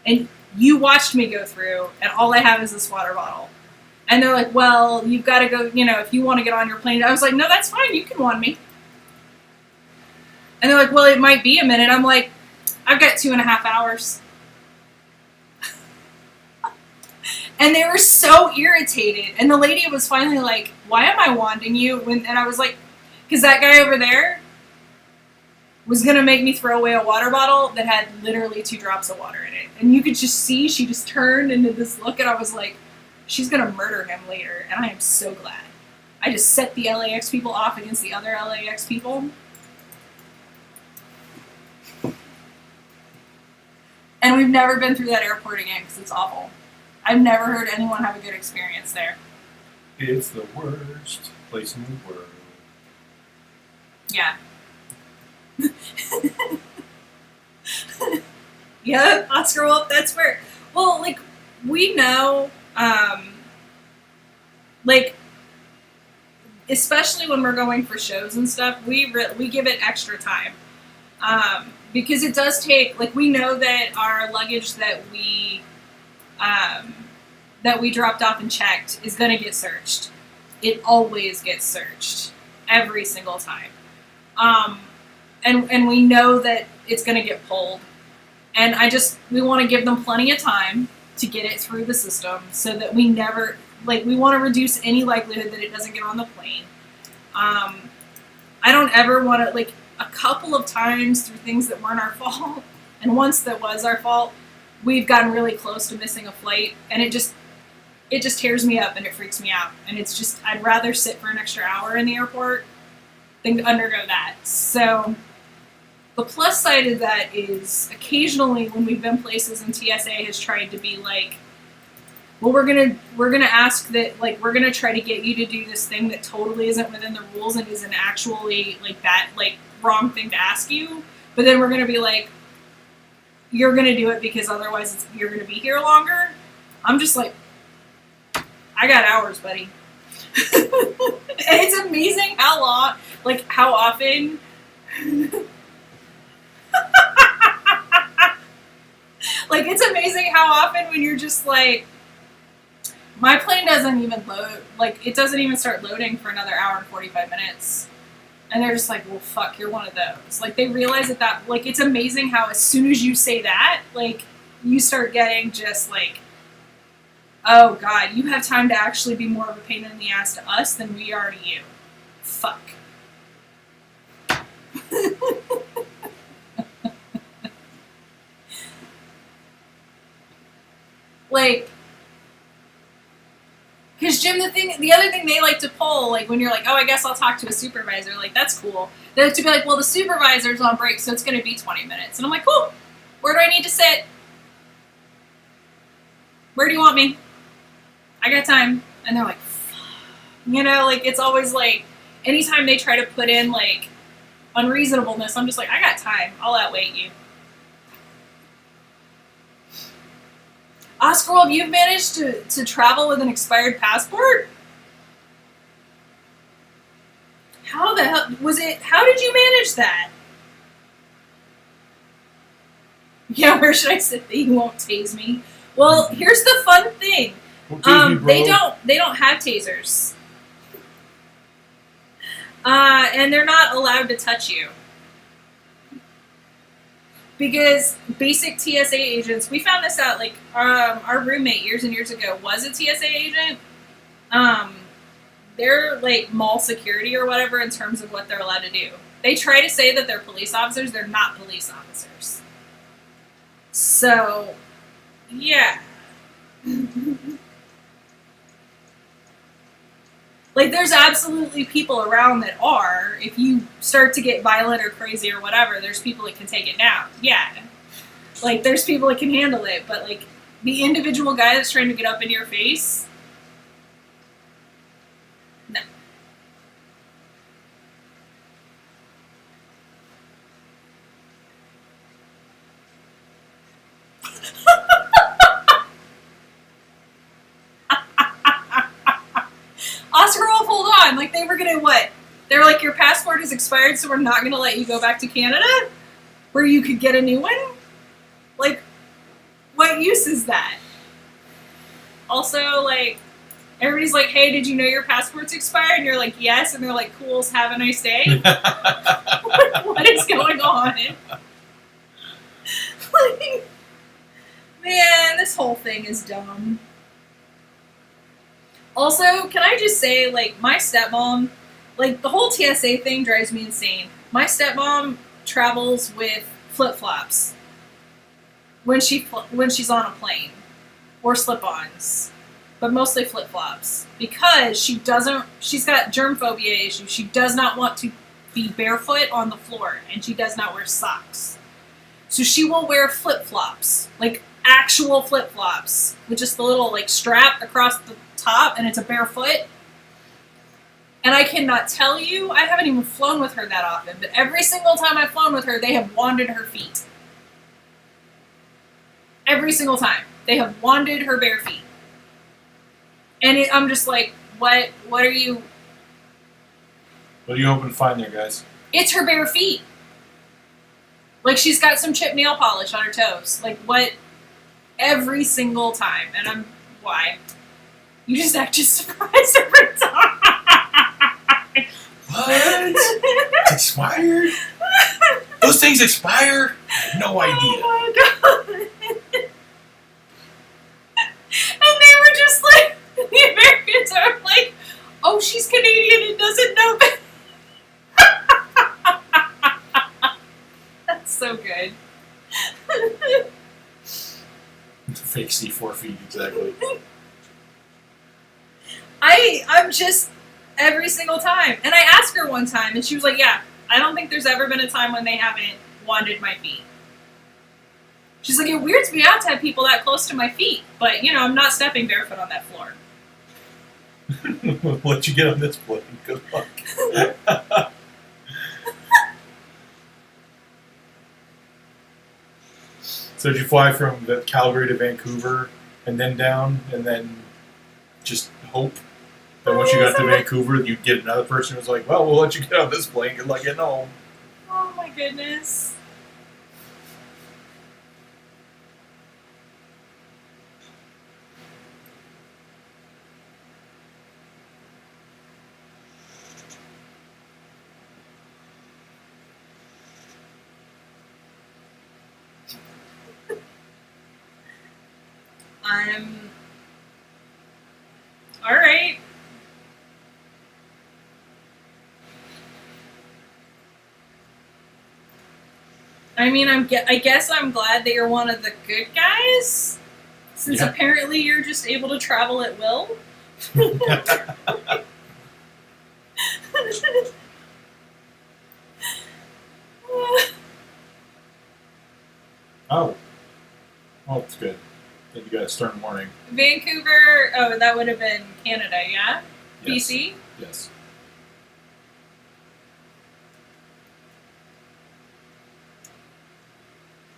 and you watched me go through, and all I have is this water bottle. And they're like, well, you've got to go, if you want to get on your plane. I was like, no, that's fine. You can wand me. And they're like, well, it might be a minute. I'm like, I've got 2.5 hours. And they were so irritated. And the lady was finally like, why am I wanding you? And I was like, because that guy over there was going to make me throw away a water bottle that had literally 2 drops of water in it. And you could just see, she just turned into this look, and I was like, she's going to murder him later. And I am so glad. I just set the LAX people off against the other LAX people. And we've never been through that airport again because it's awful. I've never heard anyone have a good experience there. It's the worst place in the world. Yeah. Yeah, Oscar Wolf, that's where... Well, like, we know, like, especially when we're going for shows and stuff, we give it extra time. Because it does take, like, we know that our luggage that we dropped off and checked is going to get searched. It always gets searched. Every single time. And we know that it's going to get pulled. And we want to give them plenty of time to get it through the system so that we never, like, we want to reduce any likelihood that it doesn't get on the plane. I don't ever want to, like, a couple of times through things that weren't our fault, and once that was our fault, we've gotten really close to missing a flight, and it just tears me up and it freaks me out. And it's just, I'd rather sit for an extra hour in the airport than to undergo that. So the plus side of that is occasionally when we've been places and TSA has tried to be like, well, we're gonna ask that, like, we're gonna try to get you to do this thing that totally isn't within the rules and isn't actually like that, like, wrong thing to ask you, but then we're gonna be like, you're gonna do it because otherwise you're gonna be here longer. I'm just like, I got hours, buddy. And it's amazing how long, like, how often. Like, it's amazing how often when you're just like, my plane doesn't even load, like, it doesn't even start loading for another hour and 45 minutes. And they're just like, well, fuck, you're one of those. Like, they realize that, like, it's amazing how as soon as you say that, like, you start getting just like, oh, God, you have time to actually be more of a pain in the ass to us than we are to you. Fuck. Like, because Jim, the other thing they like to pull, like, when you're like, oh, I guess I'll talk to a supervisor, like, that's cool. They like to be like, well, the supervisor's on break, so it's going to be 20 minutes. And I'm like, cool. Where do I need to sit? Where do you want me? I got time. And they're like, like, it's always like, anytime they try to put in, like, unreasonableness, I'm just like, I got time. I'll outwait you. Oscar Wolf, you've managed to travel with an expired passport? How the hell was it? How did you manage that? Yeah, where should I sit that you won't tase me? Well, here's the fun thing. They don't have tasers. And they're not allowed to touch you. Because basic TSA agents, we found this out, like, our roommate years and years ago was a TSA agent. They're like mall security or whatever in terms of what they're allowed to do. They try to say that they're police officers. They're not police officers. So, yeah. Like, there's absolutely people around that are. If you start to get violent or crazy or whatever, there's people that can take it down. Yeah. Like, there's people that can handle it. But, like, the individual guy that's trying to get up in your face, Oscar Wolf, hold on. Like, they were gonna what? They were like, your passport is expired, so we're not gonna let you go back to Canada? Where you could get a new one? Like, what use is that? Also, like, everybody's like, hey, did you know your passport's expired? And you're like, yes. And they're like, cool, have a nice day. What is going on? Like, man, this whole thing is dumb. Also, can I just say, like, my stepmom, like, the whole TSA thing drives me insane. My stepmom travels with flip-flops when she's on a plane, or slip-ons, but mostly flip-flops, because she's got germ phobia issues. She does not want to be barefoot on the floor, and she does not wear socks. So she will wear flip-flops, like actual flip-flops, with just the little, like, strap across the top, and it's a bare foot. And I cannot tell you, I haven't even flown with her that often, but every single time I've flown with her, they have wanded her feet. Every single time. They have wanded her bare feet. And I'm just like, what are you... What are you hoping to find there, guys? It's her bare feet. Like, she's got some chipped nail polish on her toes. Like, what? Every single time. And I'm... Why? You just act just surprised every time. What? It's expired? Those things expire? I had no idea. Oh my god. And they were just like, the Americans are like, oh, she's Canadian and doesn't know that. That's so good. Fake C4 feet, exactly. I'm just, every single time. And I asked her one time, and she was like, yeah, I don't think there's ever been a time when they haven't wanded my feet. She's like, it weirds me out to have people that close to my feet, but, you know, I'm not stepping barefoot on that floor. We'll let you get on this plane. Good luck. So did you fly from Calgary to Vancouver and then down and then just hope that once you got to Vancouver you'd get another person who was like, well, we'll let you get on this plane. Good luck getting home. Oh my goodness. All right. I mean, I guess I'm glad that you're one of the good guys, since apparently you're just able to travel at will. Oh, it's good. Then you got a stern warning. Vancouver, oh, that would have been Canada, yeah? Yes. BC? Yes.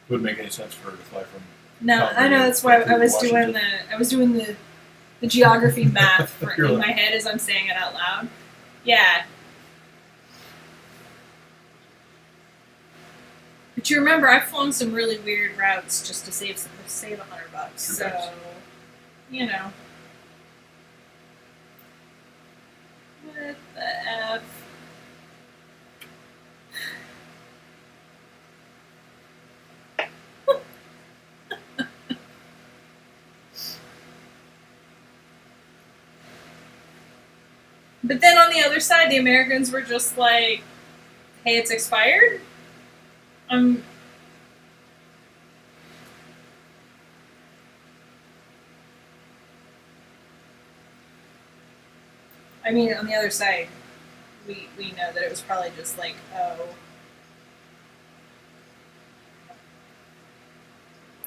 Wouldn't make any sense for her to fly from. No, Calgary I know, to that's why Vancouver, I was doing the geography math You're in like- my head as I'm saying it out loud. Yeah. But you remember, I've flown some really weird routes just to save $100. So, you know. What the F? But then on the other side, the Americans were just like, hey, it's expired? I mean, on the other side, we know that it was probably just like, oh.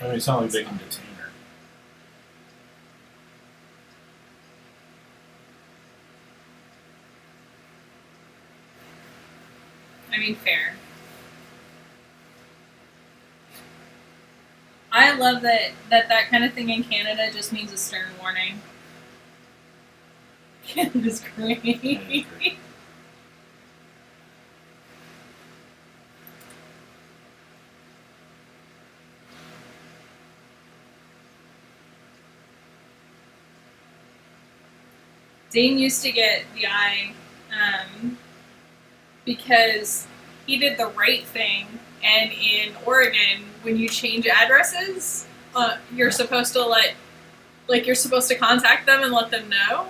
I mean, it's not like they can detain her. I mean, fair. I love that kind of thing in Canada just means a stern warning. Canada's great. Canada's great. Dane used to get the eye because he did the right thing, and in Oregon, when you change addresses, you're supposed to you're supposed to contact them and let them know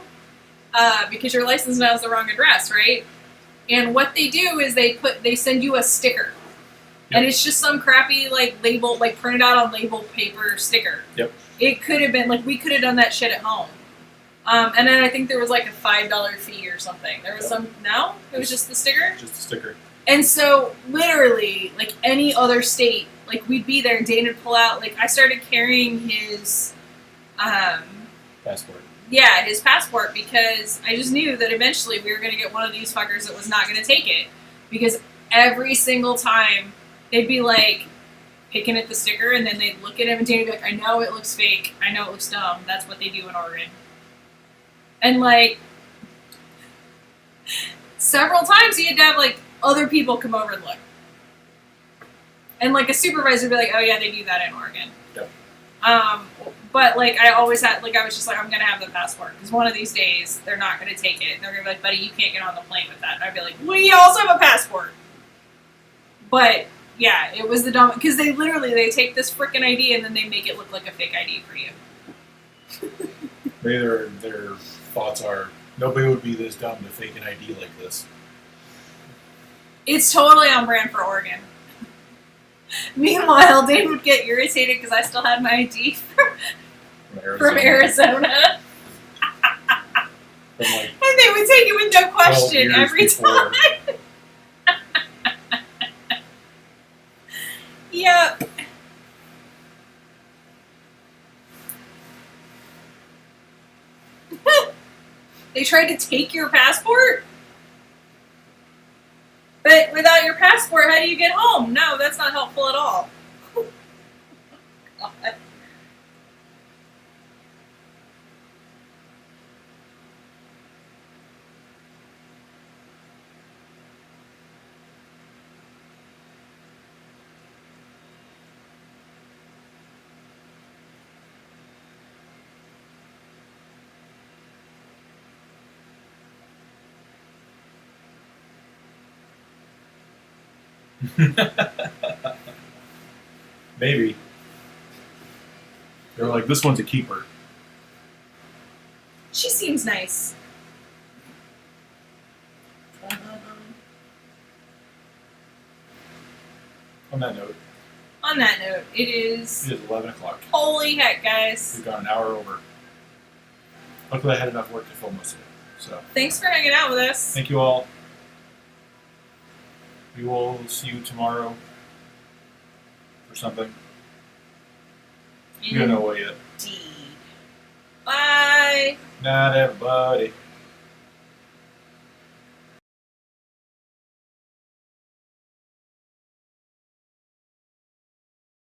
because your license now has the wrong address, right? And what they do is they send you a sticker, and it's just some crappy label, printed out on label paper sticker. Yep. It could have been we could have done that shit at home. And then I think there was a $5 fee or something. There was it was just the sticker? Just the sticker. And so, literally, any other state, we'd be there and Dane would pull out, I started carrying his, passport. Yeah, his passport, because I just knew that eventually we were going to get one of these fuckers that was not going to take it. Because every single time, they'd be picking at the sticker, and then they'd look at him, and Dane would be like, I know it looks fake, I know it looks dumb, that's what they do in Oregon. And several times he had to have other people come over and look. And a supervisor would be like, oh yeah, they do that in Oregon. Yep. But I always had I was just I'm gonna have the passport because one of these days they're not gonna take it. They're gonna be like, buddy, you can't get on the plane with that. And I'd be like, we also have a passport. But yeah, it was the dumb because they take this freaking ID and then they make it look like a fake ID for you. Maybe their thoughts are nobody would be this dumb to fake an ID like this. It's totally on brand for Oregon. Meanwhile, Dane would get irritated because I still had my ID from Arizona. And they would take it with no question every time. Yep. They tried to take your passport? But without your passport, how do you get home? No, that's not helpful at all. God. Maybe. They're like, this one's a keeper. She seems nice. On that note, it is 11 o'clock. Holy heck, guys. We've got an hour over. Luckily, I had enough work to film most of it. So, thanks for hanging out with us. thank you all. We will see you tomorrow for something. You don't know what yet. Indeed. Bye. Not everybody.